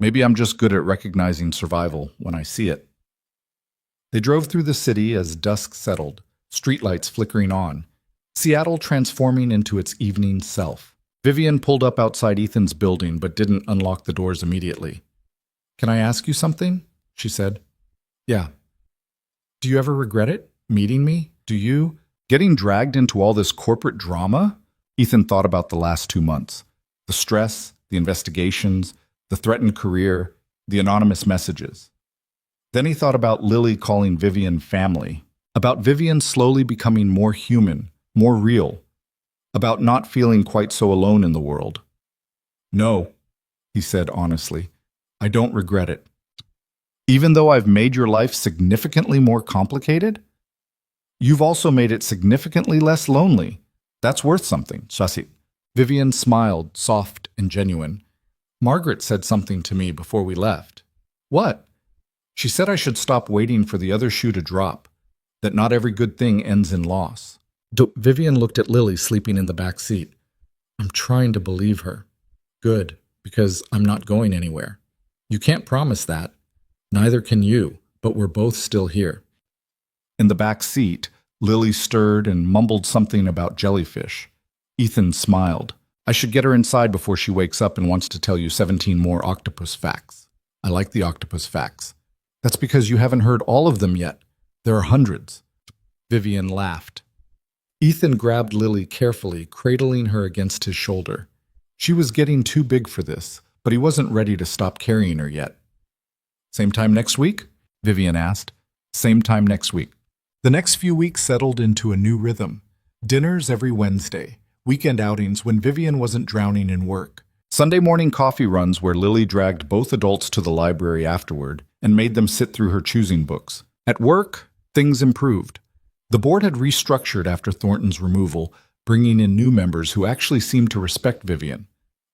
A: Maybe I'm just good at recognizing survival when I see it. They drove through the city as dusk settled, streetlights flickering on, Seattle transforming into its evening self. Vivian pulled up outside Ethan's building but didn't unlock the doors immediately. Can I ask you something? She said. Yeah. Do you ever regret it? Meeting me? Do you? Getting dragged into all this corporate drama? Ethan thought about the last 2 months. The stress, the investigations, the threatened career, the anonymous messages. Then he thought about Lily calling Vivian family, about Vivian slowly becoming more human, more real, about not feeling quite so alone in the world. No, he said honestly, I don't regret it. Even though I've made your life significantly more complicated, you've also made it significantly less lonely. That's worth something, Shasi. Vivian smiled, soft and genuine. Margaret said something to me before we left. What? She said I should stop waiting for the other shoe to drop, that not every good thing ends in loss. Vivian looked at Lily sleeping in the back seat. I'm trying to believe her. Good, because I'm not going anywhere. You can't promise that. Neither can you, but we're both still here. In the back seat, Lily stirred and mumbled something about jellyfish. Ethan smiled. I should get her inside before she wakes up and wants to tell you 17 more octopus facts. I like the octopus facts. That's because you haven't heard all of them yet. There are hundreds. Vivian laughed. Ethan grabbed Lily carefully, cradling her against his shoulder. She was getting too big for this, but he wasn't ready to stop carrying her yet. Same time next week? Vivian asked. Same time next week. The next few weeks settled into a new rhythm. Dinners every Wednesday. Weekend outings when Vivian wasn't drowning in work. Sunday morning coffee runs where Lily dragged both adults to the library afterward and made them sit through her choosing books. At work, things improved. The board had restructured after Thornton's removal, bringing in new members who actually seemed to respect Vivian.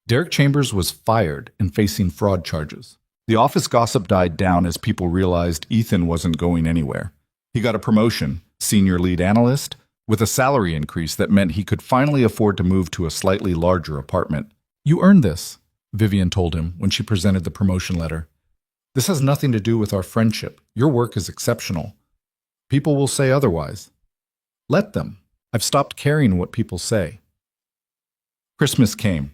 A: Derek Chambers was fired and facing fraud charges. The office gossip died down as people realized Ethan wasn't going anywhere. He got a promotion, senior lead analyst, with a salary increase that meant he could finally afford to move to a slightly larger apartment. "You earned this," Vivian told him when she presented the promotion letter. "This has nothing to do with our friendship. Your work is exceptional. People will say otherwise. Let them. I've stopped caring what people say." Christmas came.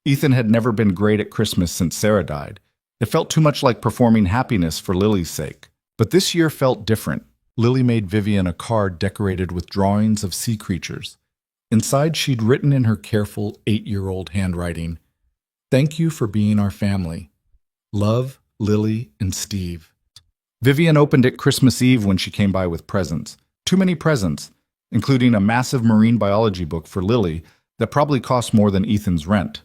A: Ethan had never been great at Christmas since Sarah died. It felt too much like performing happiness for Lily's sake. But this year felt different. Lily made Vivian a card decorated with drawings of sea creatures. Inside, she'd written in her careful 8-year-old handwriting, "Thank you for being our family. Love, Lily and Steve." Vivian opened it Christmas Eve when she came by with presents. Too many presents, including a massive marine biology book for Lily that probably cost more than Ethan's rent.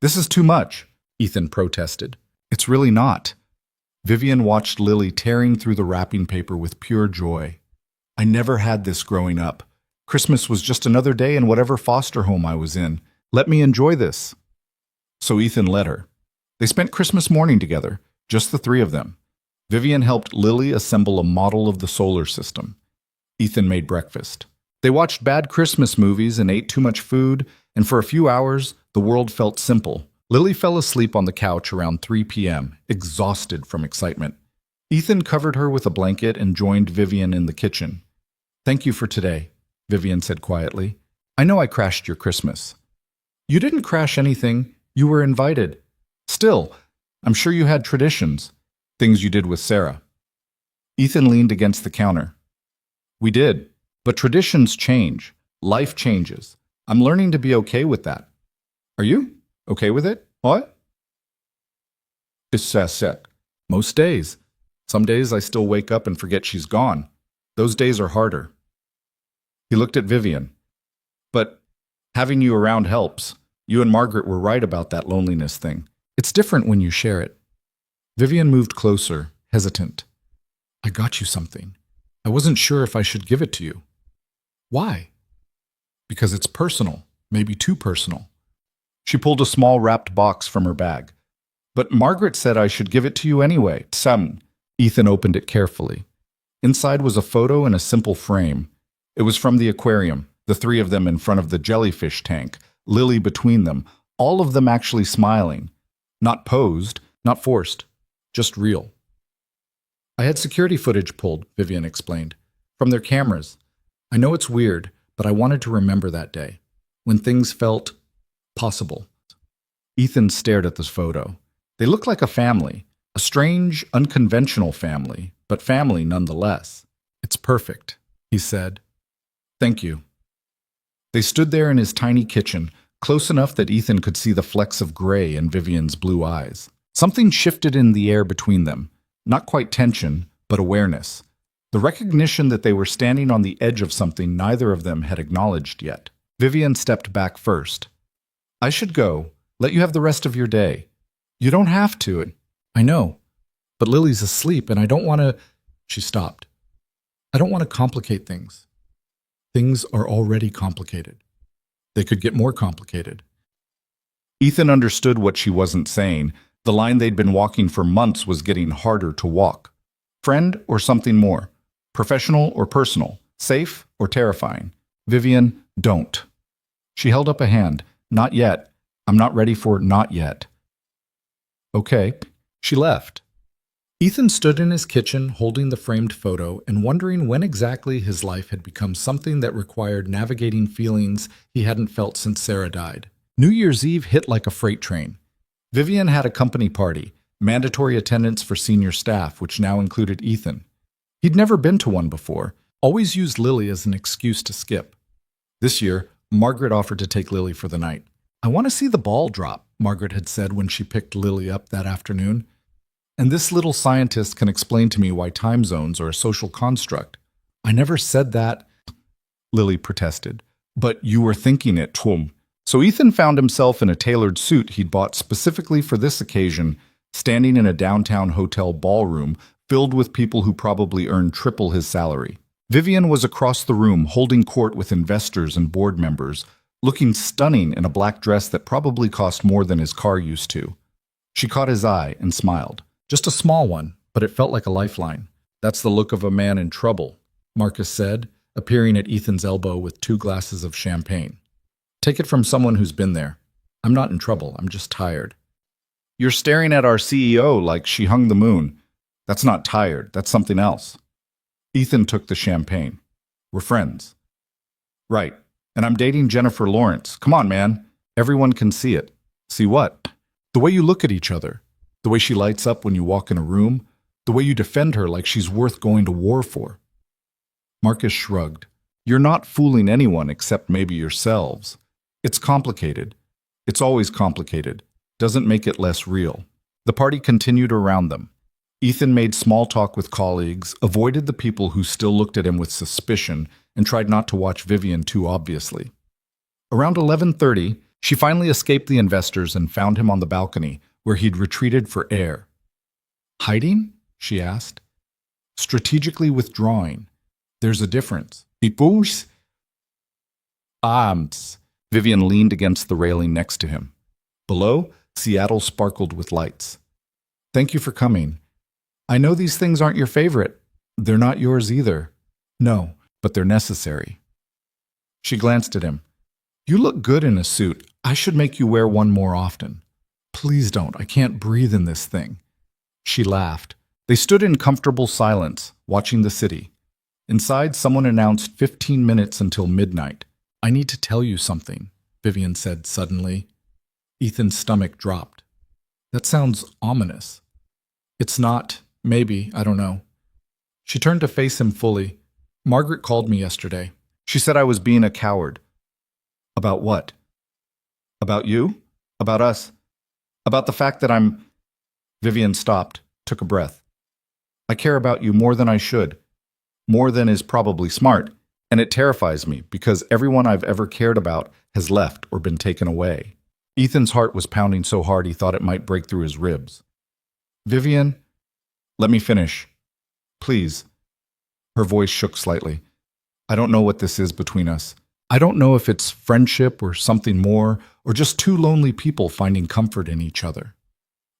A: "This is too much," Ethan protested. "It's really not." Vivian watched Lily tearing through the wrapping paper with pure joy. "I never had this growing up. Christmas was just another day in whatever foster home I was in. Let me enjoy this." So Ethan let her. They spent Christmas morning together, just the three of them. Vivian helped Lily assemble a model of the solar system. Ethan made breakfast. They watched bad Christmas movies and ate too much food, and for a few hours, the world felt simple. Lily fell asleep on the couch around 3 p.m., exhausted from excitement. Ethan covered her with a blanket and joined Vivian in the kitchen. "Thank you for today," Vivian said quietly. "I know I crashed your Christmas." "You didn't crash anything. You were invited. Still, I'm sure you had traditions, things you did with Sarah." Ethan leaned against the counter. "We did, but traditions change. Life changes. I'm learning to be okay with that." "Are you? Okay with it? What?" "It's set. Most days. Some days I still wake up and forget she's gone. Those days are harder." He looked at Vivian. "But having you around helps. You and Margaret were right about that loneliness thing. It's different when you share it." Vivian moved closer, hesitant. "I got you something. I wasn't sure if I should give it to you." "Why?" "Because it's personal, maybe too personal." She pulled a small wrapped box from her bag. "But Margaret said I should give it to you anyway." Ethan opened it carefully. Inside was a photo in a simple frame. It was from the aquarium, the three of them in front of the jellyfish tank, Lily between them, all of them actually smiling. Not posed, not forced, just real. "I had security footage pulled," Vivian explained, "from their cameras. I know it's weird, but I wanted to remember that day, when things felt possible." Ethan stared at this photo. They looked like a family, a strange, unconventional family, but family nonetheless. "It's perfect," he said. "Thank you." They stood there in his tiny kitchen, close enough that Ethan could see the flecks of gray in Vivian's blue eyes. Something shifted in the air between them, not quite tension, but awareness. The recognition that they were standing on the edge of something neither of them had acknowledged yet. Vivian stepped back first. "I should go. Let you have the rest of your day." "You don't have to." "I know. But Lily's asleep and I don't want to—" She stopped. "I don't want to complicate things. Things are already complicated. They could get more complicated." Ethan understood what she wasn't saying. The line they'd been walking for months was getting harder to walk. Friend or something more? Professional or personal? Safe or terrifying? "Vivian, don't." She held up a hand. "Not yet. I'm not ready for not yet." "Okay." She left. Ethan stood in his kitchen holding the framed photo and wondering when exactly his life had become something that required navigating feelings he hadn't felt since Sarah died. New Year's Eve hit like a freight train. Vivian had a company party, mandatory attendance for senior staff, which now included Ethan. He'd never been to one before, always used Lily as an excuse to skip. This year, Margaret offered to take Lily for the night. "I want to see the ball drop," Margaret had said when she picked Lily up that afternoon. "And this little scientist can explain to me why time zones are a social construct." "I never said that," Lily protested. "But you were thinking it, Twum." So Ethan found himself in a tailored suit he'd bought specifically for this occasion, standing in a downtown hotel ballroom filled with people who probably earned triple his salary. Vivian was across the room holding court with investors and board members, looking stunning in a black dress that probably cost more than his car used to. She caught his eye and smiled. Just a small one, but it felt like a lifeline. That's the look of a man in trouble, Marcus said, appearing at Ethan's elbow with 2 glasses of champagne. Take it from someone who's been there. I'm not in trouble, I'm just tired. You're staring at our CEO like she hung the moon. That's not tired, that's something else. Ethan took the champagne. We're friends. Right, and I'm dating Jennifer Lawrence. Come on, man. Everyone can see it. See what? The way you look at each other. The way she lights up when you walk in a room. The way you defend her like she's worth going to war for. Marcus shrugged. You're not fooling anyone except maybe yourselves. It's complicated. It's always complicated. Doesn't make it less real. The party continued around them. Ethan made small talk with colleagues, avoided the people who still looked at him with suspicion, and tried not to watch Vivian too obviously. Around 11:30, she finally escaped the investors and found him on the balcony, where he'd retreated for air. Hiding? She asked. Strategically withdrawing. There's a difference. Tipus? Vivian leaned against the railing next to him. Below, Seattle sparkled with lights. Thank you for coming. I know these things aren't your favorite. They're not yours either. No, but they're necessary. She glanced at him. You look good in a suit. I should make you wear one more often. Please don't. I can't breathe in this thing. She laughed. They stood in comfortable silence, watching the city. Inside, someone announced 15 minutes until midnight. I need to tell you something, Vivian said suddenly. Ethan's stomach dropped. That sounds ominous. It's not. Maybe. I don't know. She turned to face him fully. Margaret called me yesterday. She said I was being a coward. About what? About you? About us? About the fact that I'm... Vivian stopped, took a breath. I care about you more than I should. More than is probably smart. And it terrifies me because everyone I've ever cared about has left or been taken away. Ethan's heart was pounding so hard he thought it might break through his ribs. Vivian, let me finish. Please. Her voice shook slightly. I don't know what this is between us. I don't know if it's friendship or something more, or just 2 lonely people finding comfort in each other.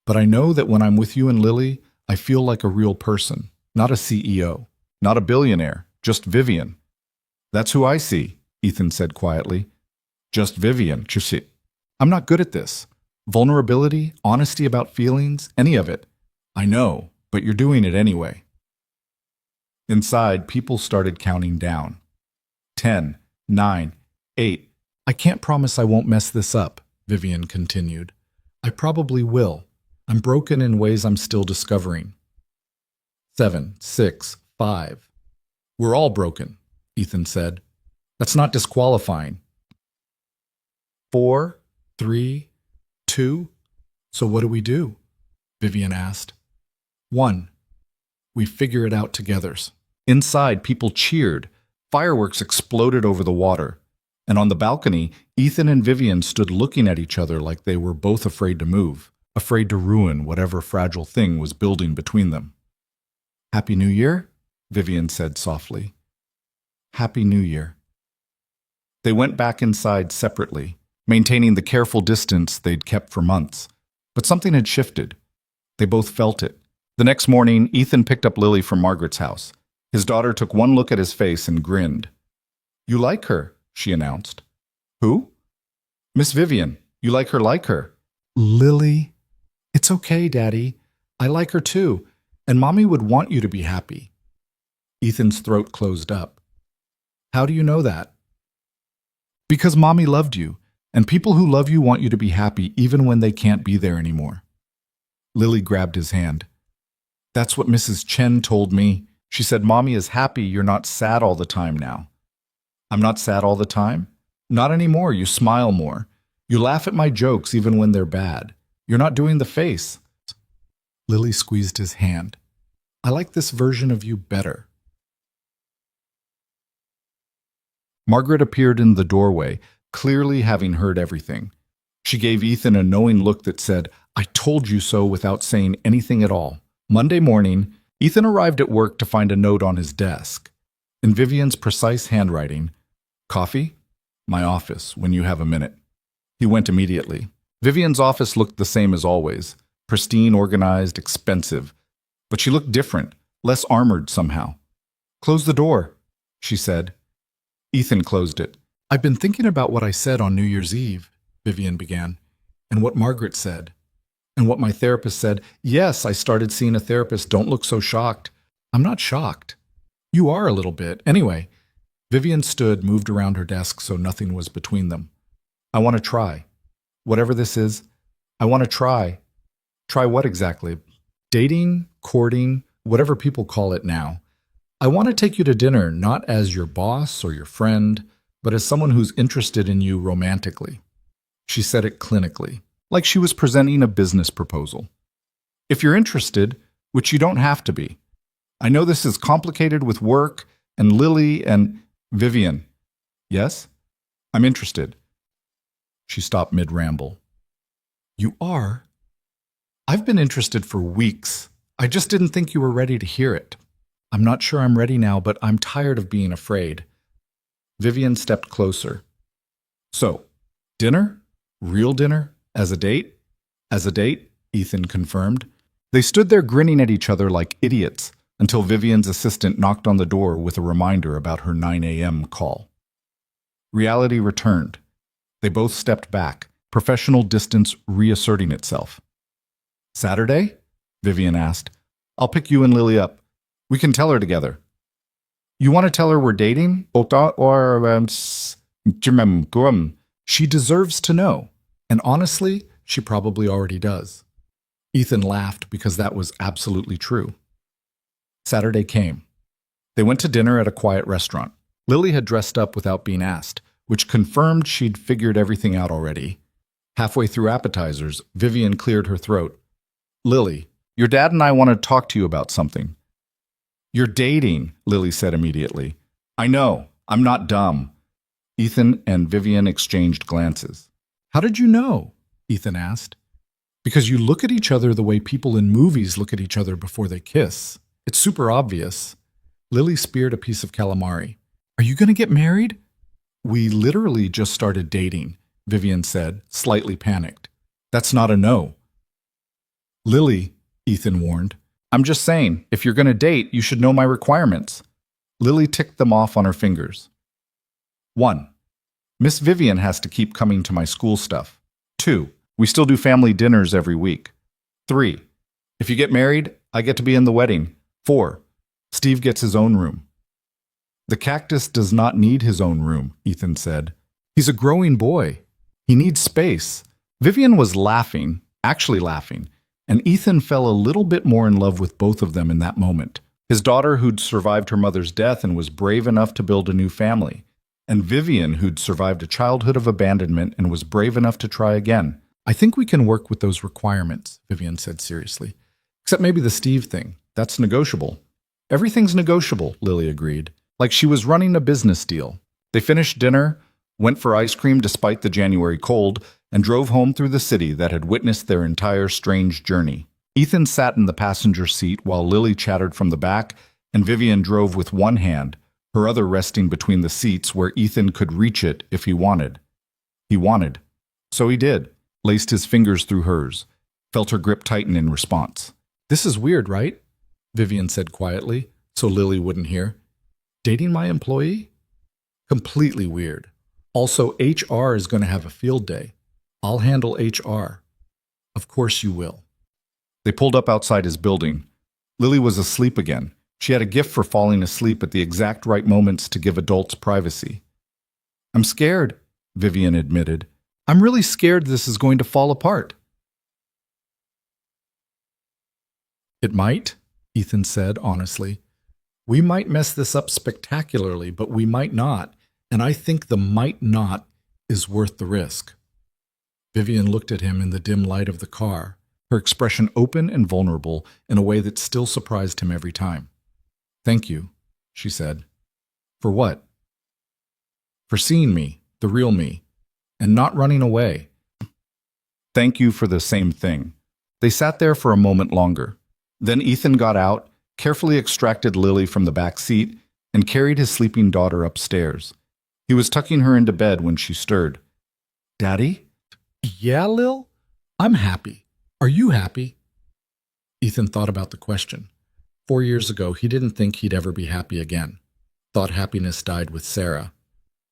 A: But I know that when I'm with you and Lily, I feel like a real person, not a CEO, not a billionaire, just Vivian. That's who I see, Ethan said quietly. Just Vivian. I'm not good at this. Vulnerability, honesty about feelings, any of it. I know, but you're doing it anyway. Inside, people started counting down. 10, 9, 8. I can't promise I won't mess this up, Vivian continued. I probably will. I'm broken in ways I'm still discovering. 7, 6, 5. We're all broken, Ethan said. That's not disqualifying. 4, 3, 2. So what do we do? Vivian asked. 1. We figure it out together. Inside, people cheered. Fireworks exploded over the water. And on the balcony, Ethan and Vivian stood looking at each other like they were both afraid to move, afraid to ruin whatever fragile thing was building between them. Happy New Year? Vivian said softly. Happy New Year. They went back inside separately, maintaining the careful distance they'd kept for months. But something had shifted. They both felt it. The next morning, Ethan picked up Lily from Margaret's house. His daughter took one look at his face and grinned. You like her, she announced. Who? Miss Vivian. You like her. Lily? It's okay, Daddy. I like her too, and Mommy would want you to be happy. Ethan's throat closed up. How do you know that? Because Mommy loved you, and people who love you want you to be happy even when they can't be there anymore. Lily grabbed his hand. That's what Mrs. Chen told me. She said, Mommy is happy you're not sad all the time now. I'm not sad all the time? Not anymore. You smile more. You laugh at my jokes even when they're bad. You're not doing the face. Lily squeezed his hand. I like this version of you better. Margaret appeared in the doorway, clearly having heard everything. She gave Ethan a knowing look that said, I told you so, without saying anything at all. Monday morning, Ethan arrived at work to find a note on his desk. In Vivian's precise handwriting, Coffee? My office, when you have a minute. He went immediately. Vivian's office looked the same as always. Pristine, organized, expensive. But she looked different, less armored somehow. "Close the door," she said. Ethan closed it. "I've been thinking about what I said on New Year's Eve," Vivian began, "and what Margaret said, and what my therapist said. Yes, I started seeing a therapist. Don't look so shocked." "I'm not shocked." "You are a little bit. Anyway." Vivian stood, moved around her desk so nothing was between them. "I want to try. Whatever this is, I want to try." "Try what exactly?" "Dating, courting, whatever people call it now. I want to take you to dinner, not as your boss or your friend, but as someone who's interested in you romantically." She said it clinically, like she was presenting a business proposal. "If you're interested, which you don't have to be. I know this is complicated with work and Lily and Vivian." "Yes? I'm interested." She stopped mid-ramble. "You are?" "I've been interested for weeks. I just didn't think you were ready to hear it. I'm not sure I'm ready now, but I'm tired of being afraid." Vivian stepped closer. "So, dinner? Real dinner? As a date?" "As a date," Ethan confirmed. They stood there grinning at each other like idiots until Vivian's assistant knocked on the door with a reminder about her 9 a.m. call. Reality returned. They both stepped back, professional distance reasserting itself. "Saturday?" Vivian asked. "I'll pick you and Lily up. We can tell her together." "You want to tell her we're dating? She deserves to know. And honestly, she probably already does." Ethan laughed because that was absolutely true. Saturday came. They went to dinner at a quiet restaurant. Lily had dressed up without being asked, which confirmed she'd figured everything out already. Halfway through appetizers, Vivian cleared her throat. "Lily, your dad and I want to talk to you about something." "You're dating," Lily said immediately. "I know. I'm not dumb." Ethan and Vivian exchanged glances. "How did you know?" Ethan asked. "Because you look at each other the way people in movies look at each other before they kiss. It's super obvious." Lily speared a piece of calamari. "Are you going to get married?" "We literally just started dating," Vivian said, slightly panicked. "That's not a no." "Lily," Ethan warned, "I'm just saying, if you're going to date, you should know my requirements." Lily ticked them off on her fingers. 1. Miss Vivian has to keep coming to my school stuff. 2. We still do family dinners every week. 3. If you get married, I get to be in the wedding. 4. Steve gets his own room. "The cactus does not need his own room," Ethan said. "He's a growing boy. He needs space." Vivian was laughing, actually laughing, and Ethan fell a little bit more in love with both of them in that moment. His daughter who'd survived her mother's death and was brave enough to build a new family, and Vivian who'd survived a childhood of abandonment and was brave enough to try again. "I think we can work with those requirements," Vivian said seriously. "Except maybe the Steve thing. That's negotiable." "Everything's negotiable," Lily agreed, like she was running a business deal. They finished dinner, went for ice cream despite the January cold, and drove home through the city that had witnessed their entire strange journey. Ethan sat in the passenger seat while Lily chattered from the back, and Vivian drove with one hand, her other resting between the seats where Ethan could reach it if he wanted. He wanted. So he did, laced his fingers through hers, felt her grip tighten in response. "This is weird, right?" Vivian said quietly, so Lily wouldn't hear. "Dating my employee? Completely weird. Also, HR is going to have a field day. I'll handle HR." "Of course you will." They pulled up outside his building. Lily was asleep again. She had a gift for falling asleep at the exact right moments to give adults privacy. "I'm scared," Vivian admitted. "I'm really scared this is going to fall apart." "It might," Ethan said honestly. "We might mess this up spectacularly, but we might not, and I think the might not is worth the risk." Vivian looked at him in the dim light of the car, her expression open and vulnerable in a way that still surprised him every time. "Thank you," she said. "For what?" "For seeing me, the real me, and not running away." "Thank you for the same thing." They sat there for a moment longer. Then Ethan got out, carefully extracted Lily from the back seat, and carried his sleeping daughter upstairs. He was tucking her into bed when she stirred. Daddy?
B: Yeah, Lil? I'm happy. Are you happy? Ethan thought about the question. 4 years ago, he didn't think he'd ever be happy again. Thought happiness died with Sarah.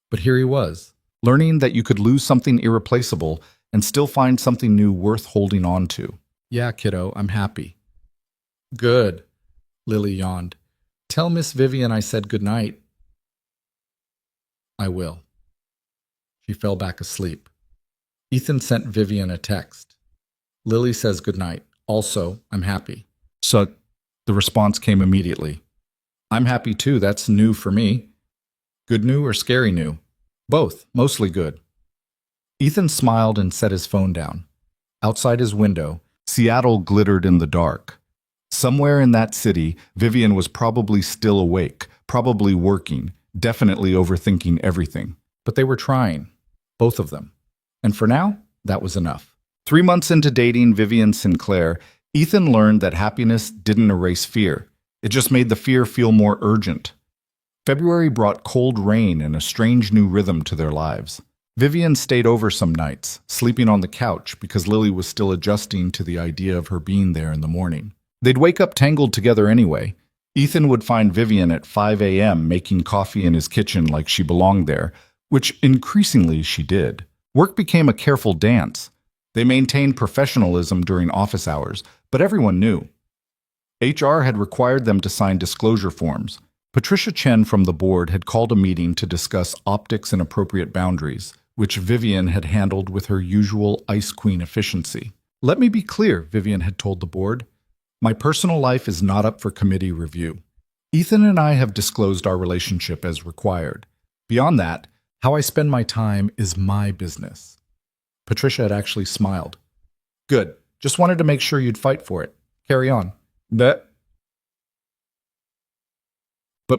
B: But here he was,
A: Learning that you could lose something irreplaceable and still find something new worth holding on to.
B: Yeah, kiddo, I'm happy. Good, Lily yawned. Tell Miss Vivian I said good night. I will. She fell back asleep. Ethan sent Vivian a text. Lily says good night. Also, I'm happy.
A: So the response came immediately. I'm happy too, that's new for me. Good new or scary new? Both, mostly good. Ethan smiled and set his phone down. Outside his window, Seattle glittered in the dark. Somewhere in that city, Vivian was probably still awake, probably working, definitely overthinking everything. But they were trying, both of them. And for now, that was enough. 3 months into dating Vivian Sinclair, Ethan learned that happiness didn't erase fear. It just made the fear feel more urgent. February brought cold rain and a strange new rhythm to their lives. Vivian stayed over some nights, sleeping on the couch because Lily was still adjusting to the idea of her being there in the morning. They'd wake up tangled together anyway. Ethan would find Vivian at 5 a.m. making coffee in his kitchen like she belonged there, which increasingly she did. Work became a careful dance. They maintained professionalism during office hours, but everyone knew. HR had required them to sign disclosure forms. Patricia Chen from the board had called a meeting to discuss optics and appropriate boundaries, which Vivian had handled with her usual Ice Queen efficiency. Let me be clear, Vivian had told the board. My personal life is not up for committee review. Ethan and I have disclosed our relationship as required. Beyond that, how I spend my time is my business. Patricia had actually smiled. Good. Just wanted to make sure you'd fight for it. Carry on. But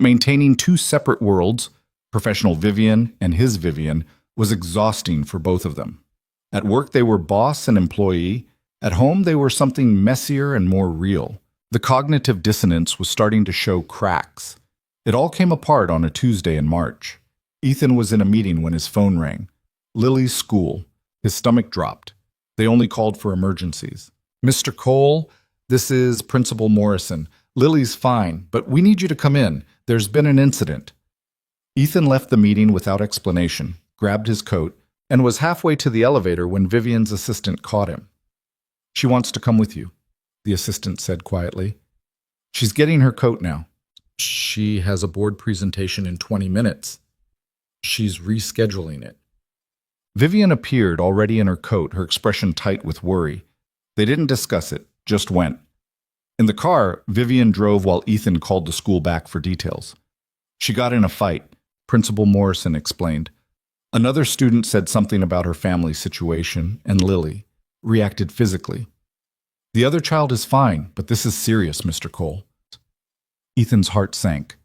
A: maintaining two separate worlds, professional Vivian and his Vivian, was exhausting for both of them. At work, they were boss and employee. At home, they were something messier and more real. The cognitive dissonance was starting to show cracks. It all came apart on a Tuesday in March. Ethan was in a meeting when his phone rang. Lily's school. His stomach dropped. They only called for emergencies. Mr. Cole, this is Principal Morrison. Lily's fine, but we need you to come in. There's been an incident. Ethan left the meeting without explanation, grabbed his coat, and was halfway to the elevator when Vivian's assistant caught him. She wants to come with you, the assistant said quietly. She's getting her coat now. She has a board presentation in 20 minutes. She's rescheduling it. Vivian appeared, already in her coat, her expression tight with worry. They didn't discuss it, just went. In the car, Vivian drove while Ethan called the school back for details. She got in a fight, Principal Morrison explained. Another student said something about her family situation, and Lily reacted physically. The other child is fine, but this is serious, Mr. Cole. Ethan's heart sank.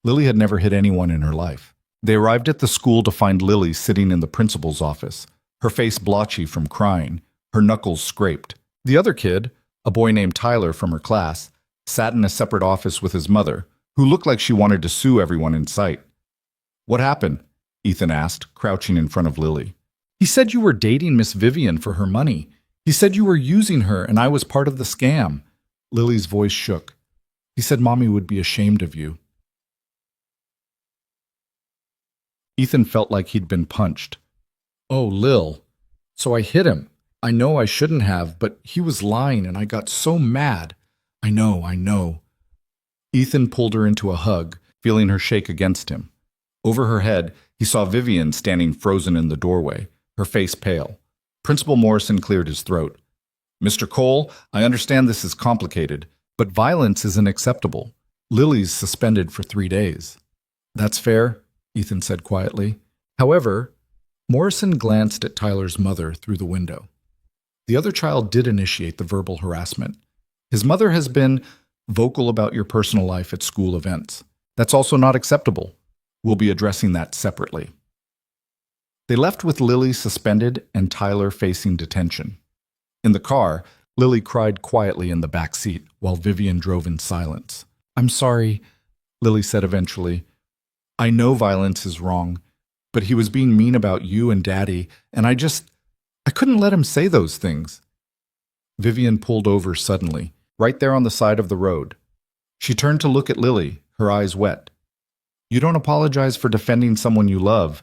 A: Lily had never hit anyone in her life. They arrived at the school to find Lily sitting in the principal's office, her face blotchy from crying, her knuckles scraped. The other kid, a boy named Tyler from her class, sat in a separate office with his mother, who looked like she wanted to sue everyone in sight. What happened? Ethan asked, crouching in front of Lily. He said you were dating Miss Vivian for her money. He said you were using her and I was part of the scam. Lily's voice shook. He said Mommy would be ashamed of you. Ethan felt like he'd been punched. Oh, Lil. So I hit him. I know I shouldn't have, but he was lying and I got so mad. I know. Ethan pulled her into a hug, feeling her shake against him. Over her head, he saw Vivian standing frozen in the doorway, her face pale. Principal Morrison cleared his throat. Mr. Cole, I understand this is complicated, but violence isn't acceptable. Lily's suspended for 3 days. That's fair, Ethan said quietly. However, Morrison glanced at Tyler's mother through the window. The other child did initiate the verbal harassment. His mother has been vocal about your personal life at school events. That's also not acceptable. We'll be addressing that separately. They left with Lily suspended and Tyler facing detention. In the car, Lily cried quietly in the back seat while Vivian drove in silence. I'm sorry, Lily said eventually. I know violence is wrong. But he was being mean about you and Daddy, and I couldn't let him say those things. Vivian pulled over suddenly, right there on the side of the road. She turned to look at Lily, her eyes wet. You don't apologize for defending someone you love,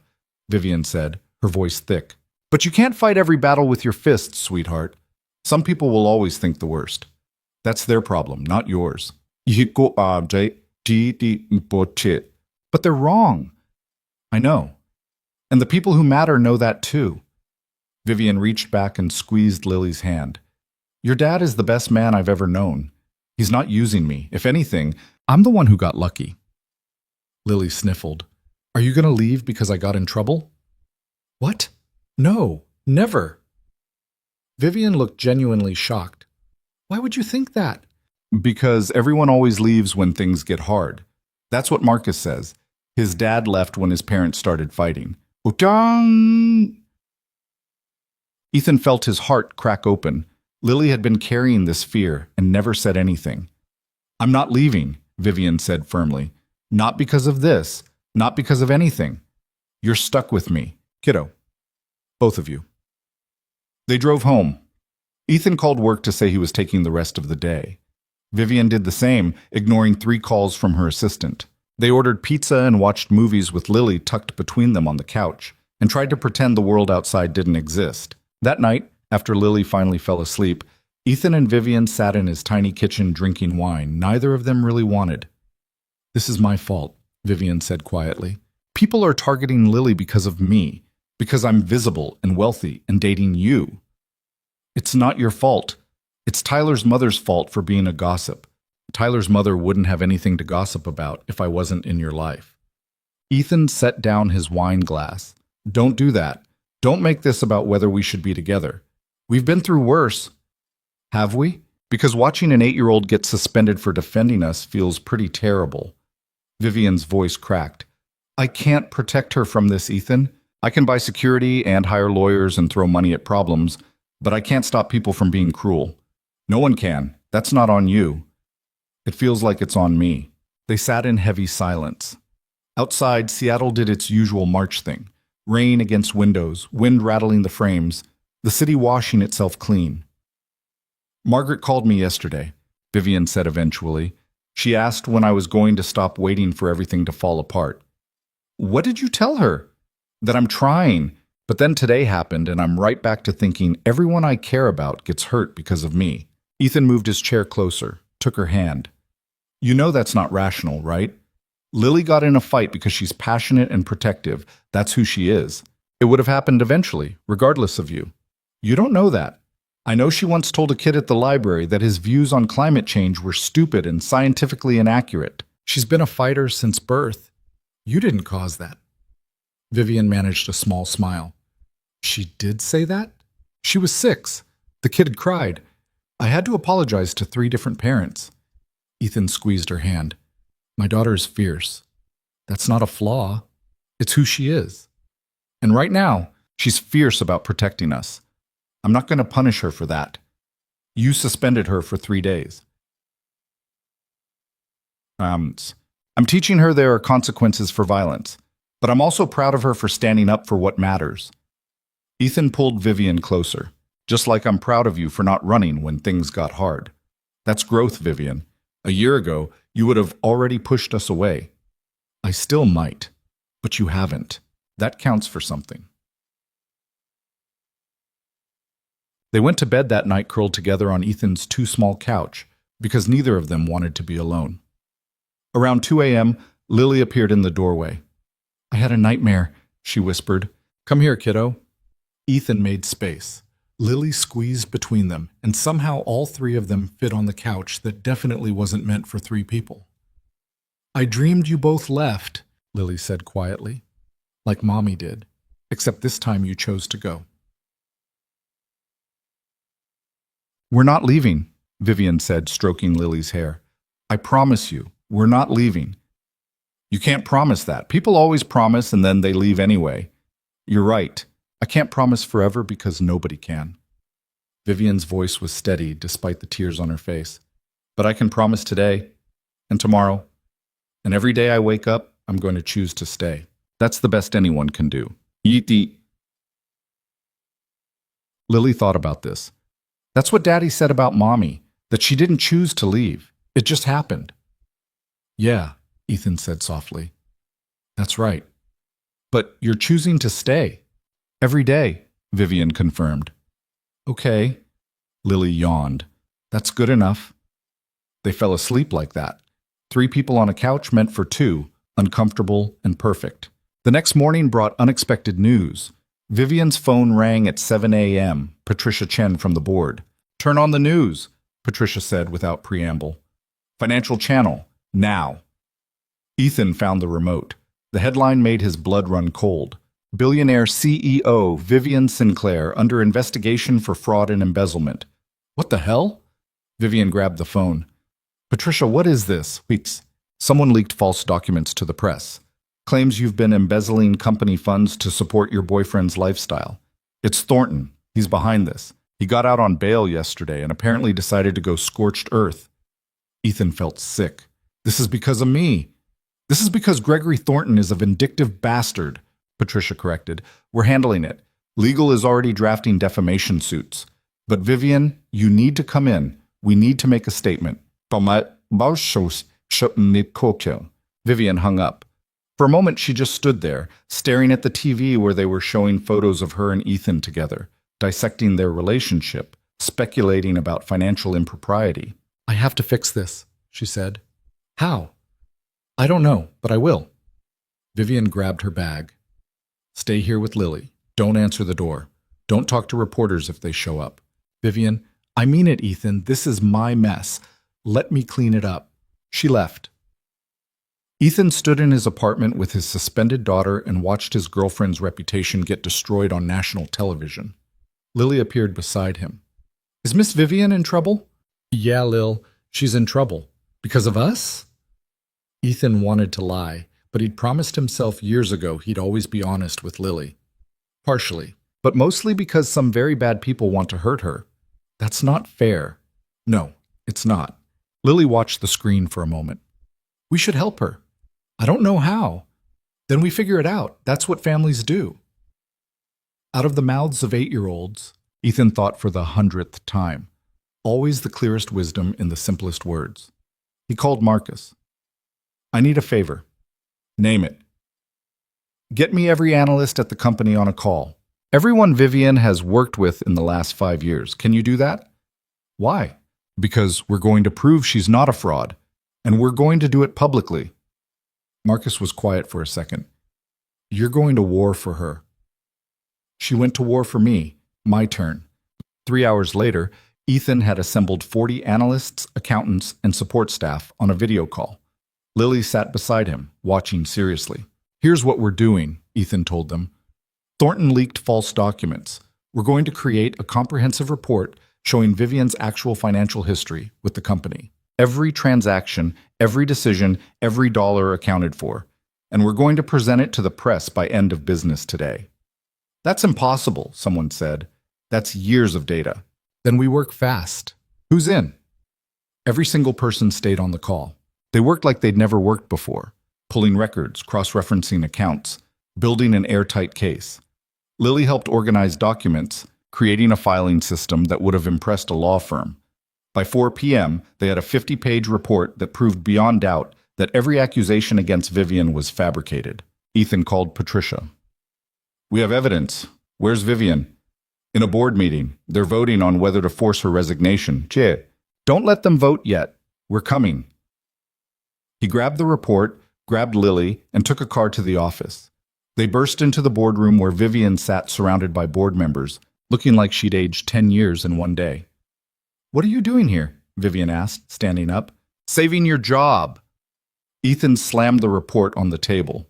A: Vivian said, her voice thick. But you can't fight every battle with your fists, sweetheart. Some people will always think the worst. That's their problem, not yours. But they're wrong. I know. And the people who matter know that too. Vivian reached back and squeezed Lily's hand. Your dad is the best man I've ever known. He's not using me. If anything, I'm the one who got lucky. Lily sniffled. Are you going to leave because I got in trouble? What? No, never. Vivian looked genuinely shocked. Why would you think that? Because everyone always leaves when things get hard. That's what Marcus says. His dad left when his parents started fighting. Utang! Ethan felt his heart crack open. Lily had been carrying this fear and never said anything. I'm not leaving, Vivian said firmly. Not because of this, not because of anything. You're stuck with me, kiddo. Both of you. They drove home. Ethan called work to say he was taking the rest of the day. Vivian did the same, ignoring 3 calls from her assistant. They ordered pizza and watched movies with Lily tucked between them on the couch, and tried to pretend the world outside didn't exist. That night, after Lily finally fell asleep, Ethan and Vivian sat in his tiny kitchen drinking wine neither of them really wanted. This is my fault, Vivian said quietly. People are targeting Lily because of me, because I'm visible and wealthy and dating you. It's not your fault. It's Tyler's mother's fault for being a gossip. Tyler's mother wouldn't have anything to gossip about if I wasn't in your life. Ethan set down his wine glass. Don't do that. Don't make this about whether we should be together. We've been through worse. Have we? Because watching an 8-year-old get suspended for defending us feels pretty terrible. Vivian's voice cracked. I can't protect her from this, Ethan. I can buy security and hire lawyers and throw money at problems, but I can't stop people from being cruel. No one can. That's not on you. It feels like it's on me. They sat in heavy silence. Outside, Seattle did its usual March thing. Rain against windows, wind rattling the frames, the city washing itself clean. Margaret called me yesterday, Vivian said eventually. She asked when I was going to stop waiting for everything to fall apart. What did you tell her? That I'm trying, but then today happened and I'm right back to thinking everyone I care about gets hurt because of me. Ethan moved his chair closer, took her hand. You know that's not rational, right? Lily got in a fight because she's passionate and protective. That's who she is. It would have happened eventually, regardless of you. You don't know that. I know she once told a kid at the library that his views on climate change were stupid and scientifically inaccurate. She's been a fighter since birth. You didn't cause that. Vivian managed a small smile. She did say that? She was 6. The kid had cried. I had to apologize to 3 different parents. Ethan squeezed her hand. My daughter is fierce. That's not a flaw. It's who she is. And right now, she's fierce about protecting us. I'm not going to punish her for that. You suspended her for 3 days. I'm teaching her there are consequences for violence, but I'm also proud of her for standing up for what matters. Ethan pulled Vivian closer, just like I'm proud of you for not running when things got hard. That's growth, Vivian. A year ago, you would have already pushed us away. I still might, but you haven't. That counts for something. They went to bed that night curled together on Ethan's too small couch, because neither of them wanted to be alone. Around 2 a.m., Lily appeared in the doorway. I had a nightmare, she whispered. Come here, kiddo. Ethan made space. Lily squeezed between them, and somehow all 3 of them fit on the couch that definitely wasn't meant for 3 people. I dreamed you both left, Lily said quietly, like Mommy did, except this time you chose to go. We're not leaving, Vivian said, stroking Lily's hair. I promise you, we're not leaving. You can't promise that. People always promise and then they leave anyway. You're right. I can't promise forever because nobody can. Vivian's voice was steady despite the tears on her face. But I can promise today and tomorrow. And every day I wake up, I'm going to choose to stay. That's the best anyone can do. Yeet. Lily thought about this. That's what Daddy said about Mommy, that she didn't choose to leave. It just happened. Yeah, Ethan said softly. That's right. But you're choosing to stay. Every day, Vivian confirmed. Okay, Lily yawned. That's good enough. They fell asleep like that. 3 people on a couch meant for 2, uncomfortable and perfect. The next morning brought unexpected news. Vivian's phone rang at 7 a.m., Patricia Chen from the board. Turn on the news, Patricia said without preamble. Financial channel, now. Ethan found the remote. The headline made his blood run cold. Billionaire CEO Vivian Sinclair under investigation for fraud and embezzlement. What the hell? Vivian grabbed the phone. Patricia, what is this? Wait, someone leaked false documents to the press. Claims you've been embezzling company funds to support your boyfriend's lifestyle. It's Thornton. He's behind this. He got out on bail yesterday and apparently decided to go scorched earth. Ethan felt sick. This is because of me. This is because Gregory Thornton is a vindictive bastard, Patricia corrected. We're handling it. Legal is already drafting defamation suits. But Vivian, you need to come in. We need to make a statement. Vivian hung up. For a moment, she just stood there, staring at the TV where they were showing photos of her and Ethan together, dissecting their relationship, speculating about financial impropriety. I have to fix this, she said. How? I don't know, but I will. Vivian grabbed her bag. Stay here with Lily. Don't answer the door. Don't talk to reporters if they show up. Vivian, I mean it, Ethan. This is my mess. Let me clean it up. She left. Ethan stood in his apartment with his suspended daughter and watched his girlfriend's reputation get destroyed on national television. Lily appeared beside him. Is Miss Vivian in trouble? Yeah, Lil, she's in trouble. Because of us? Ethan wanted to lie, but he'd promised himself years ago he'd always be honest with Lily. Partially, but mostly because some very bad people want to hurt her. That's not fair. No, it's not. Lily watched the screen for a moment. We should help her. I don't know how. Then we figure it out. That's what families do. Out of the mouths of 8-year-olds, Ethan thought for the 100th time. Always the clearest wisdom in the simplest words. He called Marcus. I need a favor. Name it. Get me every analyst at the company on a call. Everyone Vivian has worked with in the last 5 years. Can you do that? Why? Because we're going to prove she's not a fraud, and we're going to do it publicly. Marcus was quiet for a second. You're going to war for her. She went to war for me. My turn. 3 hours later, Ethan had assembled 40 analysts, accountants, and support staff on a video call. Lily sat beside him, watching seriously. Here's what we're doing, Ethan told them. Thornton leaked false documents. We're going to create a comprehensive report showing Vivian's actual financial history with the company. Every transaction, every decision, every dollar accounted for. And we're going to present it to the press by end of business today. That's impossible, someone said. That's years of data. Then we work fast. Who's in? Every single person stayed on the call. They worked like they'd never worked before, pulling records, cross-referencing accounts, building an airtight case. Lily helped organize documents, creating a filing system that would have impressed a law firm. By 4 p.m., they had a 50-page report that proved beyond doubt that every accusation against Vivian was fabricated. Ethan called Patricia. We have evidence. Where's Vivian? In a board meeting. They're voting on whether to force her resignation. Don't let them vote yet. We're coming. He grabbed the report, grabbed Lily, and took a car to the office. They burst into the boardroom where Vivian sat surrounded by board members, looking like she'd aged 10 years in one day. What are you doing here? Vivian asked, standing up. Saving your job. Ethan slammed the report on the table.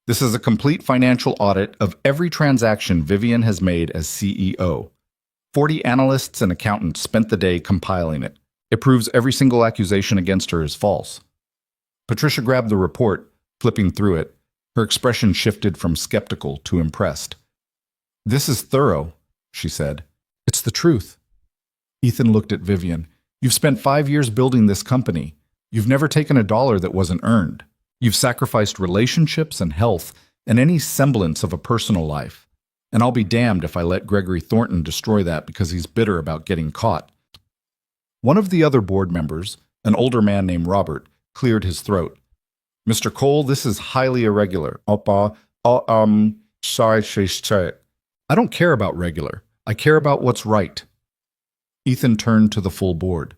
A: This is a complete financial audit of every transaction Vivian has made as CEO. 40 analysts and accountants spent the day compiling it. It proves every single accusation against her is false. Patricia grabbed the report, flipping through it. Her expression shifted from skeptical to impressed. This is thorough, she said. It's the truth. Ethan looked at Vivian. You've spent 5 years building this company. You've never taken a dollar that wasn't earned. You've sacrificed relationships and health, and any semblance of a personal life. And I'll be damned if I let Gregory Thornton destroy that because he's bitter about getting caught. One of the other board members, an older man named Robert, cleared his throat. Mr. Cole, this is highly irregular. Sorry. I don't care about regular. I care about what's right. Ethan turned to the full board.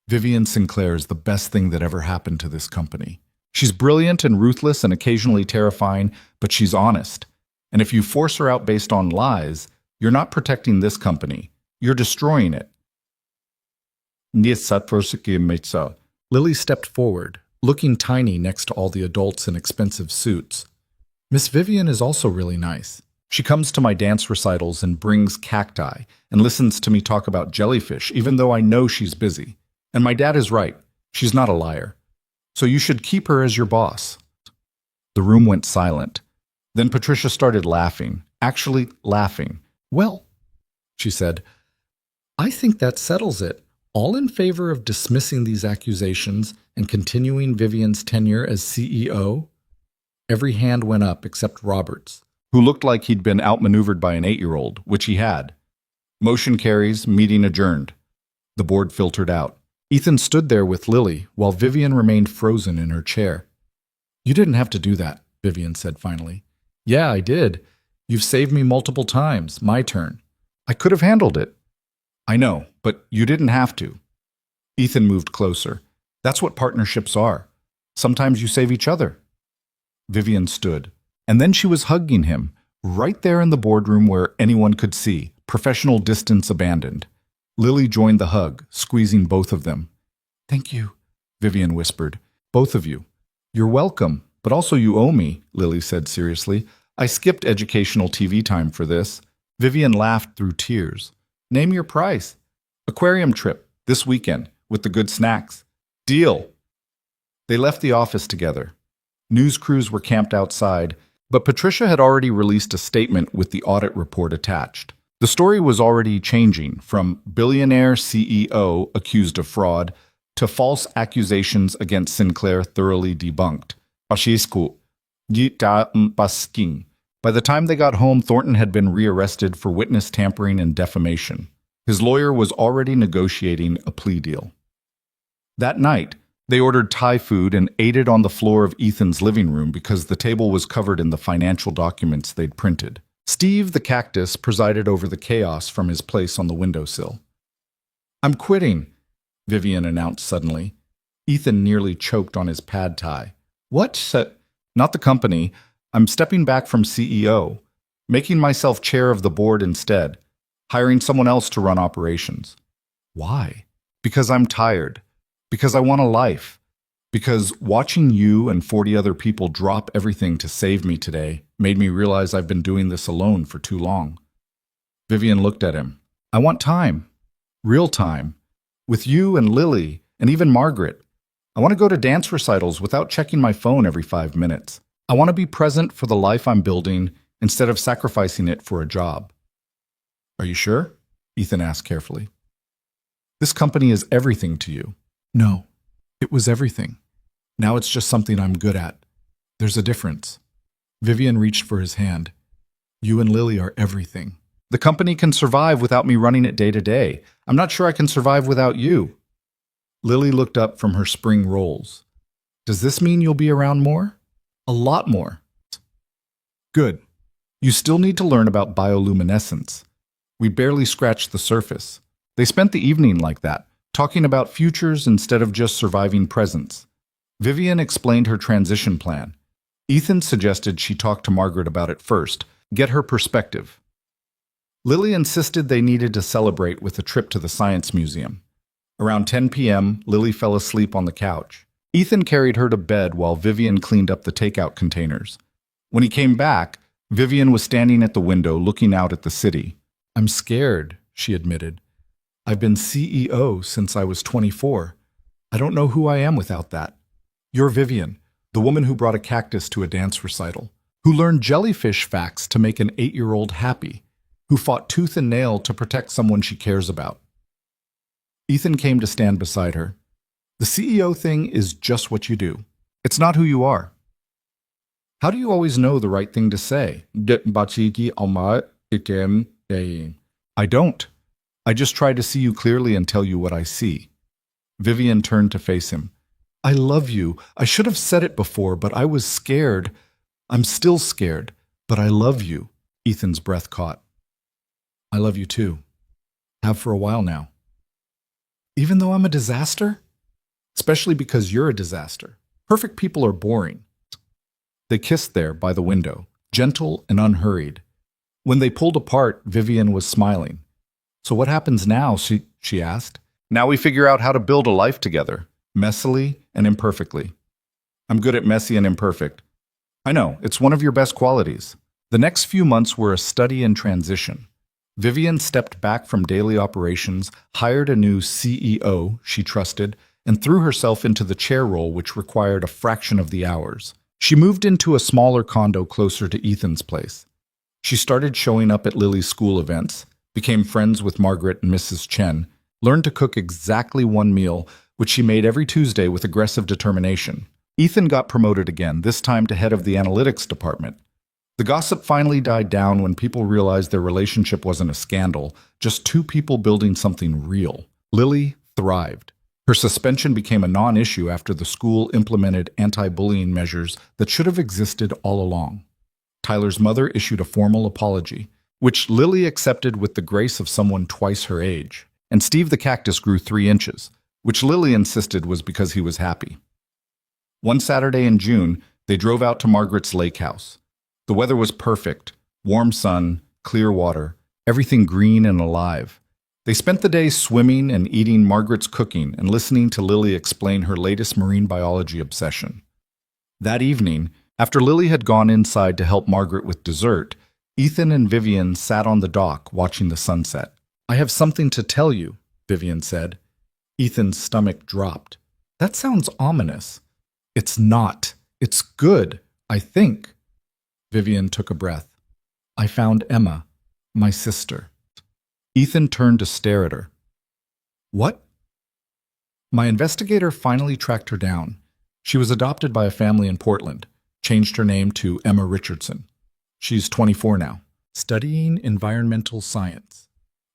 A: Vivian Sinclair is the best thing that ever happened to this company. She's brilliant and ruthless and occasionally terrifying, but she's honest. And if you force her out based on lies, you're not protecting this company. You're destroying it. Lily stepped forward, looking tiny next to all the adults in expensive suits. Miss Vivian is also really nice. She comes to my dance recitals and brings cacti and listens to me talk about jellyfish, even though I know she's busy. And my dad is right. She's not a liar. So you should keep her as your boss. The room went silent. Then Patricia started laughing, actually laughing. Well, she said, I think that settles it. All in favor of dismissing these accusations and continuing Vivian's tenure as CEO? Every hand went up except Robert's, who looked like he'd been outmaneuvered by an 8-year-old, which he had. Motion carries, meeting adjourned. The board filtered out. Ethan stood there with Lily, while Vivian remained frozen in her chair. You didn't have to do that, Vivian said finally. Yeah, I did. You've saved me multiple times. My turn. I could have handled it. I know, but you didn't have to. Ethan moved closer. That's what partnerships are. Sometimes you save each other. Vivian stood, and then she was hugging him, right there in the boardroom where anyone could see, professional distance abandoned. Lily joined the hug, squeezing both of them. Thank you, Vivian whispered. Both of you. You're welcome, but also you owe me, Lily said seriously. I skipped educational TV time for this. Vivian laughed through tears. Name your price. Aquarium trip, this weekend, with the good snacks. Deal. They left the office together. News crews were camped outside, but Patricia had already released a statement with the audit report attached. The story was already changing from billionaire CEO accused of fraud to false accusations against Sinclair thoroughly debunked. By the time they got home, Thornton had been rearrested for witness tampering and defamation. His lawyer was already negotiating a plea deal. That night, they ordered Thai food and ate it on the floor of Ethan's living room because the table was covered in the financial documents they'd printed. Steve the cactus presided over the chaos from his place on the windowsill. I'm quitting, Vivian announced suddenly. Ethan nearly choked on his pad thai. What? Not the company. I'm stepping back from CEO, making myself chair of the board instead, hiring someone else to run operations. Why? Because I'm tired. Because I want a life. Because watching you and 40 other people drop everything to save me today made me realize I've been doing this alone for too long. Vivian looked at him. I want time. Real time. With you and Lily and even Margaret. I want to go to dance recitals without checking my phone every 5 minutes. I want to be present for the life I'm building instead of sacrificing it for a job. Are you sure? Ethan asked carefully. This company is everything to you. No, it was everything. Now it's just something I'm good at. There's a difference. Vivian reached for his hand. You and Lily are everything. The company can survive without me running it day to day. I'm not sure I can survive without you. Lily looked up from her spring rolls. Does this mean you'll be around more? A lot more. Good. You still need to learn about bioluminescence. We barely scratched the surface. They spent the evening like that, talking about futures instead of just surviving presents. Vivian explained her transition plan. Ethan suggested she talk to Margaret about it first, get her perspective. Lily insisted they needed to celebrate with a trip to the Science Museum. Around 10 p.m., Lily fell asleep on the couch. Ethan carried her to bed while Vivian cleaned up the takeout containers. When he came back, Vivian was standing at the window looking out at the city. I'm scared, she admitted. I've been CEO since I was 24. I don't know who I am without that. You're Vivian, the woman who brought a cactus to a dance recital, who learned jellyfish facts to make an 8-year-old happy, who fought tooth and nail to protect someone she cares about. Ethan came to stand beside her. The CEO thing is just what you do. It's not who you are. How do you always know the right thing to say? I don't. I just try to see you clearly and tell you what I see. Vivian turned to face him. I love you. I should have said it before, but I was scared. I'm still scared, but I love you. Ethan's breath caught. I love you too. Have for a while now. Even though I'm a disaster? Especially because you're a disaster. Perfect people are boring. They kissed there by the window, gentle and unhurried. When they pulled apart, Vivian was smiling. So what happens now? She asked. Now we figure out how to build a life together, messily and imperfectly. I'm good at messy and imperfect. I know, it's one of your best qualities. The next few months were a study in transition. Vivian stepped back from daily operations, hired a new CEO she trusted, and threw herself into the chair role which required a fraction of the hours. She moved into a smaller condo closer to Ethan's place. She started showing up at Lily's school events, became friends with Margaret and Mrs. Chen, learned to cook exactly one meal, which she made every Tuesday with aggressive determination. Ethan got promoted again, this time to head of the analytics department. The gossip finally died down when people realized their relationship wasn't a scandal, just two people building something real. Lily thrived. Her suspension became a non-issue after the school implemented anti-bullying measures that should have existed all along. Tyler's mother issued a formal apology, which Lily accepted with the grace of someone twice her age. And Steve the cactus grew 3 inches, which Lily insisted was because he was happy. One Saturday in June, they drove out to Margaret's lake house. The weather was perfect, warm sun, clear water, everything green and alive. They spent the day swimming and eating Margaret's cooking and listening to Lily explain her latest marine biology obsession. That evening, after Lily had gone inside to help Margaret with dessert, Ethan and Vivian sat on the dock watching the sunset. I have something to tell you, Vivian said. Ethan's stomach dropped. That sounds ominous. It's not. It's good, I think. Vivian took a breath. I found Emma, my sister. Ethan turned to stare at her. What? My investigator finally tracked her down. She was adopted by a family in Portland, changed her name to Emma Richardson. She's 24 now, studying environmental science.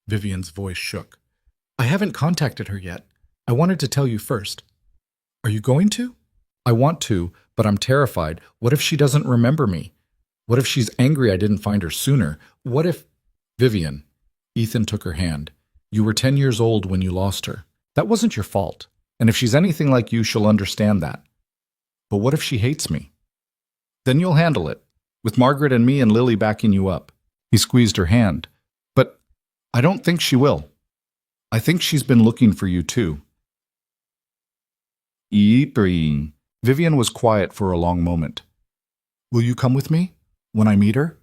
A: Vivian's voice shook. I haven't contacted her yet. I wanted to tell you first. Are you going to? I want to, but I'm terrified. What if she doesn't remember me? What if she's angry I didn't find her sooner? What if... Vivian. Ethan took her hand. You were 10 years old when you lost her. That wasn't your fault. And if she's anything like you, she'll understand that. But what if she hates me? Then you'll handle it, with Margaret and me and Lily backing you up. He squeezed her hand. But I don't think she will. I think she's been looking for you too. Vivian was quiet for a long moment. Will you come with me? When I meet her?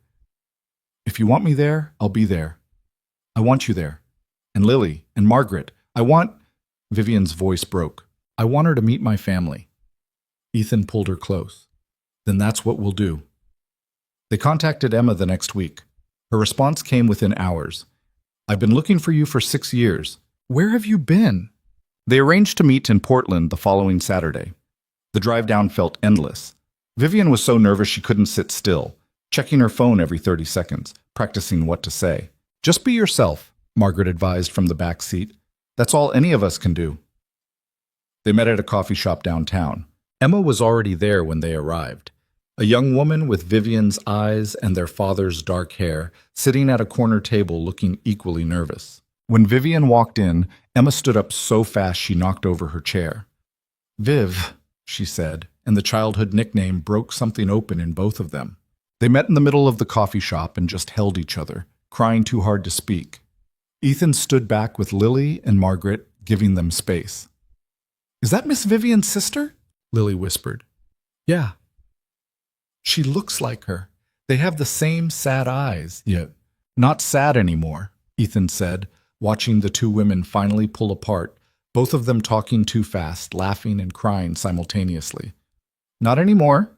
A: If you want me there, I'll be there. I want you there. And Lily, and Margaret. I want... Vivian's voice broke. I want her to meet my family. Ethan pulled her close. Then that's what we'll do. They contacted Emma the next week. Her response came within hours. I've been looking for you for 6 years. Where have you been? They arranged to meet in Portland the following Saturday. The drive down felt endless. Vivian was so nervous she couldn't sit still, checking her phone every 30 seconds, practicing what to say. Just be yourself, Margaret advised from the back seat. That's all any of us can do. They met at a coffee shop downtown. Emma was already there when they arrived. A young woman with Vivian's eyes and their father's dark hair, sitting at a corner table looking equally nervous. When Vivian walked in, Emma stood up so fast she knocked over her chair. Viv, she said, and the childhood nickname broke something open in both of them. They met in the middle of the coffee shop and just held each other, crying too hard to speak. Ethan stood back with Lily and Margaret, giving them space. Is that Miss Vivian's sister? Lily whispered. Yeah. She looks like her. They have the same sad eyes, yet not sad anymore, Ethan said, watching the two women finally pull apart, both of them talking too fast, laughing and crying simultaneously. Not anymore.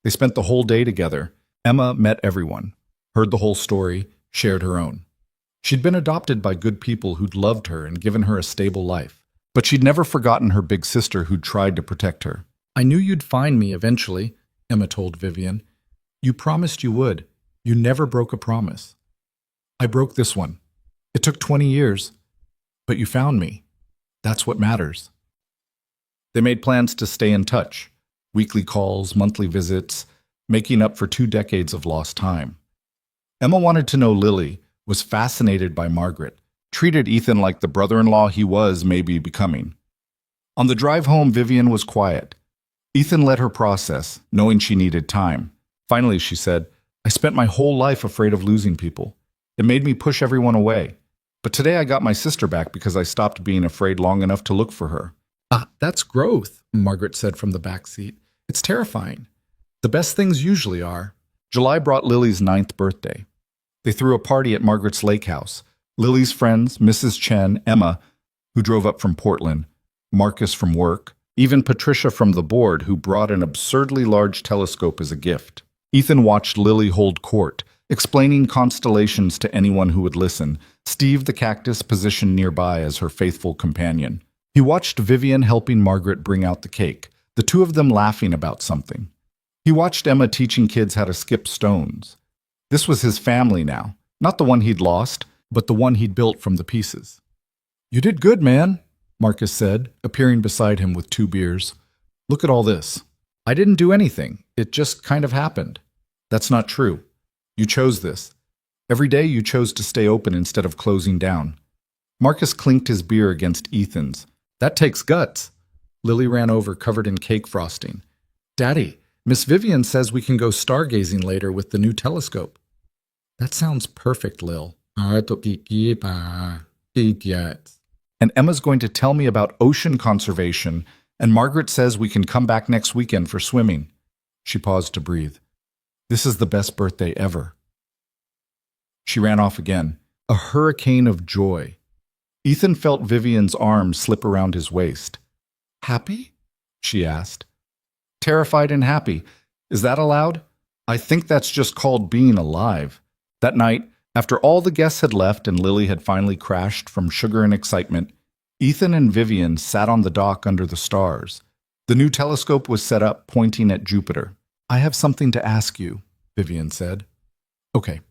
A: They spent the whole day together. Emma met everyone, heard the whole story, shared her own. She'd been adopted by good people who'd loved her and given her a stable life, but she'd never forgotten her big sister who'd tried to protect her. I knew you'd find me eventually, Emma told Vivian.
B: You promised you would. You never broke a promise. I broke this one. It took 20 years, but you found me. That's what matters.
A: They made plans to stay in touch. Weekly calls, monthly visits, making up for 2 decades of lost time. Emma wanted to know Lily, was fascinated by Margaret, treated Ethan like the brother-in-law he was maybe becoming. On the drive home, Vivian was quiet. Ethan let her process, knowing she needed time. Finally, she said, I spent my whole life afraid of losing people. It made me push everyone away. But today I got my sister back because I stopped being afraid long enough to look for her.
B: Ah, that's growth, Margaret said from the back seat. It's terrifying. The best things usually are.
A: July brought Lily's 9th birthday. They threw a party at Margaret's lake house. Lily's friends, Mrs. Chen, Emma, who drove up from Portland, Marcus from work, even Patricia from the board, who brought an absurdly large telescope as a gift. Ethan watched Lily hold court, explaining constellations to anyone who would listen, Steve the cactus positioned nearby as her faithful companion. He watched Vivian helping Margaret bring out the cake, the two of them laughing about something. He watched Emma teaching kids how to skip stones. This was his family now, not the one he'd lost, but the one he'd built from the pieces. You did good, man, Marcus said, appearing beside him with 2 beers. Look at all this. I didn't do anything. It just kind of happened. That's not true. You chose this. Every day you chose to stay open instead of closing down. Marcus clinked his beer against Ethan's. That takes guts. Lily ran over, covered in cake frosting. Daddy, Miss Vivian says we can go stargazing later with the new telescope. That sounds perfect, Lil. And Emma's going to tell me about ocean conservation, and Margaret says we can come back next weekend for swimming. She paused to breathe. This is the best birthday ever. She ran off again, a hurricane of joy. Ethan felt Vivian's arm slip around his waist. Happy? She asked. Terrified and happy. Is that allowed? I think that's just called being alive. That night, after all the guests had left and Lily had finally crashed from sugar and excitement, Ethan and Vivian sat on the dock under the stars. The new telescope was set up, pointing at Jupiter. I have something to ask you, Vivian said. Okay.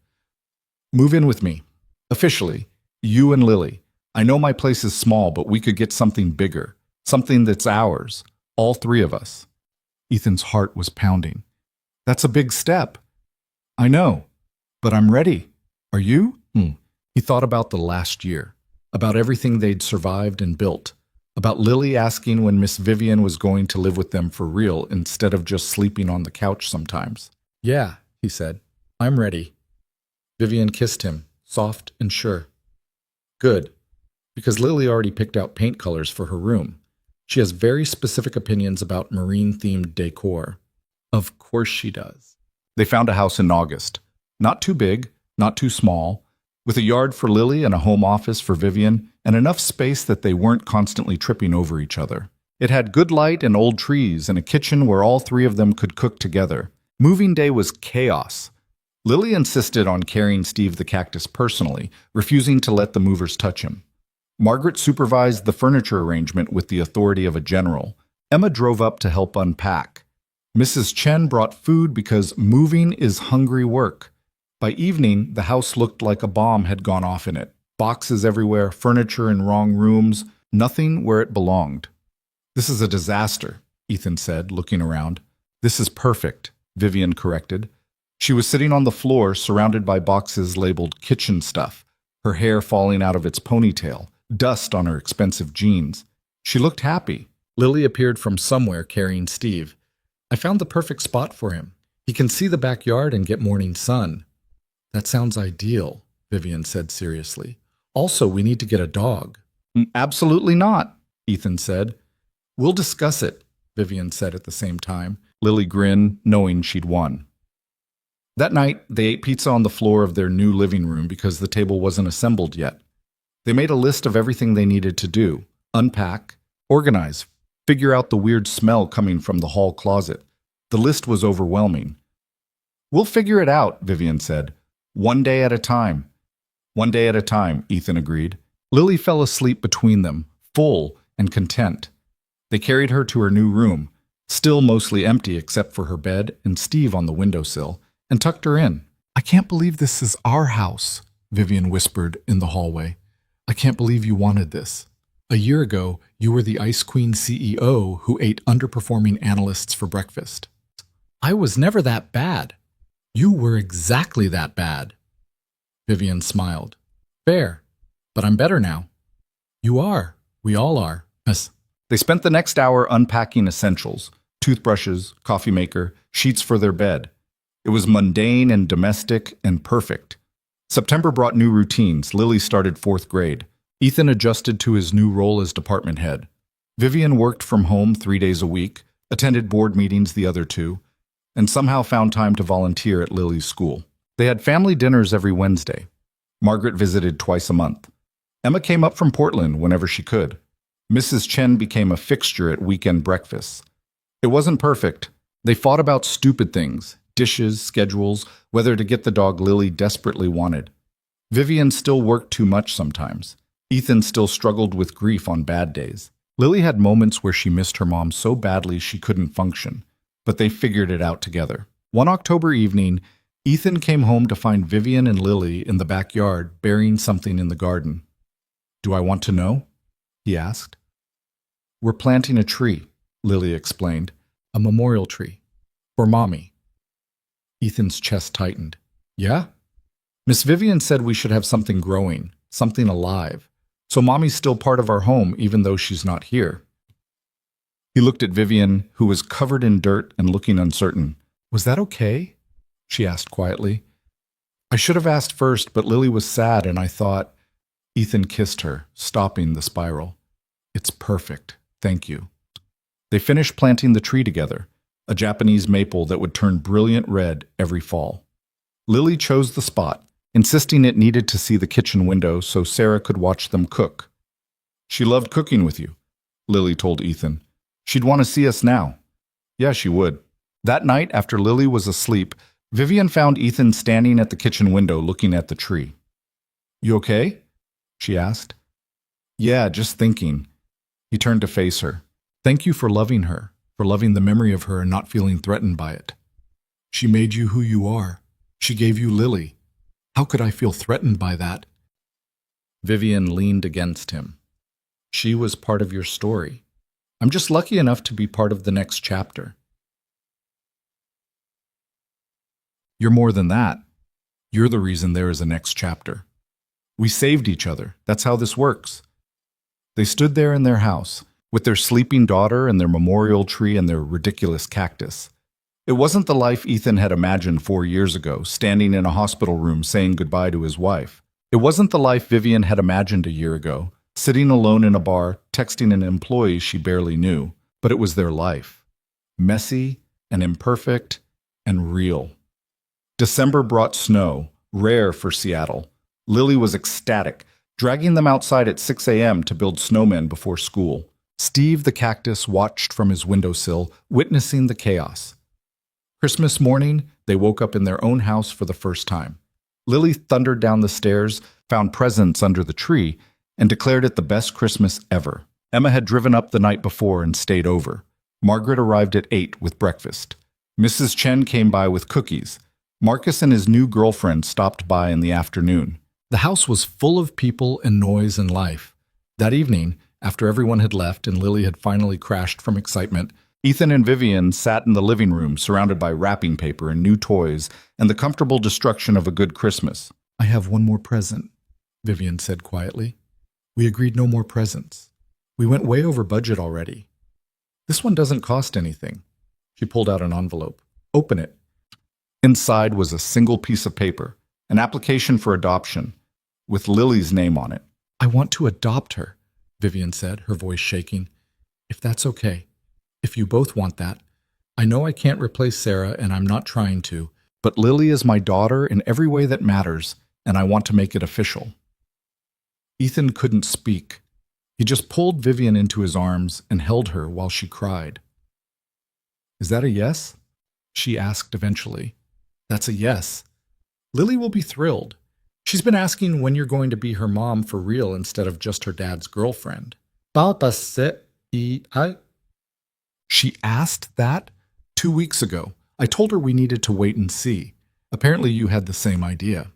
A: Move in with me. Officially, you and Lily. I know my place is small, but we could get something bigger. Something that's ours. All 3 of us. Ethan's heart was pounding. That's a big step. I know, but I'm ready. Are you? He thought about the last year, about everything they'd survived and built, about Lily asking when Miss Vivian was going to live with them for real instead of just sleeping on the couch sometimes. Yeah, he said. I'm ready. Vivian kissed him, soft and sure. Good, because Lily already picked out paint colors for her room. She has very specific opinions about marine-themed decor. Of course she does. They found a house in August. Not too big, not too small, with a yard for Lily and a home office for Vivian, and enough space that they weren't constantly tripping over each other. It had good light and old trees and a kitchen where all 3 of them could cook together. Moving day was chaos. Lily insisted on carrying Steve the cactus personally, refusing to let the movers touch him. Margaret supervised the furniture arrangement with the authority of a general. Emma drove up to help unpack. Mrs. Chen brought food because moving is hungry work. By evening, the house looked like a bomb had gone off in it. Boxes everywhere, furniture in wrong rooms, nothing where it belonged. This is a disaster, Ethan said, looking around. This is perfect, Vivian corrected. She was sitting on the floor, surrounded by boxes labeled kitchen stuff, her hair falling out of its ponytail, dust on her expensive jeans. She looked happy. Lily appeared from somewhere carrying Steve. I found the perfect spot for him. He can see the backyard and get morning sun. That sounds ideal, Vivian said seriously. Also, we need to get a dog. Absolutely not, Ethan said. We'll discuss it, Vivian said at the same time. Lily grinned, knowing she'd won. That night, they ate pizza on the floor of their new living room because the table wasn't assembled yet. They made a list of everything they needed to do. Unpack, organize, figure out the weird smell coming from the hall closet. The list was overwhelming. We'll figure it out, Vivian said. One day at a time. One day at a time, Ethan agreed. Lily fell asleep between them, full and content. They carried her to her new room, still mostly empty except for her bed and Steve on the windowsill, and tucked her in.
B: I can't believe this is our house, Vivian whispered in the hallway. I can't believe you wanted this. A year ago, you were the Ice Queen CEO who ate underperforming analysts for breakfast. I was never that bad. You were exactly that bad. Vivian smiled. Fair, but I'm better now. You are. We all are.
A: They spent the next hour unpacking essentials, toothbrushes, coffee maker, sheets for their bed. It was mundane and domestic and perfect. September brought new routines. Lily started 4th grade. Ethan adjusted to his new role as department head. Vivian worked from home 3 days a week, attended board meetings the other 2, and somehow found time to volunteer at Lily's school. They had family dinners every Wednesday. Margaret visited twice a month. Emma came up from Portland whenever she could. Mrs. Chen became a fixture at weekend breakfasts. It wasn't perfect. They fought about stupid things, dishes, schedules, whether to get the dog Lily desperately wanted. Vivian still worked too much sometimes. Ethan still struggled with grief on bad days. Lily had moments where she missed her mom so badly she couldn't function, but they figured it out together. One October evening, Ethan came home to find Vivian and Lily in the backyard burying something in the garden. Do I want to know? He asked. We're planting a tree, Lily explained. A memorial tree. For Mommy. Ethan's chest tightened. Yeah? Miss Vivian said we should have something growing, something alive. So Mommy's still part of our home even though she's not here. He looked at Vivian, who was covered in dirt and looking uncertain. Was that okay? She asked quietly. I should have asked first, but Lily was sad and I thought... Ethan kissed her, stopping the spiral. It's perfect. Thank you. They finished planting the tree together, a Japanese maple that would turn brilliant red every fall. Lily chose the spot, insisting it needed to see the kitchen window so Sarah could watch them cook. She loved cooking with you, Lily told Ethan. She'd want to see us now. Yeah, she would. That night, after Lily was asleep, Vivian found Ethan standing at the kitchen window looking at the tree. You okay? She asked. Yeah, just thinking. He turned to face her. Thank you for loving her, for loving the memory of her and not feeling threatened by it. She made you who you are. She gave you Lily. How could I feel threatened by that? Vivian leaned against him. She was part of your story. I'm just lucky enough to be part of the next chapter. You're more than that. You're the reason there is a next chapter. We saved each other. That's how this works. They stood there in their house, with their sleeping daughter and their memorial tree and their ridiculous cactus. It wasn't the life Ethan had imagined 4 years ago, standing in a hospital room saying goodbye to his wife. It wasn't the life Vivian had imagined a year ago, sitting alone in a bar, texting an employee she barely knew. But it was their life. Messy and imperfect and real. December brought snow, rare for Seattle. Lily was ecstatic, dragging them outside at 6 a.m. to build snowmen before school. Steve the cactus watched from his windowsill, witnessing the chaos. Christmas morning, they woke up in their own house for the first time. Lily thundered down the stairs, found presents under the tree, and declared it the best Christmas ever. Emma had driven up the night before and stayed over. Margaret arrived at 8 with breakfast. Mrs. Chen came by with cookies. Marcus and his new girlfriend stopped by in the afternoon. The house was full of people and noise and life. That evening, after everyone had left and Lily had finally crashed from excitement, Ethan and Vivian sat in the living room surrounded by wrapping paper and new toys and the comfortable destruction of a good Christmas. I have one more present, Vivian said quietly. We agreed no more presents. We went way over budget already. This one doesn't cost anything. She pulled out an envelope. Open it. Inside was a single piece of paper, an application for adoption, with Lily's name on it. I want to adopt her, Vivian said, her voice shaking. If that's okay. If you both want that. I know I can't replace Sarah, and I'm not trying to, but Lily is my daughter in every way that matters, and I want to make it official. Ethan couldn't speak. He just pulled Vivian into his arms and held her while she cried. Is that a yes? She asked eventually. That's a yes. Lily will be thrilled. She's been asking when you're going to be her mom for real instead of just her dad's girlfriend. She asked that 2 weeks ago. I told her we needed to wait and see.
B: Apparently you had the same idea.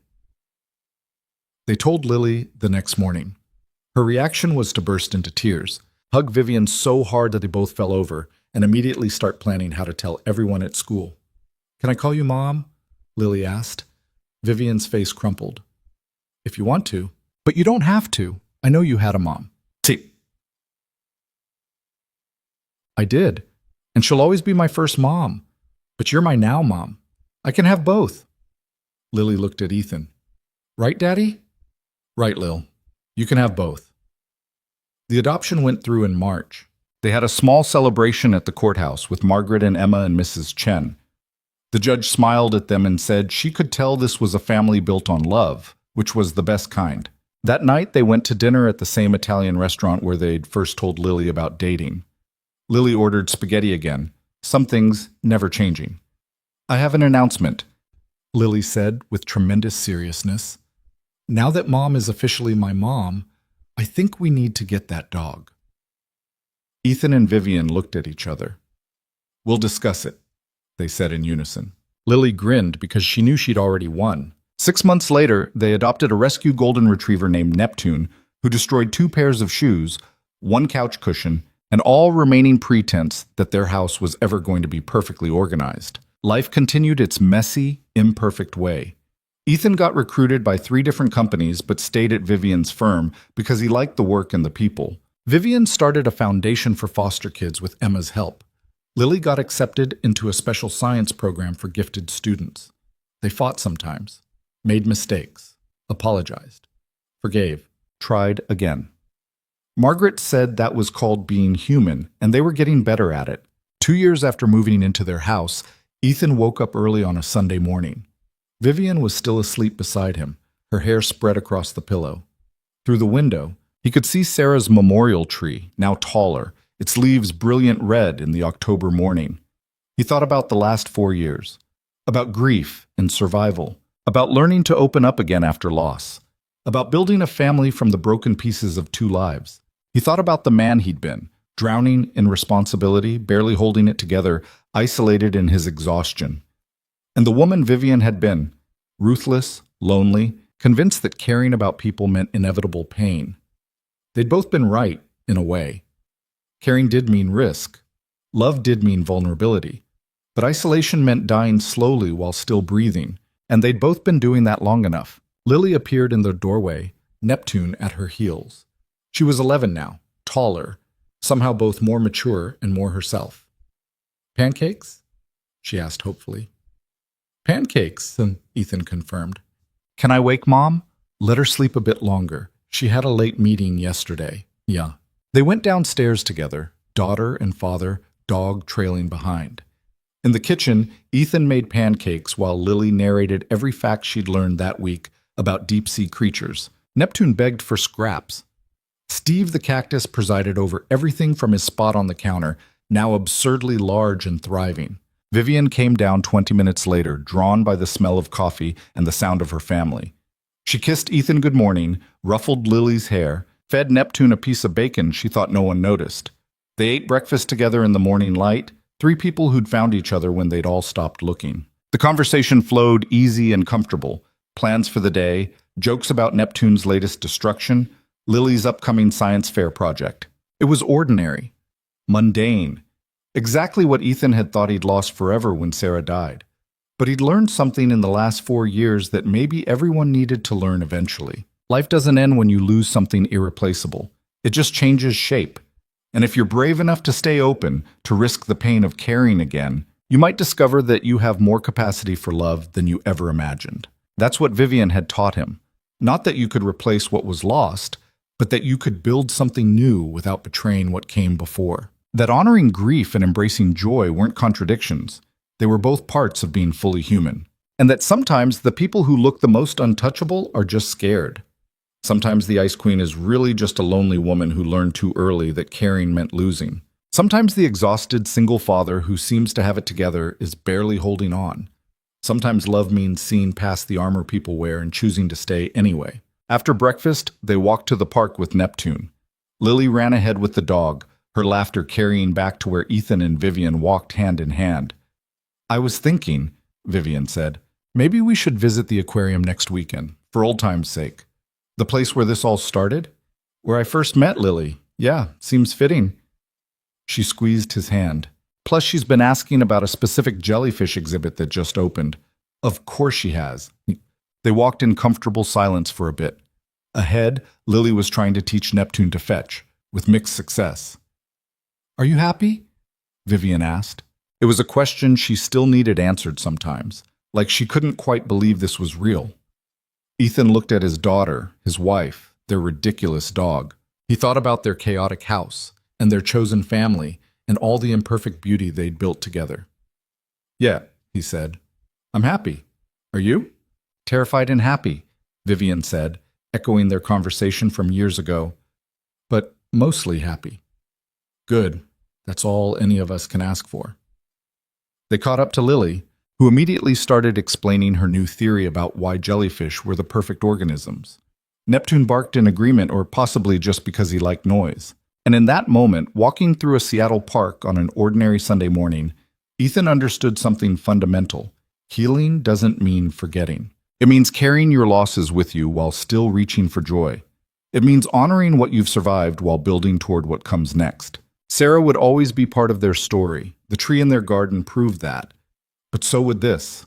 B: They told Lily the next morning. Her reaction was to burst into tears, hug Vivian so hard that they both fell over, and immediately start planning how to tell everyone at school. "Can I call you Mom?" Lily asked. Vivian's face crumpled. "If you want to. But you don't have to. I know you had a mom." "See, I did. And she'll always be my first mom. But you're my now mom. I can have both." Lily looked at Ethan. "Right, Daddy?" "Right, Lil. You can have both." The adoption went through in March. They had a small celebration at the courthouse with Margaret and Emma and Mrs. Chen. The judge smiled at them and said she could tell this was a family built on love, which was the best kind. That night, they went to dinner at the same Italian restaurant where they'd first told Lily about dating. Lily ordered spaghetti again, some things never changing. "I have an announcement," Lily said with tremendous seriousness. "Now that Mom is officially my mom, I think we need to get that dog." Ethan and Vivian looked at each other. "We'll discuss it," they said in unison. Lily grinned because she knew she'd already won. 6 months later, they adopted a rescue golden retriever named Neptune, who destroyed 2 pairs of shoes, 1 couch cushion, and all remaining pretense that their house was ever going to be perfectly organized. Life continued its messy, imperfect way. Ethan got recruited by 3 different companies but stayed at Vivian's firm because he liked the work and the people. Vivian started a foundation for foster kids with Emma's help. Lily got accepted into a special science program for gifted students. They fought sometimes, made mistakes, apologized, forgave, tried again. Margaret said that was called being human, and they were getting better at it. 2 years after moving into their house, Ethan woke up early on a Sunday morning. Vivian was still asleep beside him, her hair spread across the pillow. Through the window, he could see Sarah's memorial tree, now taller, its leaves brilliant red in the October morning. He thought about the last 4 years, about grief and survival, about learning to open up again after loss, about building a family from the broken pieces of 2 lives. He thought about the man he'd been, drowning in responsibility, barely holding it together, isolated in his exhaustion. And the woman Vivian had been, ruthless, lonely, convinced that caring about people meant inevitable pain. They'd both been right, in a way. Caring did mean risk. Love did mean vulnerability. But isolation meant dying slowly while still breathing, and they'd both been doing that long enough. Lily appeared in the doorway, Neptune at her heels. She was 11 now, taller, somehow both more mature and more herself. "Pancakes?" she asked hopefully. "Pancakes," Ethan confirmed. "Can I wake Mom?" "Let her sleep a bit longer. She had a late meeting yesterday." "Yeah." They went downstairs together, daughter and father, dog trailing behind. In the kitchen, Ethan made pancakes while Lily narrated every fact she'd learned that week about deep-sea creatures. Neptune begged for scraps. Steve the cactus presided over everything from his spot on the counter, now absurdly large and thriving. Vivian came down 20 minutes later, drawn by the smell of coffee and the sound of her family. She kissed Ethan good morning, ruffled Lily's hair, fed Neptune a piece of bacon she thought no one noticed. They ate breakfast together in the morning light, 3 people who'd found each other when they'd all stopped looking. The conversation flowed easy and comfortable. Plans for the day, jokes about Neptune's latest destruction, Lily's upcoming science fair project. It was ordinary, mundane, exactly what Ethan had thought he'd lost forever when Sarah died. But he'd learned something in the last 4 years that maybe everyone needed to learn eventually. Life doesn't end when you lose something irreplaceable. It just changes shape. And if you're brave enough to stay open, to risk the pain of caring again, you might discover that you have more capacity for love than you ever imagined. That's what Vivian had taught him. Not that you could replace what was lost, but that you could build something new without betraying what came before. That honoring grief and embracing joy weren't contradictions. They were both parts of being fully human. And that sometimes the people who look the most untouchable are just scared. Sometimes the Ice Queen is really just a lonely woman who learned too early that caring meant losing. Sometimes the exhausted single father who seems to have it together is barely holding on. Sometimes love means seeing past the armor people wear and choosing to stay anyway. After breakfast, they walked to the park with Neptune. Lily ran ahead with the dog, her laughter carrying back to where Ethan and Vivian walked hand in hand. "I was thinking," Vivian said,
A: Maybe we should visit the aquarium next weekend, for old time's sake. The place where this all started? Where I first met Lily. Yeah, seems fitting. She squeezed his hand. Plus, she's been asking about a specific jellyfish exhibit that just opened. Of course she has. They walked in comfortable silence for a bit. Ahead, Lily was trying to teach Neptune to fetch, with mixed success. Are you happy? Vivian asked. It was a question she still needed answered sometimes, like she couldn't quite believe this was real. Ethan looked at his daughter, his wife, their ridiculous dog. He thought about their chaotic house, and their chosen family, and all the imperfect beauty they'd built together. Yeah, he said. I'm happy. Are you? Terrified and happy, Vivian said, echoing their conversation from years ago. But mostly happy. Good. That's all any of us can ask for. They caught up to Lily, who immediately started explaining her new theory about why jellyfish were the perfect organisms. Neptune barked in agreement, or possibly just because he liked noise. And in that moment, walking through a Seattle park on an ordinary Sunday morning, Ethan understood something fundamental. Healing doesn't mean forgetting. It means carrying your losses with you while still reaching for joy. It means honoring what you've survived while building toward what comes next. Sarah would always be part of their story. The tree in their garden proved that. But so would this.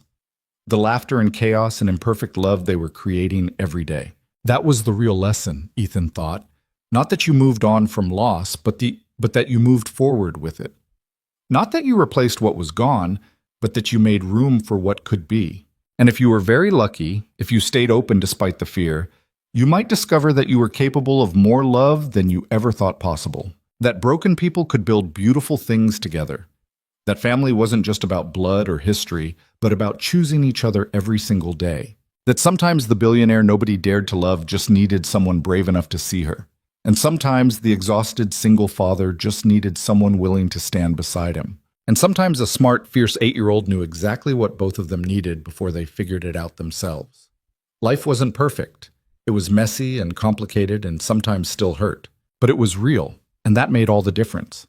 A: The laughter and chaos and imperfect love they were creating every day. That was the real lesson, Ethan thought. Not that you moved on from loss, but that you moved forward with it. Not that you replaced what was gone, but that you made room for what could be. And if you were very lucky, if you stayed open despite the fear, you might discover that you were capable of more love than you ever thought possible. That broken people could build beautiful things together. That family wasn't just about blood or history, but about choosing each other every single day. That sometimes the billionaire nobody dared to love just needed someone brave enough to see her. And sometimes the exhausted single father just needed someone willing to stand beside him. And sometimes a smart, fierce 8-year-old knew exactly what both of them needed before they figured it out themselves. Life wasn't perfect. It was messy and complicated and sometimes still hurt. But it was real, and that made all the difference.